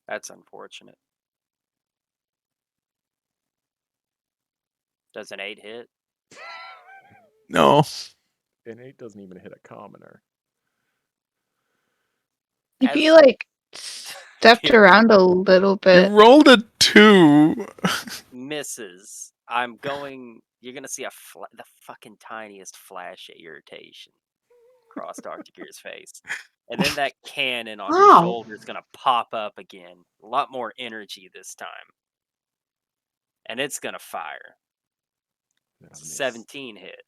That's unfortunate. Does an 8 hit?
No.
An 8 doesn't even hit a commoner.
If
As-
you like stepped
Here.
around a little
You
bit,
rolled a 2.
Misses. I'm going. You're gonna see the fucking tiniest flash of irritation across Dr. Gear's face, and then that cannon on his
Wow.
shoulder is gonna pop up again. A lot more energy this time, and it's gonna fire.
And
It's
a
a
miss.
17 hit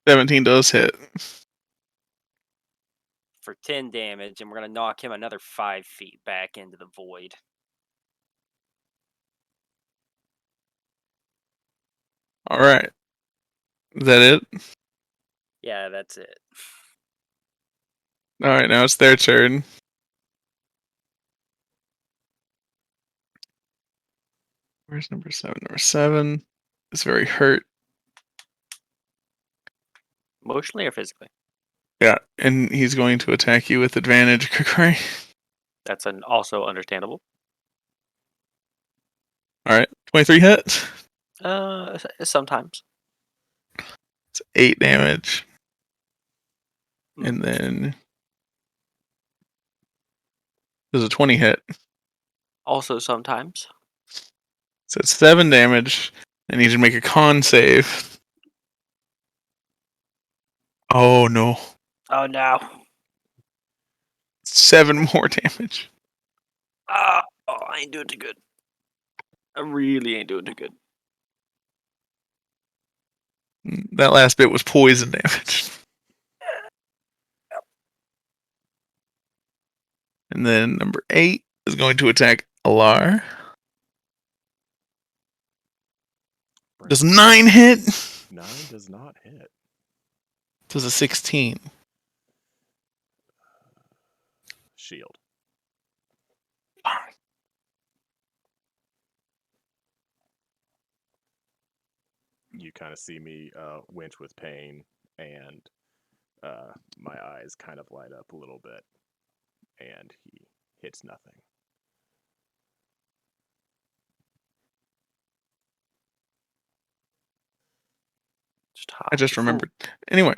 17 does hit.
for 10 damage, and we're gonna knock him another 5 feet back into the void.
All right. Is that it?
Yeah, that's it.
All right, now it's their turn. Where's number 7? Number 7 is very hurt.
Emotionally or physically?
Yeah, and he's going to attack you with advantage, Kukri.
That's also understandable.
All right, 23 hit.
Sometimes.
It's 8 damage.
Mm.
And then there's a 20 hit.
Also sometimes.
So it's 7 damage. I need you to make a con save. Oh no.
Oh no.
7 more damage.
Oh, I ain't doing too good. I really ain't doing too good.
That last bit was poison damage. And then number 8 is going to attack Alar. Does 9 hit?
9 does not hit.
Does a 16.
Shield. You kind of see me winch with pain, and my eyes kind of light up a little bit, and he hits nothing.
I just remembered. Anyway.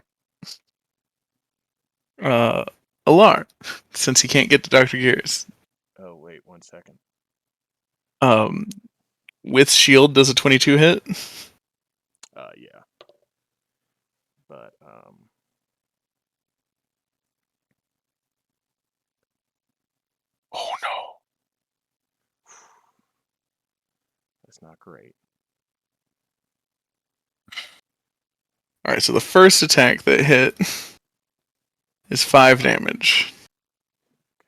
Alar, since he can't get to Dr. Gears.
Oh, wait 1 second.
With shield, does a 22 hit?
Yeah. But,
Oh no.
that's not great.
Alright, so the first attack that hit is 5 damage.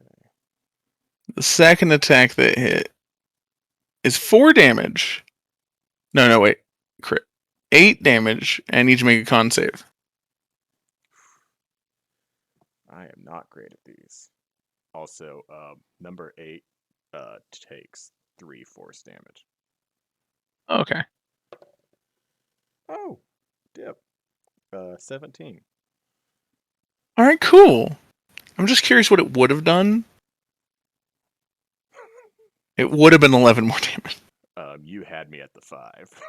Okay.
The second attack that hit is 4 damage. No, wait. Crit. 8 damage, and I need to make a con save.
I am not great at these. Also, number 8 takes 3 force damage.
Okay.
Oh, dip. 17.
Alright, cool. I'm just curious what it would have done. It would have been 11 more damage.
You had me at the 5.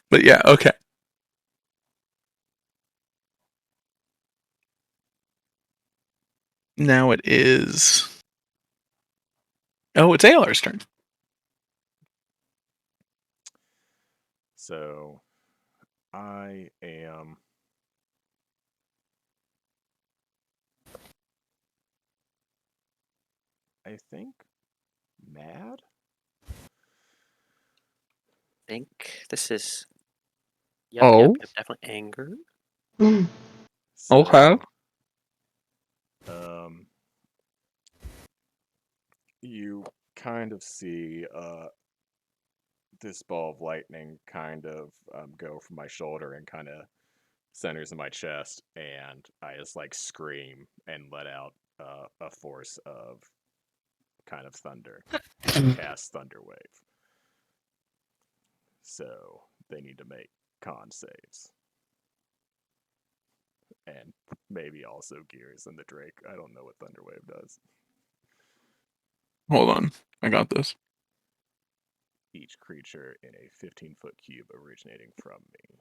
But yeah, okay. Now it is. Oh, it's Alar's turn.
So, I am. I think mad.
I think this is.
Oh.
Yep, definitely anger.
So,
Okay.
You kind of see this ball of lightning kind of go from my shoulder and kind of centers in my chest, and I just like scream and let out a force of kind of thunder and cast Thunder Wave. So they need to make con saves. And maybe also Gears and the Drake. I don't know what Thunder Wave does.
Hold on. I got this.
Each creature in a 15-foot cube originating from me.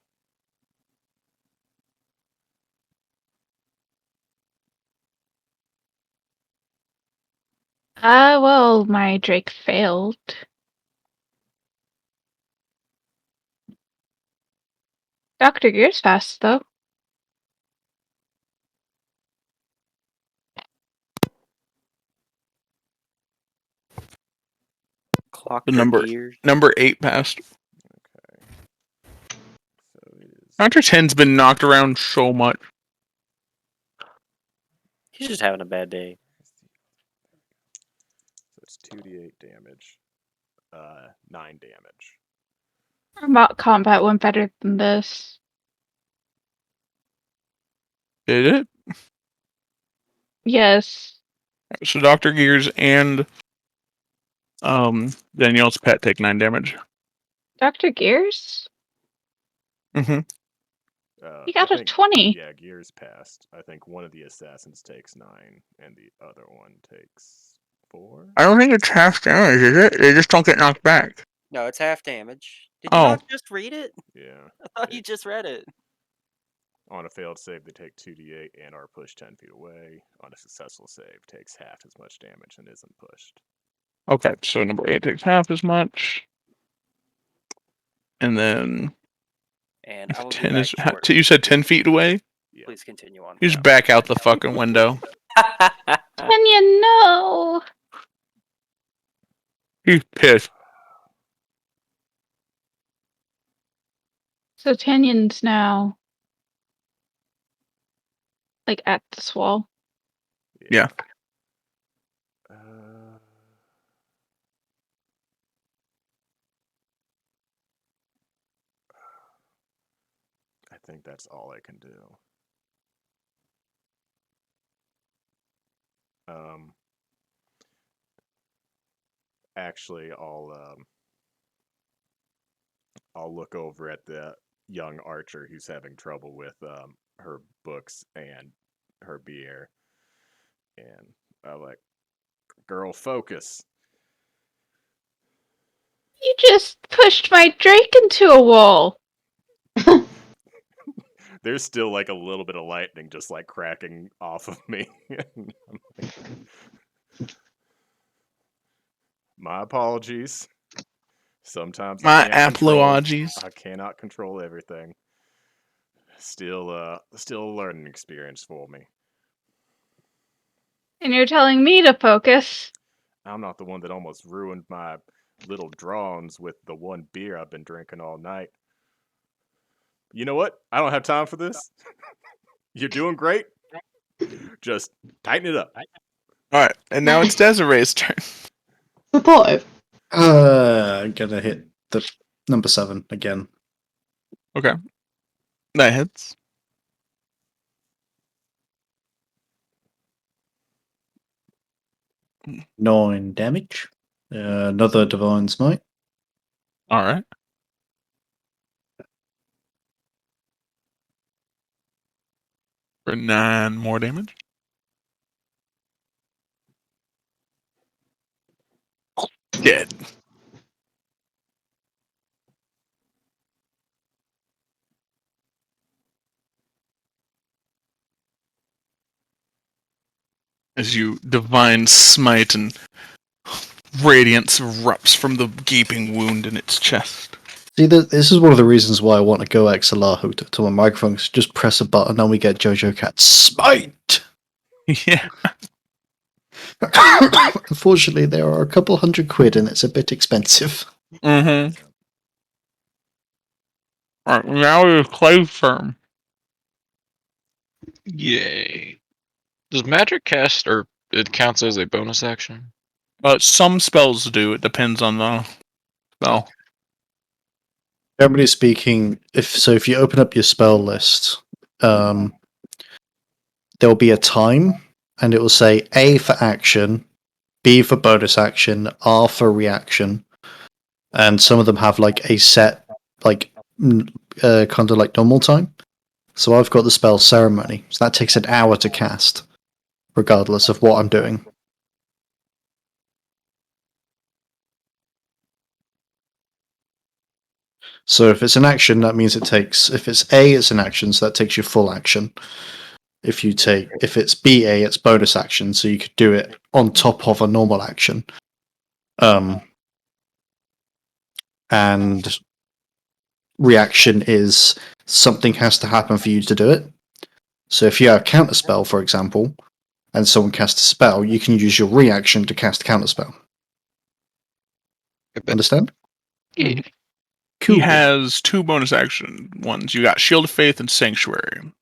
Well, my Drake failed. Dr. Gear's fast, though.
Clock
The
their
number
gears.
number 8 passed.
Okay. So it is.
Dr. 10's been knocked around so much.
He's just having a bad day.
So it's 2d8 damage. 9 damage.
Mock combat went better than this.
Did it?
Yes.
So Dr. Gears and Danielle's pet take 9 damage.
Dr. Gears?
Mm-hmm.
He got
I
a
think,
20.
Yeah, Gears passed. I think one of the assassins takes 9, and the other one takes 4.
I don't think it's half damage, is it? They just don't get knocked back.
No, it's half damage. Did you
Oh.
not just read it?
Yeah.
I thought you just read it.
On a failed save, they take 2d8 and are pushed 10 feet away. On a successful save, takes half as much damage and isn't pushed.
Okay, so number 8 takes half as much. And then
And I will be
10
back
is.
shortly.
You said 10 feet away?
Yeah.
Please continue on.
You just back out the fucking window.
Tanya, no.
He's pissed.
So Tanyan's now like at this wall.
Yeah.
I think that's all I can do. Actually, I'll look over at the young archer who's having trouble with her books and her beer, and I'm like, "Girl, focus."
You just pushed my Drake into a wall.
There's still like a little bit of lightning just like cracking off of me. My apologies. Sometimes
My apologies.
I cannot control everything. Still a learning experience for me.
And you're telling me to focus.
I'm not the one that almost ruined my little drawings with the one beer I've been drinking all night. You know what? I don't have time for this. You're doing great. Just tighten it up.
Alright, and now it's Desiree's turn.
Supportive.
I'm gonna hit the number 7 again.
Okay. That hits.
Nine damage. Another divine smite.
Alright. For 9 more damage. Dead. As you divine smite and radiance erupts from the gaping wound in its chest.
See, this is one of the reasons why I want to go XLR to my microphone. Just press a button and we get Jojo Cat smite.
Yeah.
Unfortunately, there are a couple £100 and it's a bit expensive.
Mm-hmm. Alright, now it's Clay's turn.
Yay. Does magic cast or it counts as a bonus action?
Some spells do. It depends on the spell.
Generally speaking, if you open up your spell list, there'll be a time, and it will say A for action, B for bonus action, R for reaction, and some of them have like a set, like kind of like normal time. So I've got the spell ceremony, so that takes an hour to cast, regardless of what I'm doing. So if it's an action, that means it takes. If it's A, it's an action, so that takes you full action. If it's BA, it's bonus action, so you could do it on top of a normal action. And reaction is something has to happen for you to do it. So if you have counter spell, for example, and someone casts a spell, you can use your reaction to cast counter spell. Understand?
Yeah.
Cool.
He has 2 bonus action ones. You got Shield of Faith and Sanctuary.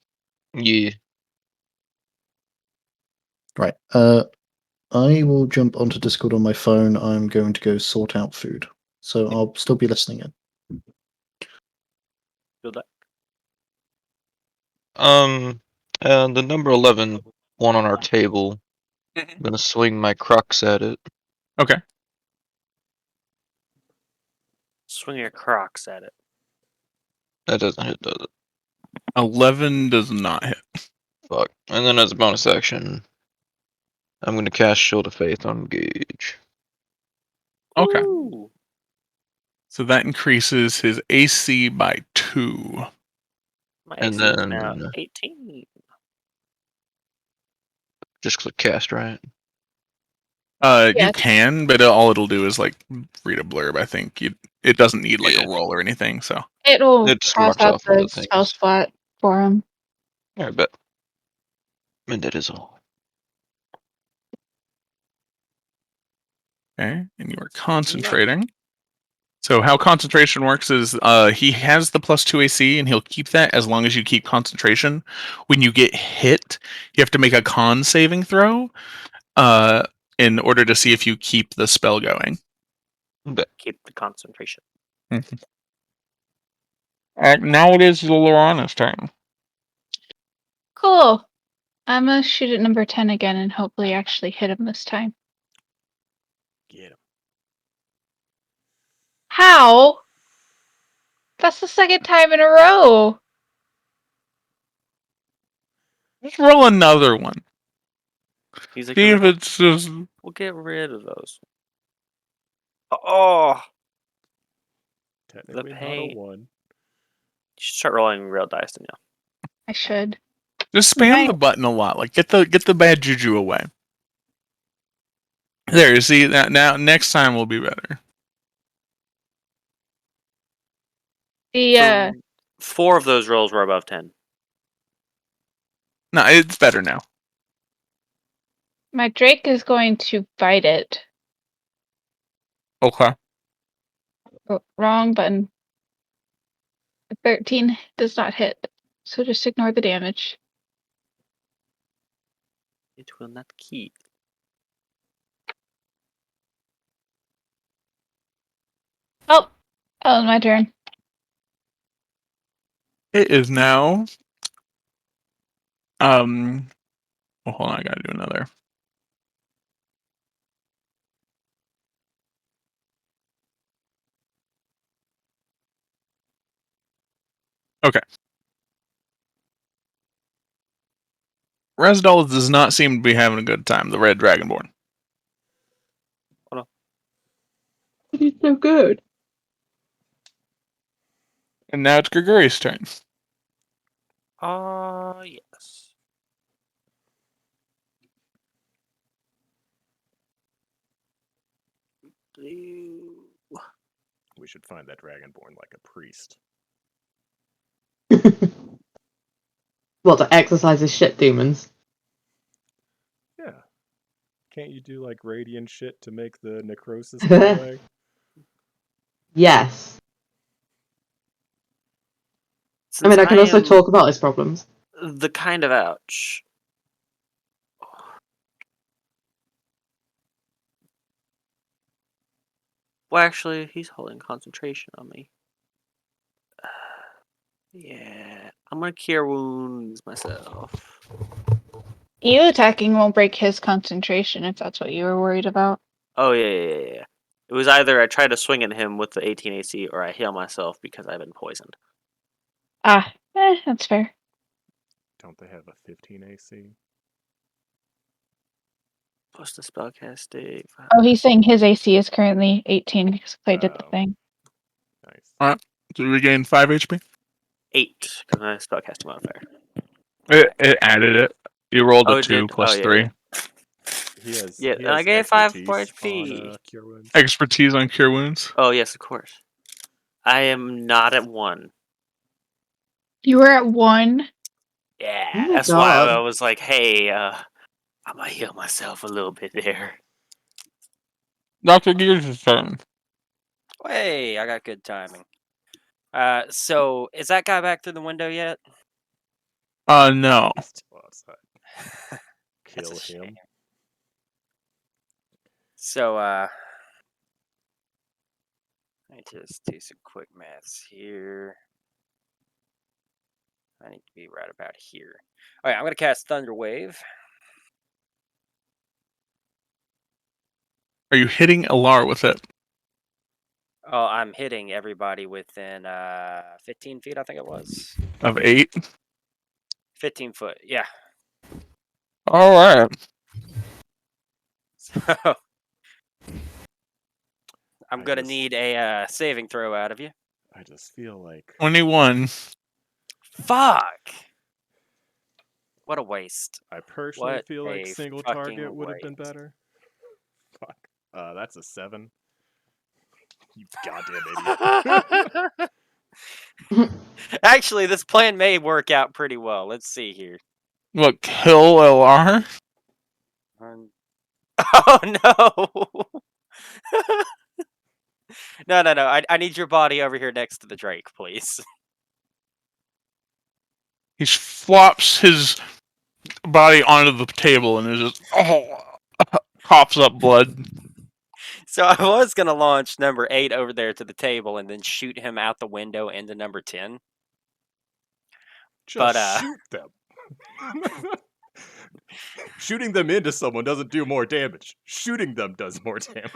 Yeah.
Right. I will jump onto Discord on my phone. I'm going to go sort out food. So I'll still be listening in.
Feel that?
The number 11 one on our table. I'm gonna swing my crux at it.
Okay.
Swing your Crocs at it.
That doesn't hit, does it?
11 does not hit.
Fuck. And then as a bonus action, I'm gonna cast Shield of Faith on Gage.
Okay.
Ooh.
So that increases his AC by 2.
My
And
AC is now
then
18.
just click cast, right?
Yeah.
You can, but all it'll do is like read a blurb. I think it doesn't need like
Yeah.
a roll or anything. So
It'll
It
cross
marks
out
off all
the
the
spell
things.
slot for him.
Yeah, I bet. And that is all.
okay, and you are concentrating. So how concentration works is he has the +2 AC and he'll keep that as long as you keep concentration. When you get hit, you have to make a con saving throw in order to see if you keep the spell going.
Bet.
Keep the concentration.
Now it is Lorana's turn.
Cool. I'm gonna shoot at number 10 again and hopefully actually hit him this time.
Get him.
How? That's the second time in a row.
Just roll another one.
He's like,
See if it's just...
we'll get rid of those. Oh,
Technically not a
pain.
1.
you should start rolling real dice, Danielle.
I should.
Just spam
Right.
the button a lot. Like get the bad juju away. There, you see that now. Next time will be better.
The
4 of those rolls were above 10.
No, it's better now.
my Drake is going to bite it.
Okay.
Wrong button. 13 does not hit, so just ignore the damage.
It will not keep.
Oh, my turn.
It is now. Well, hold on. I gotta do another. Okay. Resdal does not seem to be having a good time. The Red Dragonborn.
He's so good.
And now it's Grigori's turn.
Yes.
We should find that dragonborn like a priest.
Well, to exercise his shit demons.
Yeah. Can't you do like radiant shit to make the necrosis go away?
Yes. I
Since
mean, I can also
am
talk about his problems.
the kind of ouch. Well, actually, he's holding concentration on me. Yeah, I'm gonna cure wounds myself.
You attacking won't break his concentration if that's what you were worried about.
Oh yeah. It was either I try to swing at him with the 18 AC or I heal myself because I've been poisoned.
That's fair.
Don't they have a 15 AC?
Plus the spellcast save.
Oh, he's saying his AC is currently 18 because I did the
Oh.
thing.
Nice.
All right. So we gain 5 HP.
8 because my spellcasting modifier.
It added it. You rolled
Oh,
a
it
2
did?
plus
Oh,
3.
He has
Yeah,
he
and I
has
gave 5 more
expertise on
HP.
cure wounds.
Expertise on cure wounds.
Oh yes, of course. I am not at 1.
You were at 1.
Yeah,
Oh my
that's why I
God.
was like, hey, I'm gonna heal myself a little bit there.
Dr. Gears' turn.
Hey, I got good timing. So is that guy back through the window yet?
No.
He's still outside.
That's
Kill
a shame.
him.
So I just do some quick maths here. I need to be right about here. All right, I'm gonna cast Thunder Wave.
Are you hitting Alar with it?
Oh, I'm hitting everybody within 15 feet, I think it was.
Of 8?
15 foot, yeah.
Alright.
So I'm gonna need a saving throw out of you.
I just feel like
21.
Fuck! What a waste.
I personally
What
feel like
a
single
fucking
target would have been
waste.
better. Fuck. That's a 7. You goddamn idiot.
Actually, this plan may work out pretty well. Let's see here.
What, kill LR?
Oh no! No. I need your body over here next to the Drake, please.
He flops his body onto the table and is just coughs up blood.
So I was gonna launch number 8 over there to the table and then shoot him out the window into number 10.
Just shoot them. Shooting them into someone doesn't do more damage. Shooting them does more damage.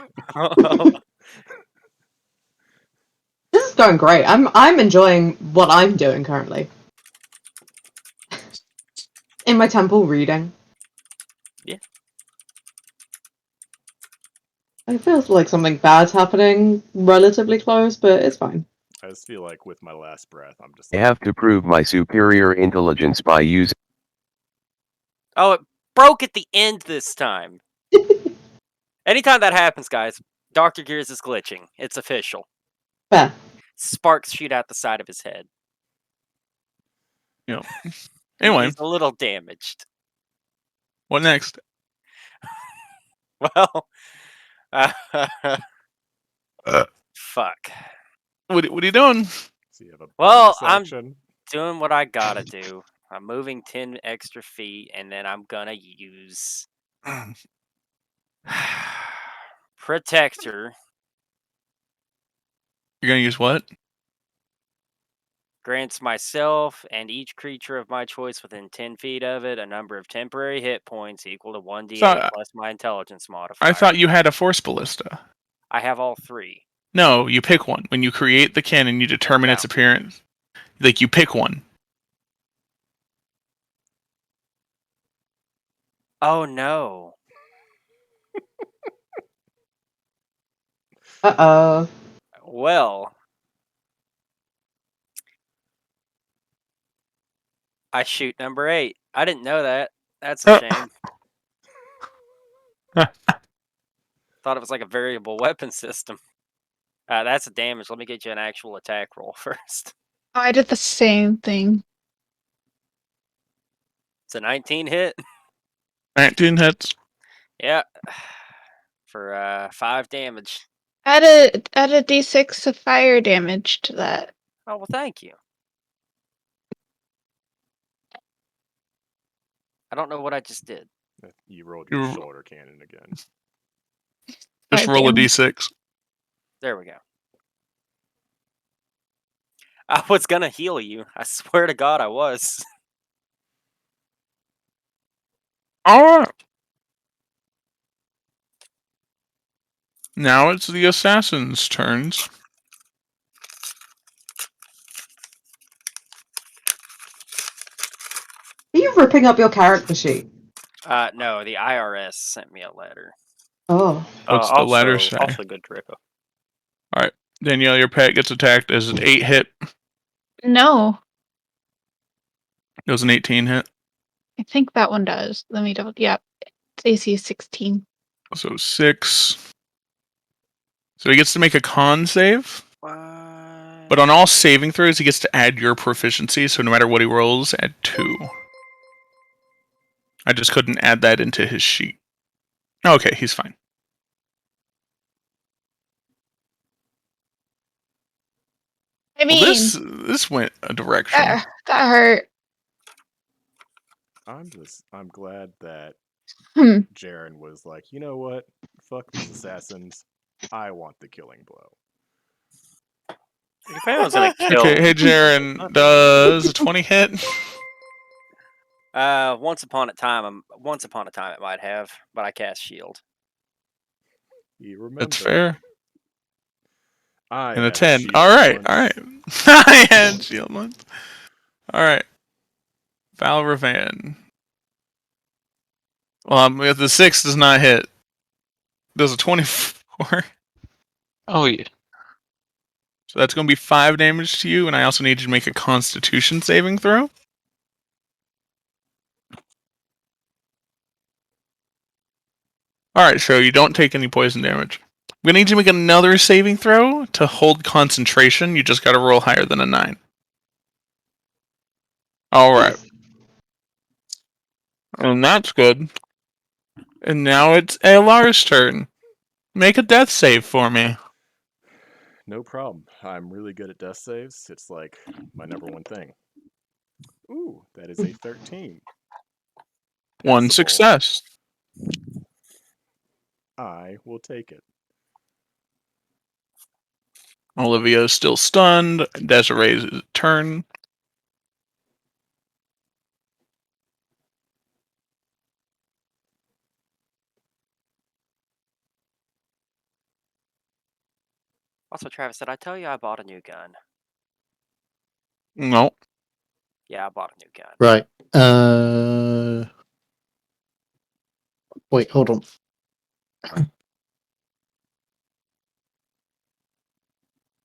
This is going great. I'm enjoying what I'm doing currently. In my temple reading.
Yeah.
It feels like something bad's happening relatively close, but it's fine.
I just feel like with my last breath, I'm just
I
like,
have to prove my superior intelligence by using.
Oh, it broke at the end this time. Anytime that happens, guys, Dr. Gears is glitching. It's official.
Fair.
Sparks shoot out the side of his head.
You know. Anyway,
He's a little damaged.
what next?
Well, fuck.
What are you doing?
so you have a
Well,
bonus
I'm
action.
doing what I gotta do. I'm moving 10 extra feet, and then I'm gonna use Protector.
You're gonna use what?
Grants myself and each creature of my choice within 10 feet of it a number of temporary hit points equal to 1d8
So,
plus my intelligence modifier.
I thought you had a force ballista.
I have all 3.
No, you pick one. When you create the cannon, you determine its
No.
appearance. Like, you pick one.
Oh no.
Uh-oh.
Well, I shoot number 8. I didn't know that. That's a shame. Thought it was like a variable weapon system. That's a damage. Let me get you an actual attack roll first.
Oh, I did the same thing.
It's a 19 hit.
19 hits.
Yeah. For 5 damage.
Add a d6 of fire damage to that.
Oh, well, thank you. I don't know what I just did.
You rolled your
You-
shoulder cannon again.
Just
Fire
roll a
damage.
d6.
There we go. I was gonna heal you. I swear to God I was.
Alright. Now it's the assassin's turns.
Are you ripping up your character sheet?
No, the IRS sent me a letter.
Oh.
What's the letter say?
Also good, Draco.
Danielle, your pet gets attacked as an 8 hit.
No,
It was an 18 hit.
I think that one does. Let me double. Yep, it's AC 16.
So 6. So he gets to make a con save. But on all saving throws, he gets to add your proficiency. So no matter what he rolls, add 2. I just couldn't add that into his sheet. Okay, he's fine.
I mean,
Well, this went a direction.
that hurt.
I'm glad that
Hmm.
Jaren was like, you know what? Fuck these assassins. I want the killing blow.
If anyone's gonna kill,
Okay, hey Jaren, does a 20 hit?
Once upon a time it might have, but I cast shield.
You remember?
That's fair.
I
And a
had
10.
shield
Alright,
once.
alright. I had shield once. Alright. Valravan. Well, the 6 does not hit. Does a 24.
Oh yeah.
So that's going to be 5 damage to you, and I also need you to make a Constitution saving throw. Alright, so you don't take any poison damage. I'm gonna need you to make another saving throw to hold concentration. You just gotta roll higher than a 9. Alright. And that's good. And now it's Alar's turn. Make a death save for me.
No problem. I'm really good at death saves. It's like my number one thing. Ooh, that is a 13.
One
Passable.
success.
I will take it.
Olivia is still stunned. Desiree's turn.
Also, Travis, did I tell you I bought a new gun?
No.
Yeah, I bought a new gun.
Right. Wait, hold on.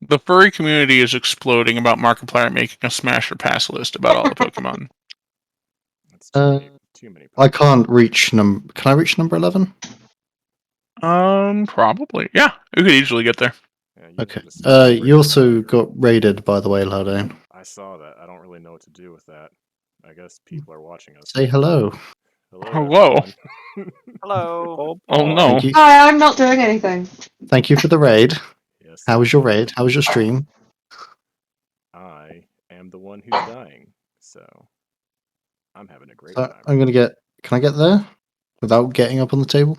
The furry community is exploding about Markiplier making a smash or pass list about all the Pokemon.
That's too many.
I can't reach number. Can I reach number 11?
Probably. Yeah, you could easily get there.
Yeah, you
Okay.
have to start where
You also
younger.
got raided, by the way, Lardane.
I saw that. I don't really know what to do with that. I guess people are watching us.
Say hello.
Hello.
Everyone.
Hello.
Oh no.
Thank you.
Hi, I'm not doing anything.
Thank you for the raid.
Yes.
How was your raid? How was your stream?
I am the one who's dying, so I'm having a great time.
I'm gonna get. Can I get there without getting up on the table?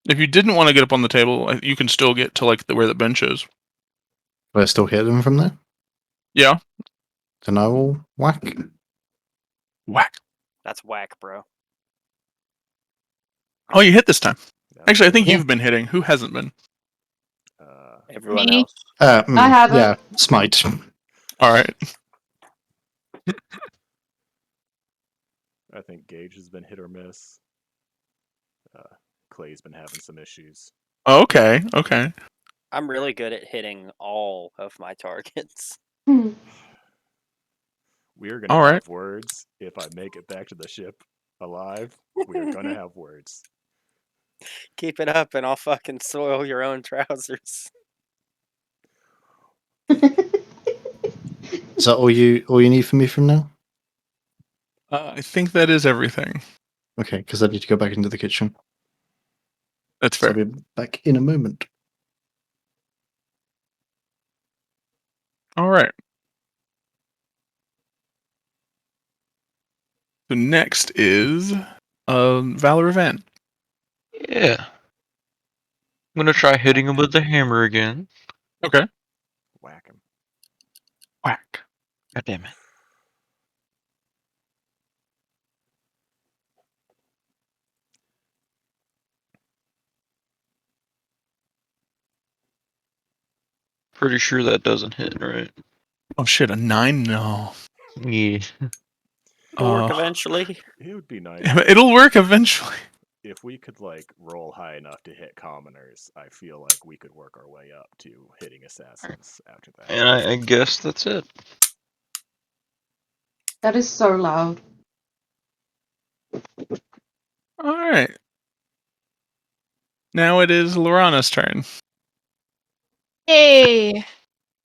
If you didn't want to get up on the table, you can still get to like where the bench is.
Will I still hit them from there?
Yeah.
Then I will whack.
Whack.
That's whack, bro.
Oh, you hit this time.
That's
Actually, I think
Yeah.
you've been hitting. Who hasn't been?
Everyone
Me?
else.
I haven't.
Yeah, smite.
All right.
I think Gage has been hit or miss. Clay's been having some issues.
Okay. Okay.
I'm really good at hitting all of my targets.
We're gonna
All
have
right.
words if I make it back to the ship alive. We're gonna have words.
Keep it up, and I'll fucking soil your own trousers.
Is that all you need from me from now?
I think that is everything.
Okay, because I need to go back into the kitchen.
That's
So
fair.
I'll be back in a moment.
All right. So next is Valor Van.
Yeah. I'm gonna try hitting him with the hammer again.
Okay.
Whack him.
Whack.
God damn it. Pretty sure that doesn't hit, right?
Oh shit, a 9? No.
Yeah.
It'll work eventually.
It would be nice
It'll work eventually.
if we could like roll high enough to hit commoners. I feel like we could work our way up to hitting assassins after that.
And I guess that's it.
That is so loud.
All right. Now it is Lorana's turn.
Hey,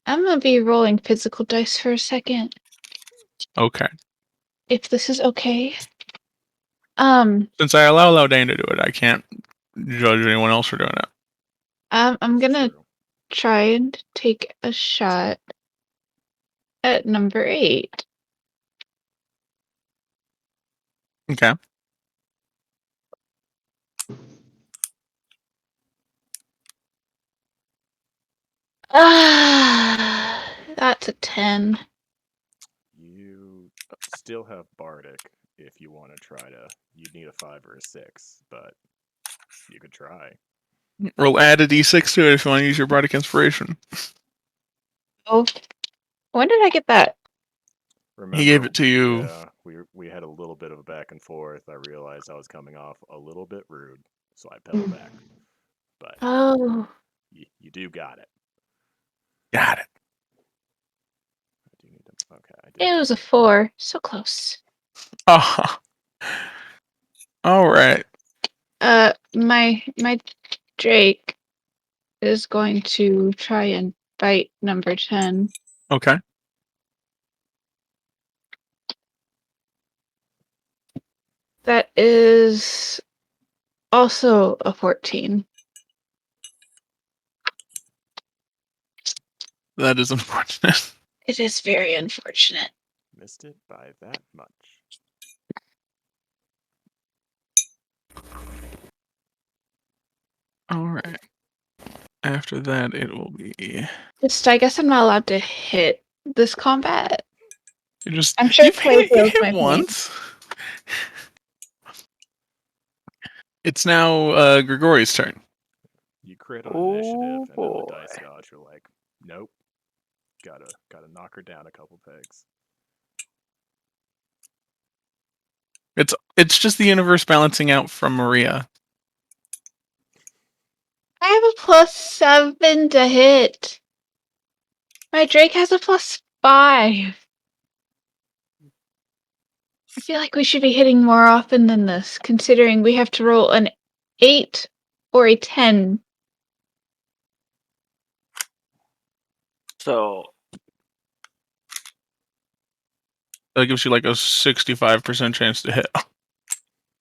I'm gonna be rolling physical dice for a second,
Okay.
if this is okay.
Since I allow Laudane to do it, I can't judge anyone else for doing it.
I'm gonna
True.
try and take a shot at number 8.
Okay.
That's a 10.
You still have Bardic if you want to try to. You'd need a 5 or a 6, but you could try.
Roll add a d6 to it if you want to use your Bardic Inspiration.
Oh, when did I get that?
Remember,
He gave it to you.
Yeah, we had a little bit of a back and forth. I realized I was coming off a little bit rude, so I pedaled back. But
Oh,
you do got it.
Got it.
I do need to. Okay, I did.
it was a 4. So close.
Oh. All right.
My Drake is going to try and bite number 10.
Okay.
That is also a 14.
That is unfortunate.
It is very unfortunate.
Missed it by that much.
All right. After that, it will be.
I guess I'm not allowed to hit this combat.
You just.
I'm sure
You've
Clay
hit, you
feels
hit
my pain.
once. It's now Grigori's turn.
You crit on initiative, and then
boy.
the dice gods are like, nope. Gotta knock her down a couple pegs.
It's just the universe balancing out from Maria.
I have a +7 to hit. My Drake has a +5. I feel like we should be hitting more often than this, considering we have to roll an 8 or a 10.
So
That gives you like a 65% chance to hit.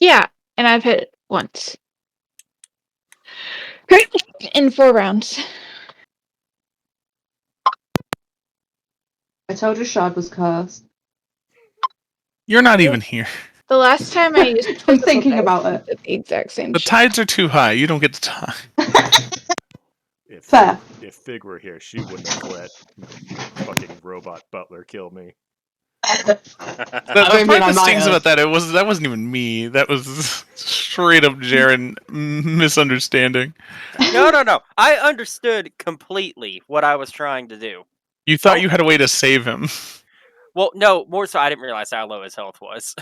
Yeah, and I've hit once. In 4 rounds.
I told you Shard was cursed.
You're not even here.
The last time I used
I'm thinking about it.
did the exact same
The
shit.
tides are too high. You don't get to tie.
Fair.
If Fig were here, she wouldn't have let fucking robot butler kill me.
The
I mean,
part
I
that
might
stings
have.
about that wasn't even me. That was straight up Jaren misunderstanding.
No. I understood completely what I was trying to do.
You thought you had a way to save him.
Well, no, more so I didn't realize how low his health was.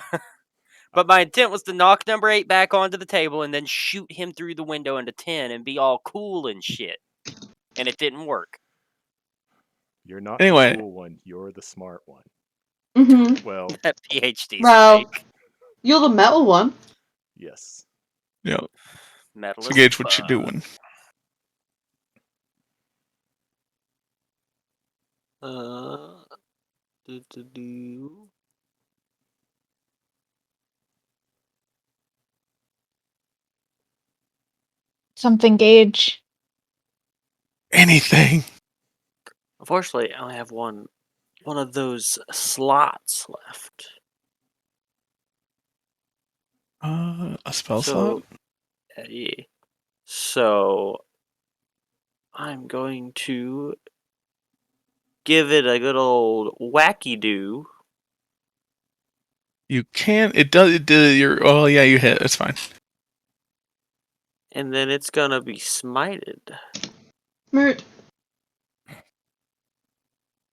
But my intent was to knock number 8 back onto the table and then shoot him through the window into 10 and be all cool and shit. And it didn't work.
You're not
Anyway.
the cool one. You're the smart one.
Mm-hmm.
Well,
That PhD's
Well,
fake.
you're the metal one.
yes.
Yeah.
Metal
So
as
gauge what
fuck.
you're doing.
Do.
Something gauge.
Anything.
Unfortunately, I only have one of those slots left.
A spell
So,
slot?
yeah. So, I'm going to give it a good old wacky do.
You can't. It does. You're. Oh yeah, you hit. It's fine.
And then it's gonna be smited.
Moot.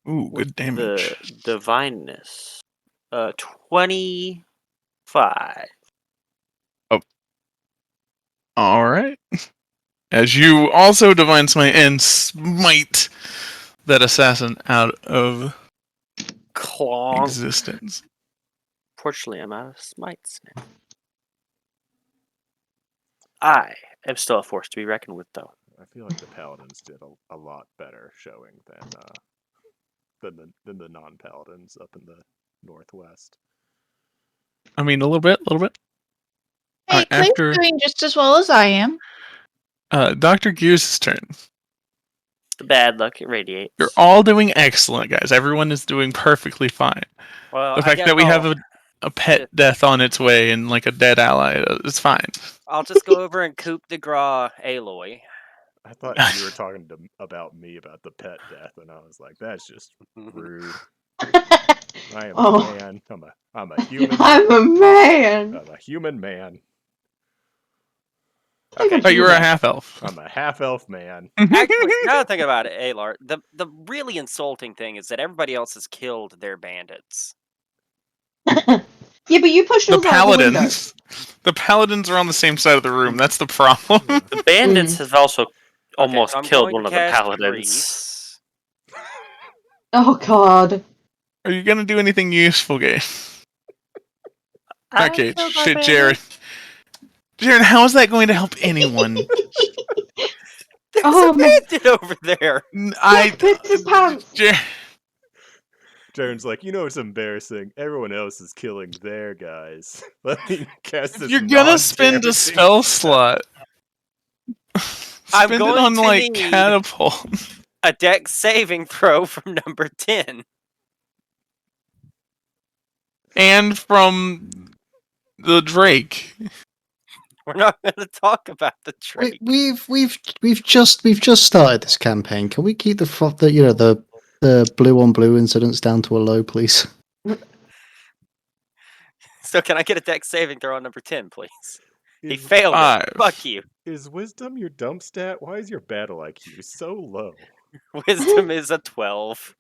Ooh,
With
good damage.
the divineness. 25.
All right. As you also divine smite and smite that assassin out of
Clonk.
existence.
Fortunately, I'm out of smites now. I am still a force to be reckoned with, though.
I feel like the paladins did a lot better showing than the non-paladins up in the northwest.
I mean, a little bit.
Hey, Clay's
After
doing just as well as I am.
Dr. Gears' turn.
The bad luck it radiates.
You're all doing excellent, guys. Everyone is doing perfectly fine.
Well,
The
I
fact
guess
that we have
I'll-
a pet death on its way and like a dead ally, it's fine.
I'll just go over and coup de grace Aloy.
I thought you were talking about me about the pet death, and I was like, that's just rude. I am
Oh.
a man. I'm a human.
I'm a man.
I'm a human man.
Okay.
But you were a half elf.
I'm a half elf man.
Actually, now I'm thinking about it, Alar, the really insulting thing is that everybody else has killed their bandits.
Yeah, but you pushed
The
yours out the window.
paladins. The paladins are on the same side of the room. That's the problem.
The bandits have also almost
so I'm
killed
going
one
to
of the
cast
paladins.
Grease.
Oh god.
Are you gonna do anything useful, Gabe? Okay, shit, Jared. Jared, how is that going to help anyone?
There's
Oh,
a
man.
bandit over there.
Jack pissed his pants.
Jaren's like, it's embarrassing. Everyone else is killing their guys. Let me cast
If
this
you're gonna spend a
non-damaging
spell slot,
I'm
spend it
going
on
to
like
need-
catapult.
A dex saving throw from number 10.
And from the Drake.
We're not going to talk about the Drake.
We've just started this campaign. Can we keep the blue on blue incidents down to a low, please?
So can I get a dex saving throw on number 10, please? He failed
Five.
it. Fuck you.
Is wisdom your dump stat? Why is your battle IQ so low?
Wisdom is a 12.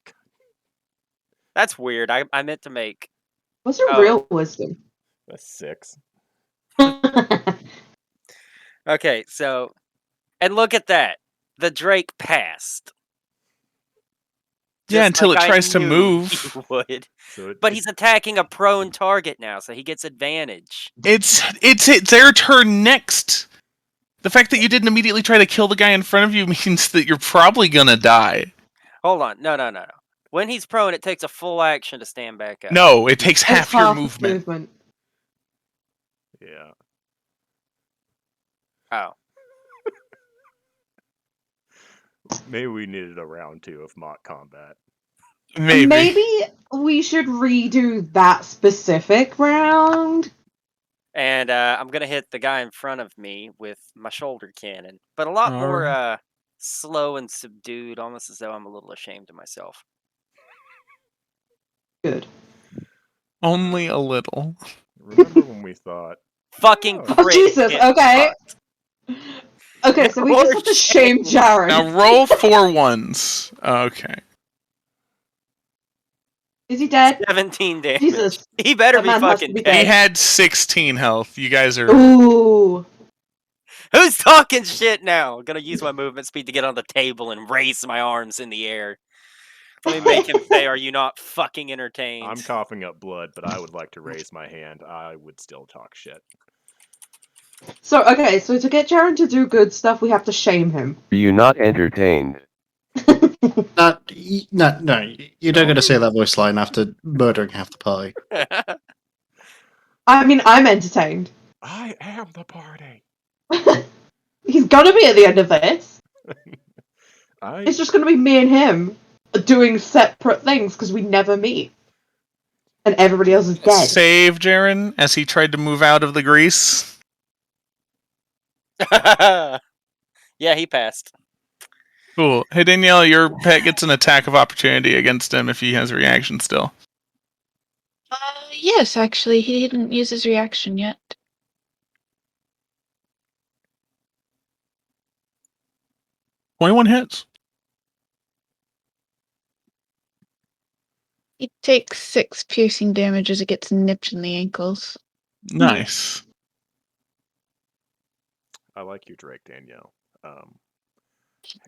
That's weird. I meant to make...
What's your
Oh.
real wisdom?
A 6.
Okay, so... And look at that. The Drake passed.
Yeah,
Just
until
like
it
I
tries to
knew
move.
he would.
So
But he's attacking a prone target now, so he gets advantage.
It's their turn next. The fact that you didn't immediately try to kill the guy in front of you means that you're probably gonna die.
Hold on. No. When he's prone, it takes a full action to stand back up.
No, it takes
It's
half your
half
movement.
Yeah.
Oh.
Maybe we needed a round 2 of mock combat.
Maybe.
We should redo that specific round.
And I'm going to hit the guy in front of me with my shoulder cannon. But a lot more slow and subdued, almost as though I'm a little ashamed of myself.
Good.
Only a little.
Remember when we thought...
Fucking
Oh,
crit
Jesus,
hit
okay.
fuck.
Okay, so we just have to shame Jaren.
Now roll 4 ones. Okay.
Is he dead?
17 damage.
Jesus.
He better
That
be
man has
fucking
to be
dead.
He had 16 health. You guys are...
Ooh.
Who's talking shit now? I'm gonna use my movement speed to get on the table and raise my arms in the air. Let me make him say, "Are you not fucking entertained?"
I'm coughing up blood, but I would like to raise my hand. I would still talk shit.
So, okay, so to get Jaren to do good stuff, we have to shame him.
Are you not entertained?
No, you don't get to say that voice line after murdering half the party.
I mean, I'm entertained.
I am the party.
He's gonna be at the end of this.
I
It's just gonna be me and him doing separate things because we never meet. And everybody else is dead.
Save Jaren as he tried to move out of the grease.
Yeah, he passed.
Cool. Hey Danielle, your pet gets an attack of opportunity against him if he has a reaction still.
Yes, actually, he didn't use his reaction yet.
$21 hits.
He takes 6 piercing damage as it gets nipped in the ankles.
Nice.
I like your Drake, Danielle.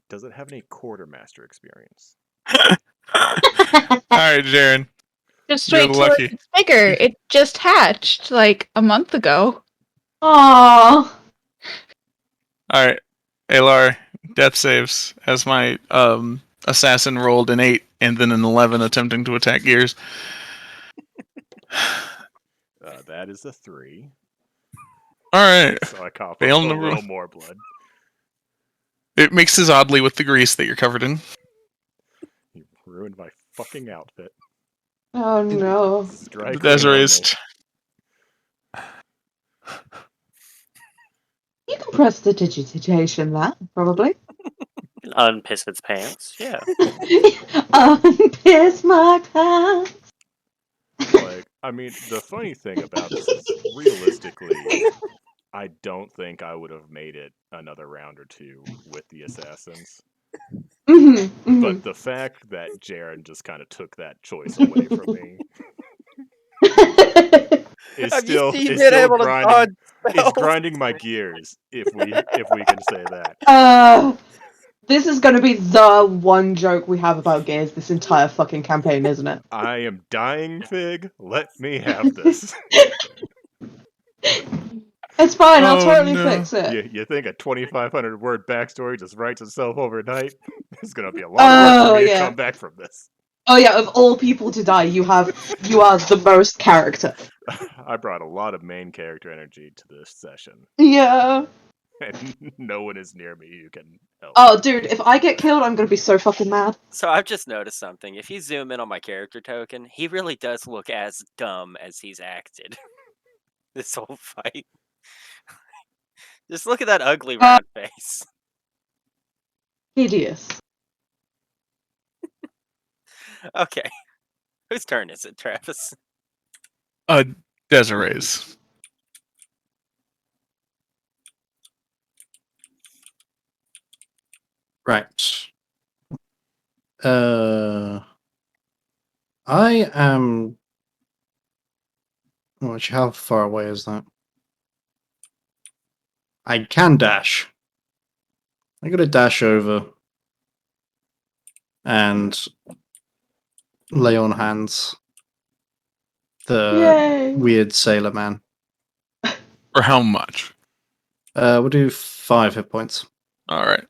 Does it have any quartermaster experience?
Alright, Jaren.
Just
You're
wait till
lucky.
it's bigger. It just hatched like a month ago.
Aww.
Alright. Alar, death saves as my assassin rolled an 8 and then an 11 attempting to attack Gears.
That is a 3.
Alright.
So I cough up
Fail
a
number-
little more blood.
It mixes oddly with the grease that you're covered in.
You ruined my fucking outfit.
Oh no.
This is dry clean
Desiree's.
You can press the digitation there, probably.
Unpiss its pants. Yeah.
Unpiss my pants.
Like, I mean, the funny thing about this is, realistically, I don't think I would have made it another round or 2 with the assassins. But the fact that Jaren just kind of took that choice away from me is still grinding. It's grinding my gears, if we can say that.
This is going to be the one joke we have about Gears this entire fucking campaign, isn't it?
I am dying, Fig. Let me have this.
It's fine. I'll
Oh,
totally
no.
fix it.
You think a 2,500 word backstory just writes itself overnight? There's gonna be a lot of work for
Oh
me to
yeah.
come back from this.
Oh yeah. Of all people to die, you are the most character.
I brought a lot of main character energy to this session,
Yeah.
and no one is near me who can help.
Oh, dude, if I get killed, I'm gonna be so fucking mad.
So I've just noticed something. If you zoom in on my character token, he really does look as dumb as he's acted this whole fight. Just look at that ugly round face.
Hideous.
Okay. Whose turn is it, Travis?
Desiree's.
Right. I am. Oh, actually, how far away is that? I can dash. I'm gonna dash over and lay on hands the
Yay.
weird sailor man.
For how much?
We'll do 5 hit points.
All right.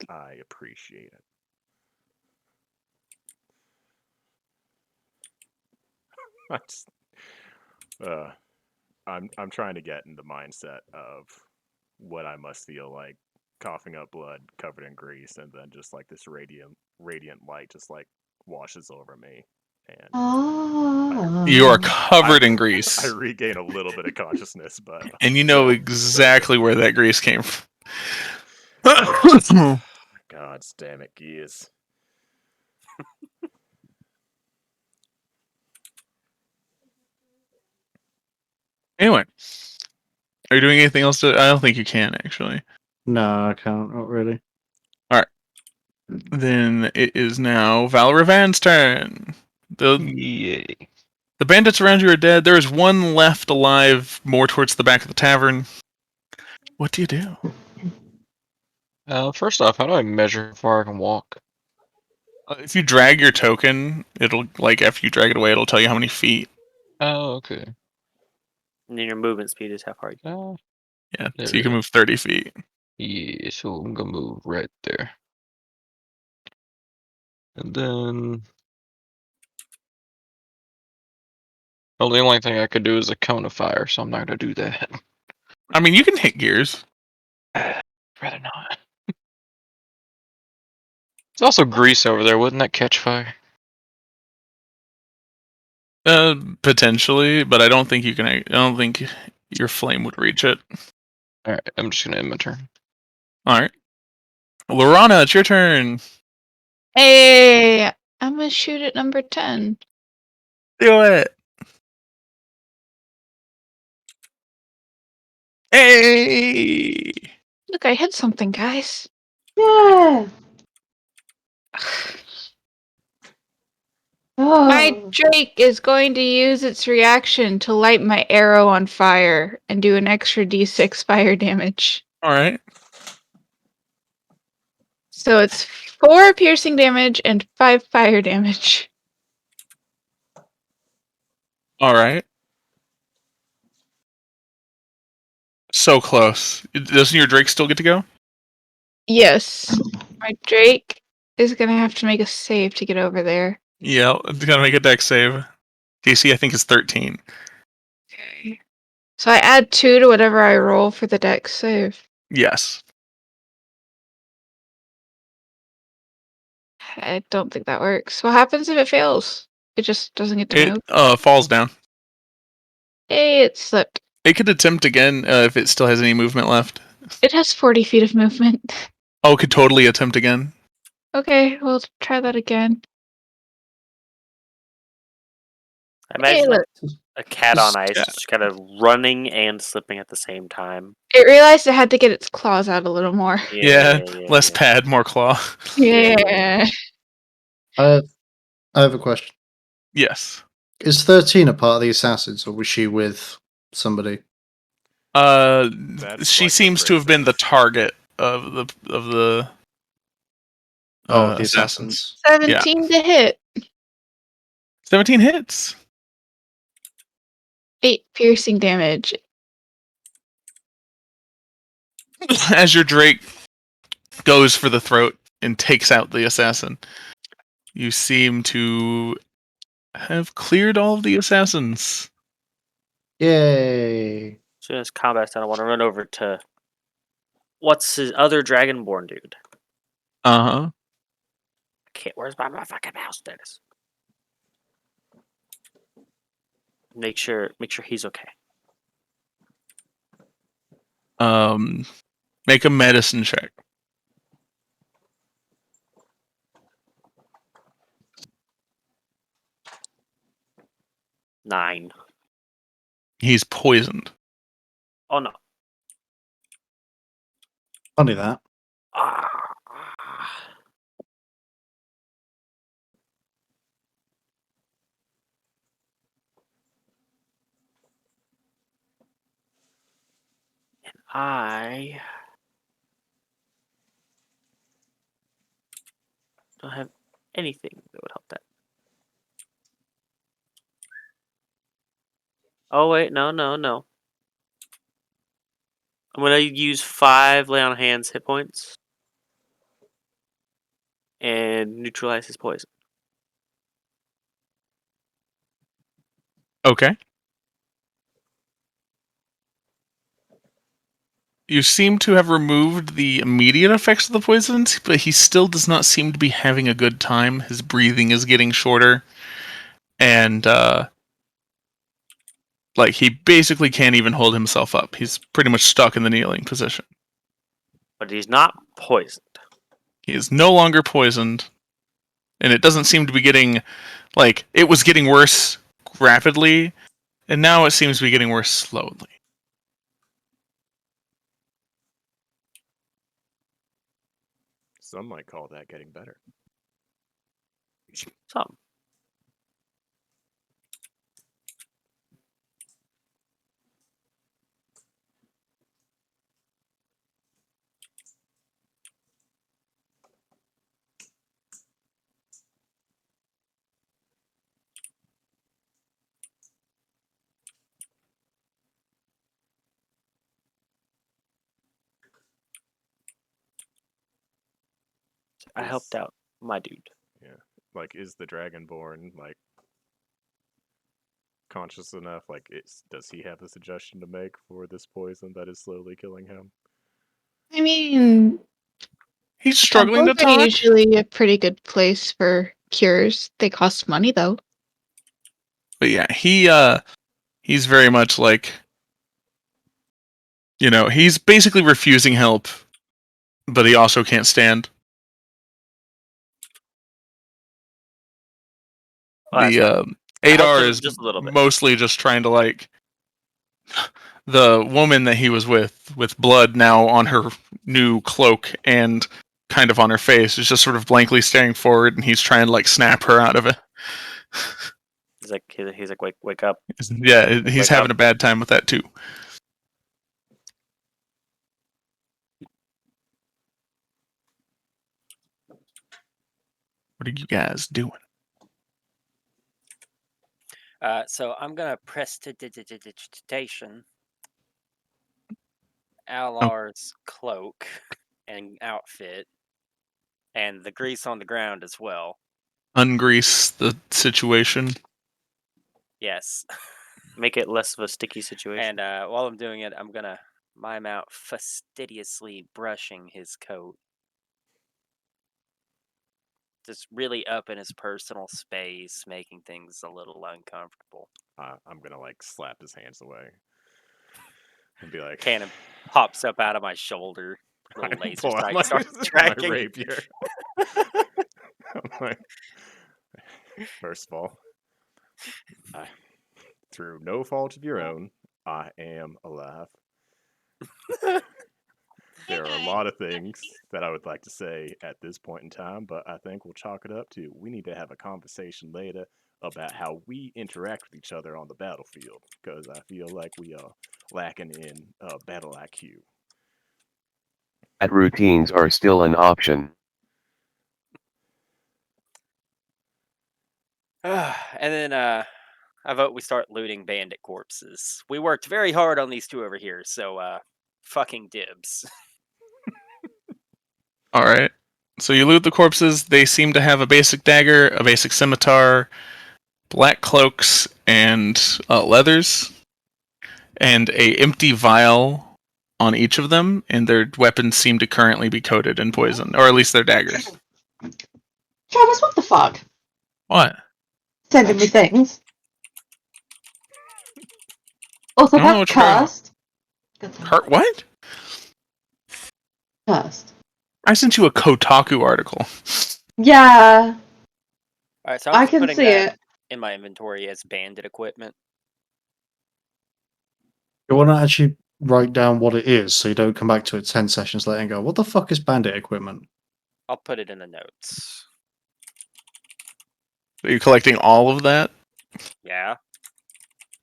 I appreciate it. I just, I'm trying to get in the mindset of what I must feel like coughing up blood covered in grease, and then just like this radiant light just like washes over me, and
Ah.
You are covered in grease.
I regain a little bit of consciousness, but
And you know exactly where that grease came from.
God damn it, gears.
Anyway, are you doing anything else? I don't think you can, actually.
No, I can't. Not really.
Then it is now Valravan's turn.
Yay.
The bandits around you are dead. There is one left alive, more towards the back of the tavern. What do you do?
First off, how do I measure how far I can walk?
If you drag your token, it'll, like, after you drag it away, it'll tell you how many feet.
Oh, okay.
And then your movement speed is how far you
Uh,
Yeah,
There
so
we
you can
go.
move 30 feet.
yeah, so I'm gonna move right there. And then... Well, the only thing I could do is a cone of fire, so I'm not gonna do that.
I mean, you can hit gears.
Rather not. There's also grease over there. Wouldn't that catch fire?
Potentially, but I don't think you can. I don't think your flame would reach it.
Alright, I'm just gonna end my turn.
All right, Lorana, it's your turn.
Hey, I'm gonna shoot at number 10.
Do it. Hey!
Look, I hit something, guys.
Yeah.
My
Oh.
Drake is going to use its reaction to light my arrow on fire and do an extra d6 fire damage.
All right.
So it's 4 piercing damage and 5 fire damage.
All right. So close. Doesn't your Drake still get to go?
Yes. My Drake is going to have to make a save to get over there.
Yeah, it's gotta make a dex save. DC, I think, is 13.
Okay. So I add 2 to whatever I roll for the dex save.
Yes.
I don't think that works. What happens if it fails? It just doesn't get to move.
It falls down.
Hey, it slipped.
It could attempt again if it still has any movement left.
It has 40 feet of movement.
Oh, it could totally attempt again.
Okay, we'll try that again.
I imagine
look.
a cat on ice
Yeah.
just kind of running and slipping at the same time.
It realized it had to get its claws out a little more.
Yeah, less pad, more claw.
Yeah.
I have a question.
Yes.
Is 13 a part of the assassins, or was she with somebody?
That's
She
like the
seems to have been the
princess.
target of the
Oh, the
assassins.
assassins.
17 to hit.
17 hits.
8 piercing damage.
As your Drake goes for the throat and takes out the assassin, you seem to have cleared all of the assassins.
Yay!
As soon as combat's done, I want to run over to what's his other dragonborn dude.
Uh-huh.
Where's my fucking mouse, Dennis? Make sure he's okay.
Make a medicine check.
Nine.
He's poisoned.
Oh no.
Funny that.
Ah. I don't have anything that would help that. Oh wait, no. I'm gonna use 5 lay on hands hit points and neutralize his poison.
Okay. You seem to have removed the immediate effects of the poisons, but he still does not seem to be having a good time. His breathing is getting shorter, and like he basically can't even hold himself up. He's pretty much stuck in the kneeling position.
But he's not poisoned.
He is no longer poisoned, and it doesn't seem to be getting like it was getting worse rapidly, and now it seems to be getting worse slowly.
Some might call that getting better.
Some. I helped out my dude.
Yeah. Like, is the Dragonborn, like, conscious enough? Like, does he have a suggestion to make for this poison that is slowly killing him?
I mean,
He's struggling to
temples are
talk.
usually a pretty good place for cures. They cost money though.
But yeah, he's very much like, he's basically refusing help, but he also can't stand.
Oh, that's
The
fine. I helped
Adar
him
is
just a little bit.
mostly just trying to like the woman that he was with blood now on her new cloak and kind of on her face is just sort of blankly staring forward, and he's trying to like snap her out of it.
He's like, wake up.
Yeah, he's
Wake
having
up.
a bad time with that too. What are you guys doing?
So I'm gonna prestidigitation Alar's cloak and outfit, and the grease on the ground as well.
Ungrease the situation.
Yes.
Make it less of a sticky situation.
And while I'm doing it, I'm gonna mime out fastidiously brushing his coat. Just really up in his personal space, making things a little uncomfortable.
I'm gonna, like, slap his hands away. And be like...
Cannon pops up out of my shoulder.
I
Little laser
pull out
sight
my,
starts
my
tracking.
rapier. I'm like, first of all, through no fault of your own, I am alive. There are a lot of things that I would like to say at this point in time, but I think we'll chalk it up to we need to have a conversation later about how we interact with each other on the battlefield, because I feel like we are lacking in battle IQ.
At routines are still an option.
And then I vote we start looting bandit corpses. We worked very hard on these two over here, so fucking dibs.
All right. So you loot the corpses. They seem to have a basic dagger, a basic scimitar, black cloaks, and leathers, and a empty vial on each of them. And their weapons seem to currently be coated in poison, or at least their daggers.
Travis, what the fuck?
What?
Sending me things. Also,
I don't know
that's
what you're
cursed.
What?
Cursed.
I sent you a Kotaku article.
Yeah,
All right, so I'm
I
just
can
putting
see
that
it.
in my inventory as bandit equipment.
You want to actually write down what it is so you don't come back to it 10 sessions later and go, what the fuck is bandit equipment?
I'll put it in the notes.
Are you collecting all of that?
Yeah,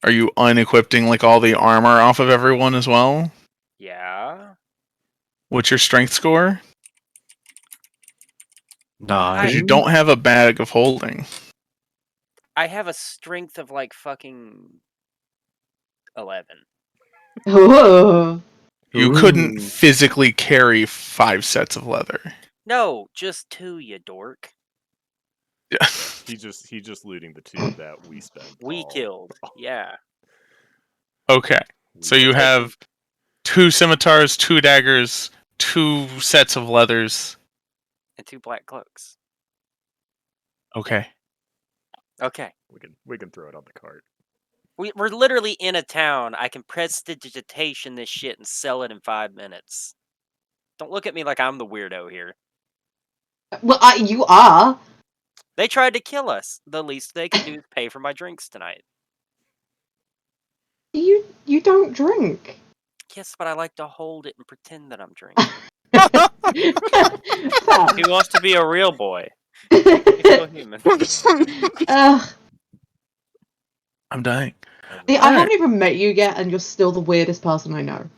Are you unequipping like all the armor off of everyone as well?
yeah.
What's your strength score?
Nine.
Because you don't have a bag of holding.
I have a strength of like fucking 11.
Ooh.
You couldn't physically carry 5 sets of leather.
No, just 2, you dork.
Yeah.
He just looting the 2 that we spent.
We killed. Yeah.
Okay. So you
taking-
have 2 scimitars, 2 daggers, 2 sets of leathers.
And 2 black cloaks.
Okay.
Okay.
We can throw it on the cart.
We're literally in a town. I can prestidigitation this shit and sell it in 5 minutes. Don't look at me like I'm the weirdo here.
Well, you are.
They tried to kill us. The least they could do is pay for my drinks tonight.
You don't drink.
Yes, but I like to hold it and pretend that I'm drinking.
Fab.
He wants to be a real boy. He's still human.
Ugh.
I'm dying.
See, I
Alright.
haven't even met you yet, and you're still the weirdest person I know.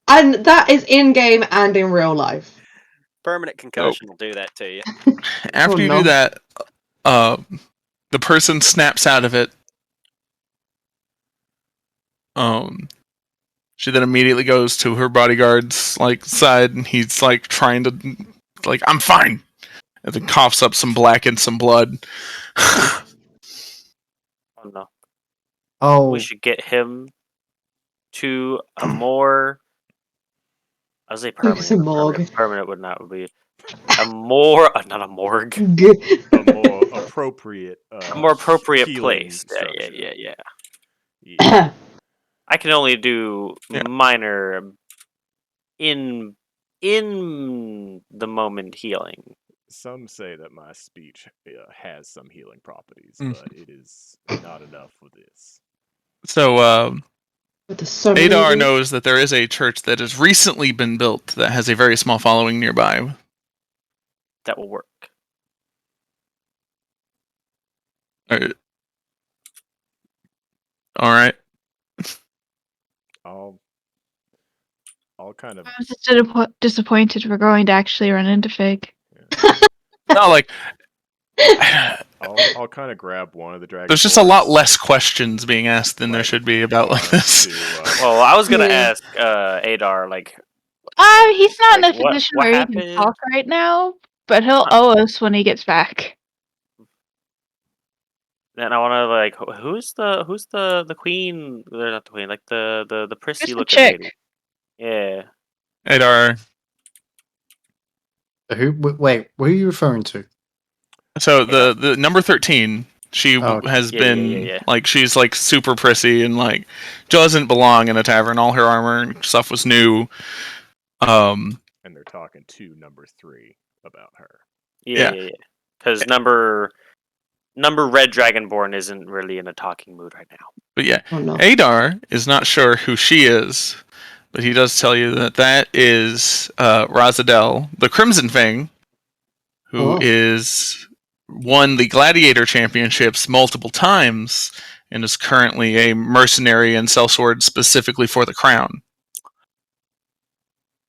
And that is in game and in real life.
Permanent concussion will do that to you.
After
Oh,
you
no.
do that, the person snaps out of it. She then immediately goes to her bodyguard's like side, and he's like trying to like, I'm fine, and then coughs up some black and some blood.
Oh no.
Oh,
We should get him to a more. I was say
It's a
permanent.
morgue.
Permanent would not be a more, not a morgue.
A more appropriate
A more appropriate
healing
place.
structure.
Yeah.
Yeah.
I can only do
Yeah.
minor in the moment healing.
Some say that my speech has some healing properties,
Mm.
but it is not enough for this.
So
But there's so many
Adar
of these.
knows that there is a church that has recently been built that has a very small following nearby.
That will work.
All right.
I'll kind of
I was just disappointed we're going to actually run into Fig.
No, like
I'll kind of grab one of the dragon.
there's just a lot less questions being asked than there
Like,
should be about like this.
Well, I was gonna
Yeah.
ask Adar like,
He's not
Like,
in a position
what
where he
happened?
can talk right now, but he'll owe us when he gets back.
then I want to like, who's the queen? They're not the queen, like the prissy
Just a
looking
chick.
lady. Yeah.
Adar.
wait, what are you referring to?
So the number 13, she
Oh,
has
Yeah,
been
yeah.
like, she's like super prissy and like doesn't belong in a tavern. All her armor and stuff was new.
And they're talking to number 3 about her.
Yeah. Because number Red Dragonborn isn't really in a talking mood right now.
But yeah,
Oh no.
Adar is not sure who she is, but he does tell you that that is Razadel, the Crimson Fang, who
Oh.
is won the Gladiator Championships multiple times and is currently a mercenary and sellsword specifically for the crown.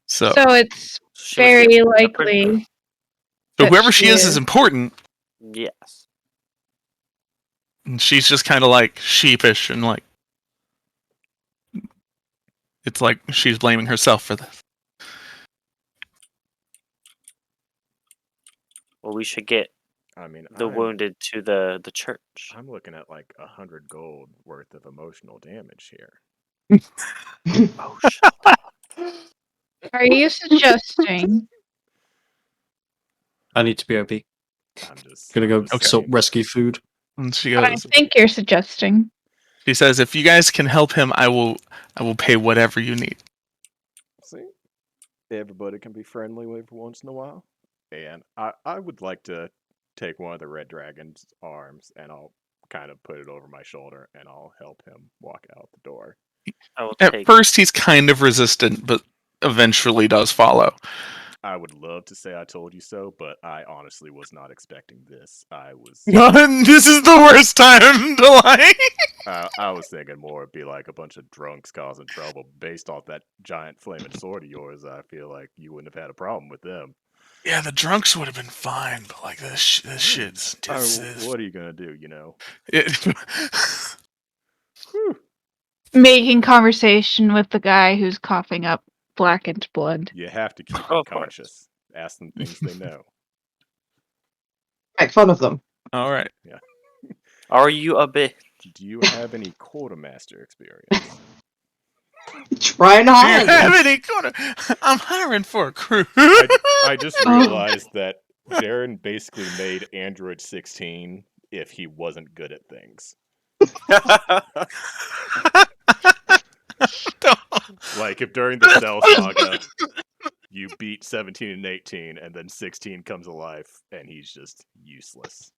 So
it's
She was
very
the princess.
likely.
So
that
whoever she is
is.
important.
Yes.
And she's just kind of like sheepish and like it's like she's blaming herself for this.
Well, we should get
I mean,
the wounded to the church.
I'm looking at like 100 gold worth of emotional damage here.
Oh, shut up.
Are you suggesting?
I need to be OP.
I'm just
Gonna go
saying.
rescue food.
And she
What I
goes,
think you're suggesting.
she says, "If you guys can help him, I will pay whatever you need."
See, everybody can be friendly every once in a while. And I would like to take one of the red dragon's arms and I'll kind of put it over my shoulder and I'll help him walk out the door.
I will
At
take.
first, he's kind of resistant, but eventually does follow.
I would love to say I told you so, but I honestly was not expecting this.
This is the worst time to lie.
I was thinking more it'd be like a bunch of drunks causing trouble. Based off that giant flaming sword of yours, I feel like you wouldn't have had a problem with them.
Yeah, the drunks would have been fine, but like this shit's.
What are you gonna do? You know. Whew.
Making conversation with the guy who's coughing up blackened blood.
You have to keep
Oh,
them
of course.
conscious. Ask them things they know.
Make fun of them.
All right.
Are you a bit?
Do you have any quartermaster experience?
Try
Do
not.
you have any corner? I'm hiring for a crew.
I just
Oh.
realized that Darren basically made Android 16 if he wasn't good at things. Like if during the Cell Saga you beat 17 and 18 and then 16 comes alive and he's just useless.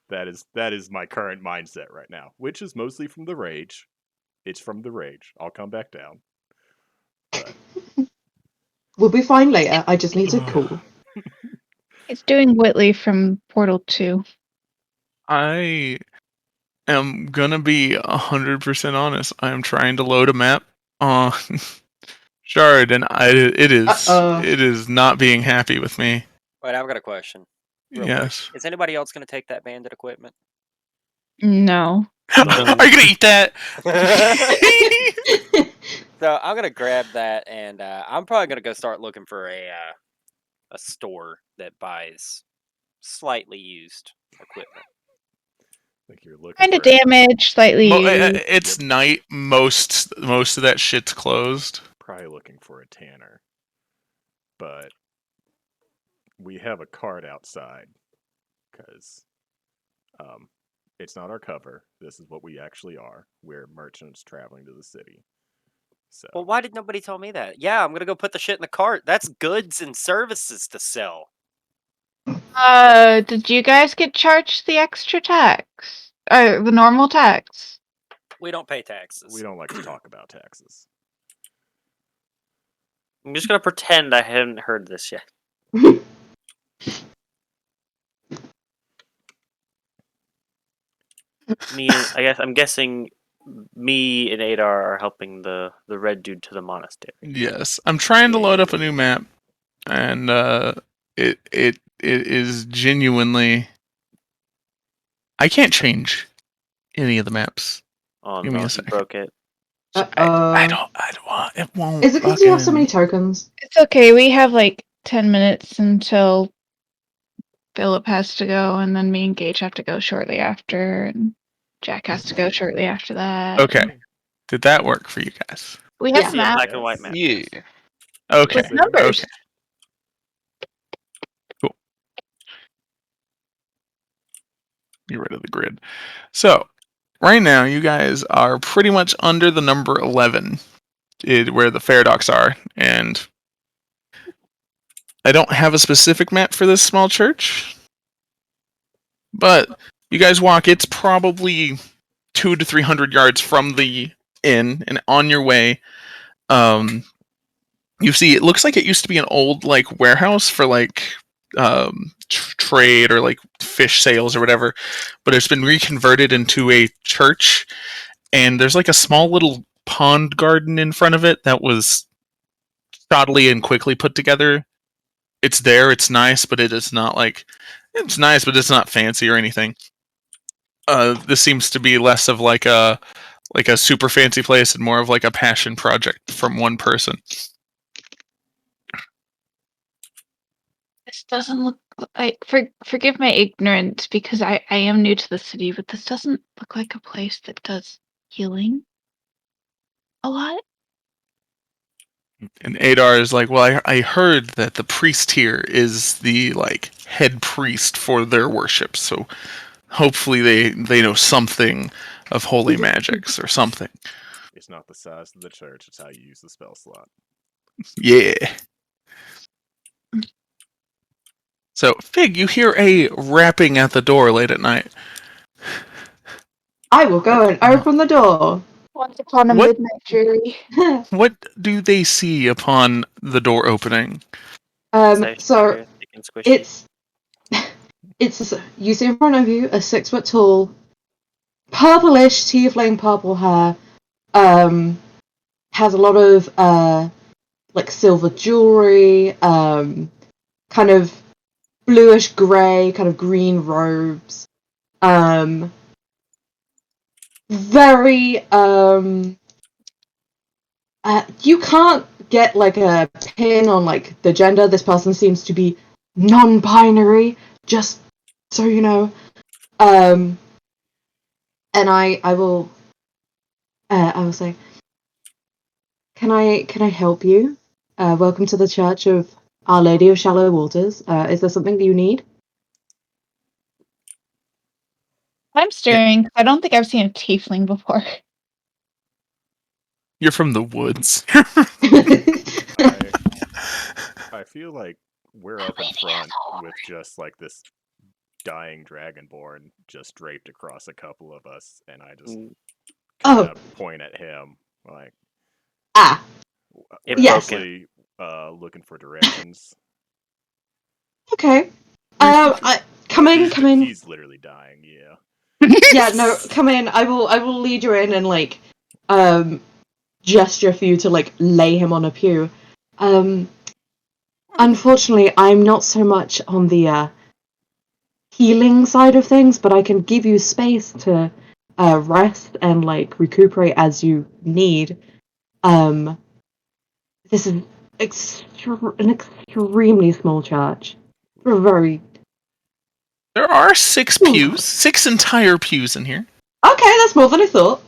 That is my current mindset right now, which is mostly from the rage. It's from the rage. I'll come back down. But
We'll be fine later. I just need to cool.
He's doing Whitley from Portal 2.
I am gonna be 100% honest. I am trying to load a map on Shard, and it is not being happy with me.
Wait, I've got a question. Real
Yes.
quick. Is anybody else going to take that bandit equipment?
No.
Are you gonna eat that?
So I'm gonna grab that, and I'm probably gonna go start looking for a store that buys slightly used equipment.
like you're looking
Kind of
for
damaged, slightly used.
It's night. Most of that shit's closed.
probably looking for a tanner. But we have a cart outside because it's not our cover. This is what we actually are. We're merchants traveling to the city. So
Well, why did nobody tell me that? Yeah, I'm gonna go put the shit in the cart. That's goods and services to sell.
Did you guys get charged the extra tax? Or the normal tax?
We don't pay taxes.
we don't like to talk about taxes.
I'm just gonna pretend I haven't heard this yet. I'm guessing me and Adar are helping the red dude to the monastery.
Yes, I'm trying to load up a new map, and it is genuinely. I can't change any of the maps.
Oh
Give me
no,
a
he
second.
broke it.
I don't want it. Won't.
Is it because you have so
fucking-
many tokens?
It's okay. We have like 10 minutes until Philip has to go, and then me and Gage have to go shortly after, and Jack has to go shortly after that.
Okay. Did that work for you guys?
We have
Yeah.
a map
Black and white map.
Yeah.
Okay.
with numbers.
Okay. Cool. Get rid of the grid. So, right now, you guys are pretty much under the number 11, where the fair docks are, and I don't have a specific map for this small church, but you guys walk. It's probably 200 to 300 yards from the inn, and on your way, you see it looks like it used to be an old like warehouse for like trade or like fish sales or whatever, but it's been reconverted into a church, and there's like a small little pond garden in front of it that was shoddily and quickly put together. It's there, it's nice, but it is not like it's nice, but it's not fancy or anything. this seems to be less of like a super fancy place and more of like a passion project from one person.
This doesn't look like. Forgive my ignorance because I am new to the city, but this doesn't look like a place that does healing a lot.
And Adar is like, well, I heard that the priest here is the like head priest for their worship, so hopefully they know something of holy magics or something.
It's not the size of the church; it's how you use the spell slot.
Yeah. So, Fig, you hear a rapping at the door late at night.
I will go and open the door.
Once upon a
What-
midnight dreary.
What do they see upon the door opening?
So it's you see in front of you a 6 foot tall, purplish tiefling purple hair. Has a lot of like silver jewelry. Kind of bluish grey, kind of green robes. Very you can't get like a pin on like the gender. This person seems to be non-binary, just so you know. And I will say, can I help you? Welcome to the Church of Our Lady of Shallow Waters. Is there something that you need?
I'm staring. I don't think I've seen a tiefling before.
You're from the woods.
I feel like we're up in front with just like this dying dragonborn just draped across a couple of us, and I just kind of point at him like,
yes.
Mostly looking for directions.
Okay. Come in.
He's literally dying. Yeah.
Yeah. No. Come in. I will lead you in and like gesture for you to like lay him on a pew. Unfortunately, I'm not so much on the healing side of things, but I can give you space to rest and like recuperate as you need. This is an extremely small church. Very.
There are 6 pews, 6 entire pews in here.
Okay, that's more than I thought.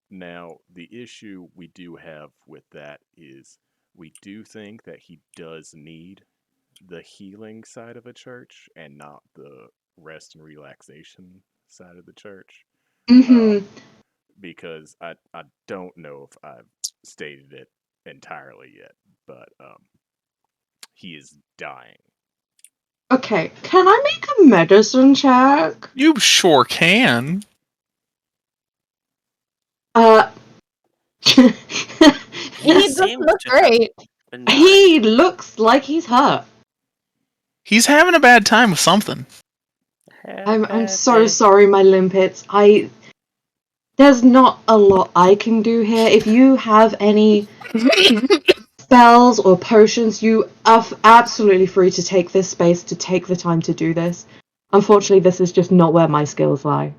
Now, the issue we do have with that is we do think that he does need the healing side of a church and not the rest and relaxation side of the church. Because I don't know if I've stated it entirely yet, but he is dying.
Okay, can I make a medicine check?
You sure can.
He doesn't look great.
He looks like he's hurt.
He's having a bad time with something.
I'm so sorry, my limpets. There's not a lot I can do here. If you have any spells or potions, you are absolutely free to take this space, to take the time to do this. Unfortunately, this is just not where my skills lie.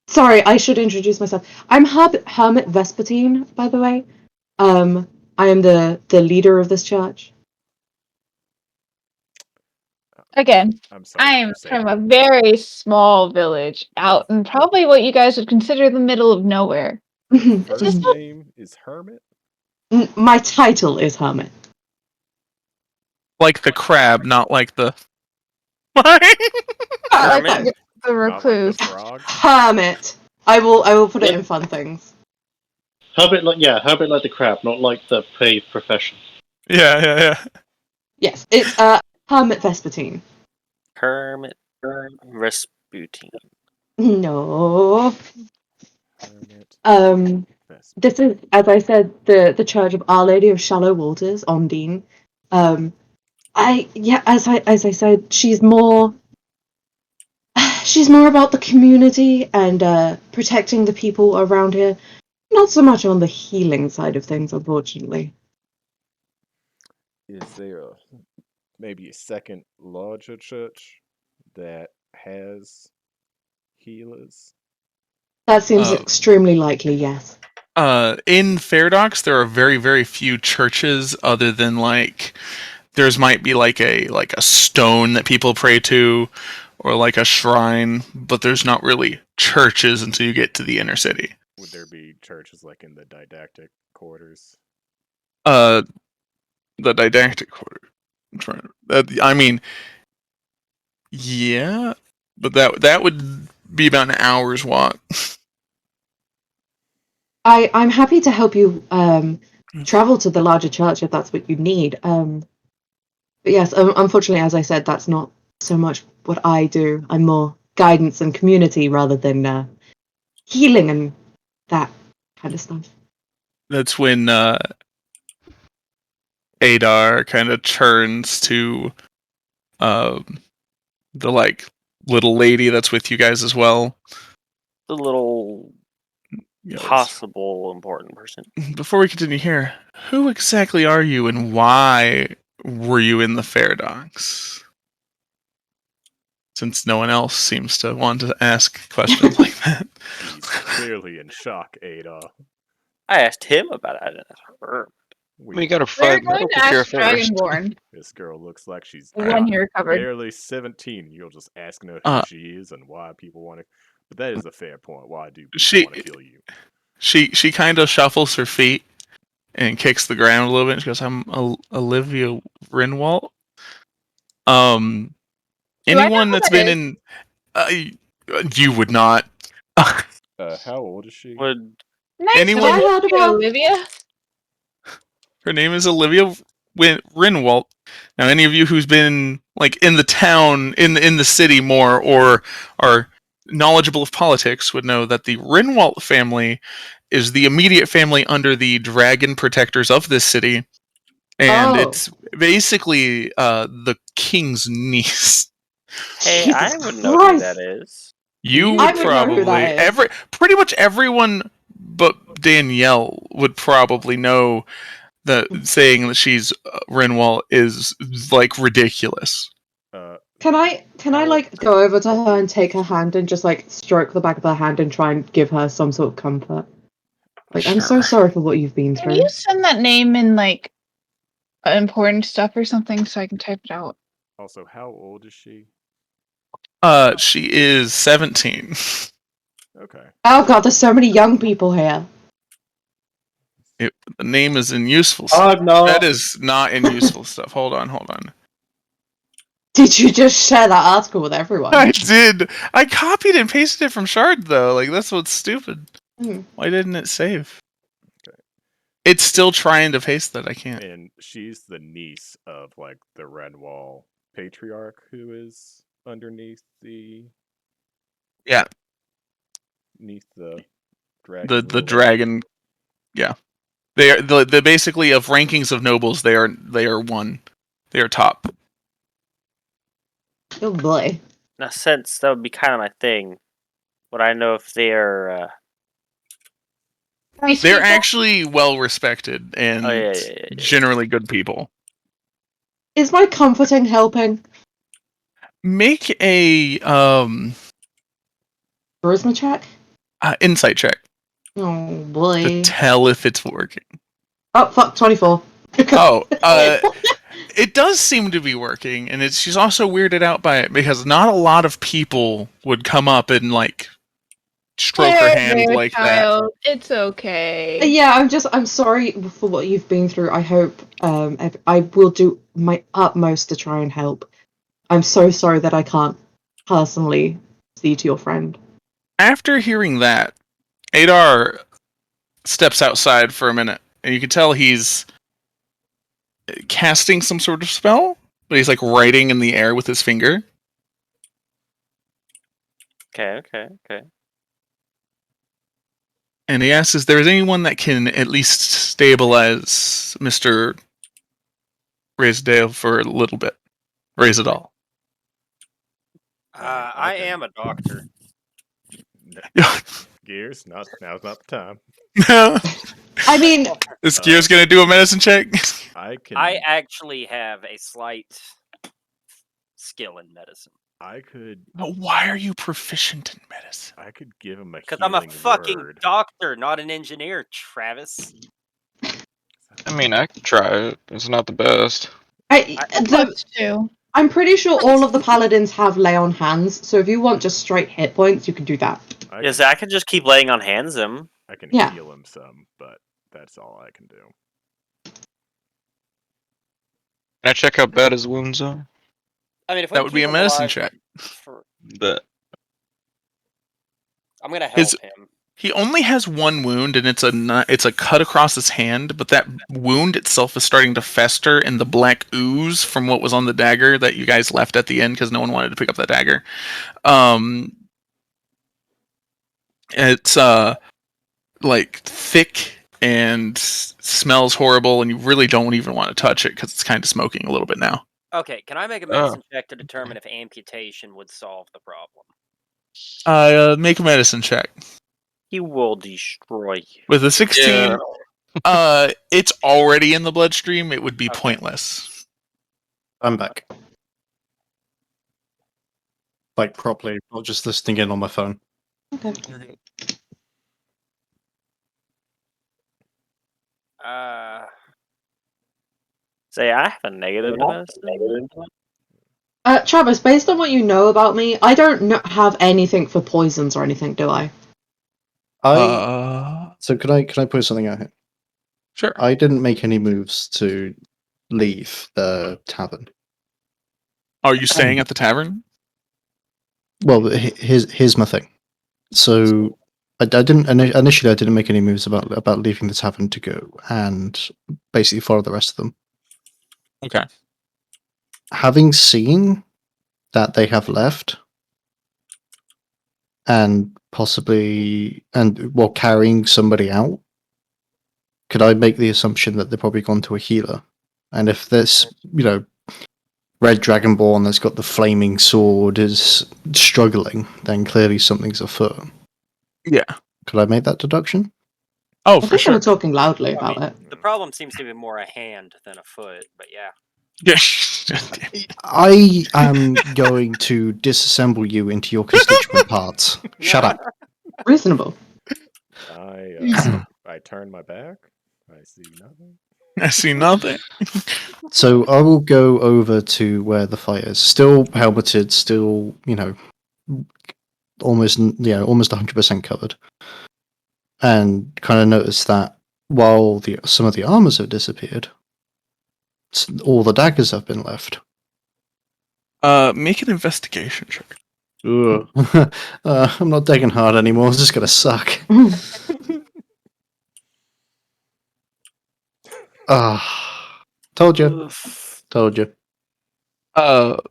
Sorry, I should introduce myself. I'm Hermit Vespertine, by the way. I am the leader of this church.
Again, I am from a very small village out in probably what you guys would consider the middle of nowhere.
First name is Hermit?
My title is Hermit.
Like the crab, not like the...
Hermit? The recluse.
Not like the frog?
Hermit. I will put it in fun things.
Hermit like the crab, not like the paid profession.
Yeah.
Yes, it's Hermit Vespertine.
Hermit Rasputin.
No. This is, as I said, the Church of Our Lady of Shallow Waters, Ondine. As I said, she's more about the community and protecting the people around here. Not so much on the healing side of things, unfortunately.
Is there maybe a second larger church that has healers?
That seems
Uh,
extremely likely, yes.
In Fairdox, there are very, very few churches other than there's might be like a stone that people pray to, or like a shrine, but there's not really churches until you get to the inner city.
Would there be churches like in the didactic quarters?
Uh, the didactic quarter. I'm trying. I mean, yeah, but that would be about an hour's walk.
I'm happy to help you travel to the larger church if that's what you need. But yes, unfortunately, as I said, that's not so much what I do. I'm more guidance and community rather than healing and that kind of stuff.
That's when Adar kind of turns to the little lady that's with you guys as well.
The little
Yes.
possible important person.
Before we continue here, who exactly are you and why were you in the Fairdox? Since no one else seems to want to ask questions like that.
He's clearly in shock, Ada.
I asked him about it. I didn't ask her.
We gotta
We're
find
going
medical
to
care
ask
first.
Dragonborn
This girl looks like she's
when he recovered.
barely 17. You're just asking her who she is and why people want to. But that is a fair point. Why do people want to kill you?
She kind of shuffles her feet and kicks the ground a little bit. She goes, "I'm Olivia Rinwalt. Anyone that's been in, you would not.
How old is she?
Would
Nice
Anyone-
to
Have I heard
meet you,
about-
Olivia.
Her name is Olivia Rinwalt. Now, any of you who's been in the town, in the city more, or are knowledgeable of politics, would know that the Rinwalt family is the immediate family under the dragon protectors of this city, and it's basically the king's niece.
hey,
Jesus
I would know who that
Christ.
is.
You
I
would
would know who
probably
that is.
pretty much everyone but Danielle would probably know that saying that she's Renwall is ridiculous.
Can I go over to her and take her hand and just stroke the back of her hand and try and give her some sort of comfort? I'm so
Sure.
sorry for what you've been
Can
through.
you send that name in important stuff or something so I can type it out?
Also, how old is she?
She is 17.
Okay.
Oh god, there's so many young people here.
The name is in useful stuff.
Oh no!
That is not in useful stuff. Hold on.
Did you just share that article with everyone?
I did. I copied and pasted it from Shard though. That's what's stupid. Why didn't it save?
Okay.
It's still trying to paste that. I can't.
And she's the niece of the Redwall patriarch who is underneath the.
Yeah.
Beneath the dragon.
The dragon. Yeah. They are the basically of rankings of nobles. They are one. They are top.
Oh boy.
Now, since that would be kind of my thing, would I know if they're
Nice
They're
people?
actually well respected and
yeah.
generally good people.
Is my comforting helping?
Make a
Charisma check?
insight check
Oh
to
boy.
tell if it's working.
Oh fuck, 24.
It does seem to be working, and she's also weirded out by it because not a lot of people would come up and stroke her hand like
child. It's okay.
Yeah, I'm sorry for what you've been through. I hope I will do my utmost to try and help. I'm so sorry that I can't personally see to your friend.
After hearing that, Adar steps outside for a minute, and you can tell he's casting some sort of spell, but he's writing in the air with his finger.
Okay.
And he asks, is there anyone that can at least stabilize Mr. Raisdale for a little bit? Raise it all.
I am a doctor.
Gears, now's not the time.
I mean,
Is Gears gonna do a medicine check?
I can.
I actually have a slight skill in medicine.
I could
But why are you proficient in medicine?
I could give him a
Because I'm a
healing
fucking
word.
doctor, not an engineer, Travis.
I mean, I could try it. It's not the best.
Plus two.
I'm pretty sure all of the paladins have lay on hands, so if you want just straight hit points, you can do that.
I
Yeah,
can,
Zach can just keep laying on hands him.
I can
Yeah.
heal him some, but that's all I can do.
Can I check how bad his wounds are?
I mean, if we
That
can
would be
keep
a
him
medicine
alive
check.
But
I'm gonna help
His
him.
He only has one wound, and it's a cut across his hand. But that wound itself is starting to fester, and the black ooze from what was on the dagger that you guys left at the end because no one wanted to pick up that dagger. It's like thick and smells horrible, and you really don't even want to touch it because it's kind of smoking a little bit now.
Okay, can I make a medicine check to determine if amputation would solve the problem?
Make a medicine check
He will destroy you.
with a 16. It's already in the bloodstream. It would be
Okay.
pointless.
I'm back. Like properly, not just listening in on my phone.
Okay.
Say, I have a negative to medicine.
Travis, based on what you know about me, I don't have anything for poisons or anything, do I?
So can I put something out here?
Sure.
I didn't make any moves to leave the tavern.
Are you staying at the tavern?
Well, here's my thing. So I didn't initially. I didn't make any moves about leaving the tavern to go and basically follow the rest of them.
Okay.
Having seen that they have left, and possibly carrying somebody out, could I make the assumption that they're probably gone to a healer? And if this, Red Dragonborn that's got the flaming sword is struggling, then clearly something's afoot.
Yeah.
Could I make that deduction?
Oh,
I
for
think they
sure.
were talking loudly
I
about
mean,
it.
the problem seems to be more a hand than a foot, but yeah.
Yeah.
I am going to disassemble you into your constituent parts. Shut up.
Reasonable.
I turn my back. I see nothing.
I see nothing.
So I will go over to where the fight is. Still helmeted, still, almost 100% covered. And kind of notice that while some of the armors have disappeared, all the daggers have been left.
Make an investigation check.
I'm not digging hard anymore. It's just gonna suck. Told you. Told you.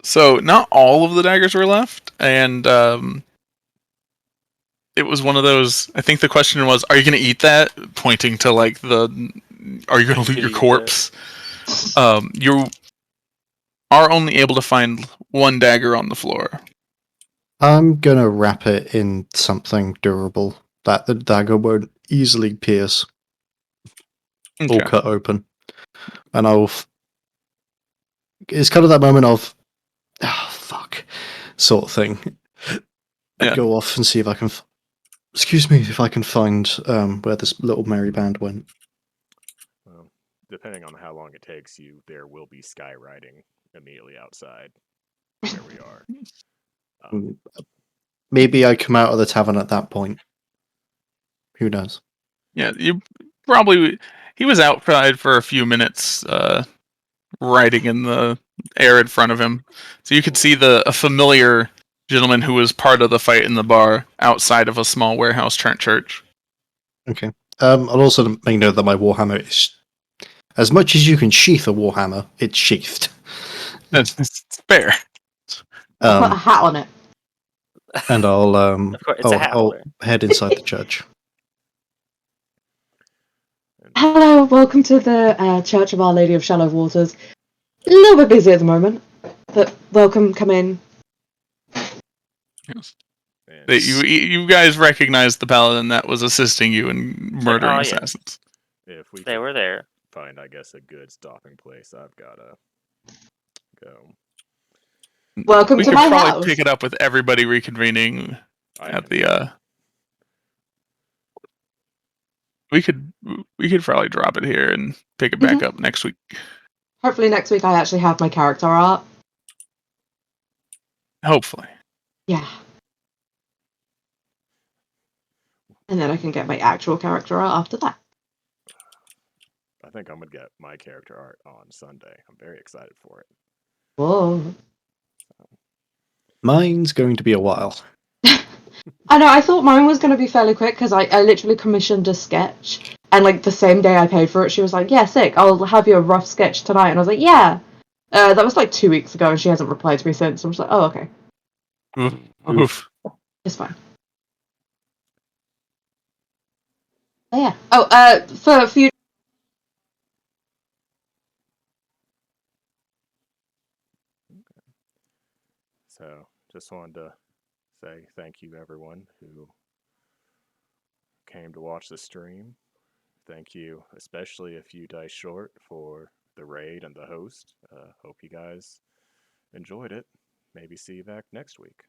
So not all of the daggers were left, and it was one of those. I think the question was, "Are you going to eat that?" Pointing to like are you going to loot your corpse? You are only able to find one dagger on the floor.
I'm gonna wrap it in something durable that the dagger won't easily pierce or cut open, and it's kind of that moment of, oh fuck, sort of thing. I'd go off and see if I can. Excuse me, if I can find where this little merry band went.
Well, depending on how long it takes you, there will be skywriting immediately outside where we are.
Maybe I come out of the tavern at that point. Who knows?
Yeah, you probably. He was outside for a few minutes, riding in the air in front of him, so you could see a familiar gentleman who was part of the fight in the bar outside of a small warehouse church.
Okay. I'll also make note that my warhammer is, as much as you can sheath a warhammer, it's sheathed.
That's fair.
Put a hat on it.
And I'll
Of course, it's a hat
I'll
holder.
head inside the church.
Hello, welcome to the Church of Our Lady of Shallow Waters. A little bit busy at the moment, but welcome, come in.
Yes. You guys recognize the paladin that was assisting you in murdering assassins.
If we
They were there.
Find, I guess, a good stopping place, I've gotta go.
Welcome
We
to
could
my
probably
house.
pick it up with everybody reconvening
I
at
am.
the. We could probably drop it here and pick it back up next week.
Hopefully next week I actually have my character art.
Hopefully.
Yeah. And then I can get my actual character art after that.
I think I'm gonna get my character art on Sunday. I'm very excited for it.
Whoa.
Mine's going to be a while.
I know, I thought mine was going to be fairly quick because I literally commissioned a sketch. And like the same day I paid for it, she was like, yeah, sick, I'll have you a rough sketch tonight. And I was like, yeah. That was like 2 weeks ago and she hasn't replied to me since. So I'm just like, oh, okay.
Oof.
It's fine. Oh, yeah. Oh, for future.
So just wanted to say thank you everyone who came to watch the stream. Thank you, especially a few dice short, for the raid and the host. Hope you guys enjoyed it. Maybe see you back next week.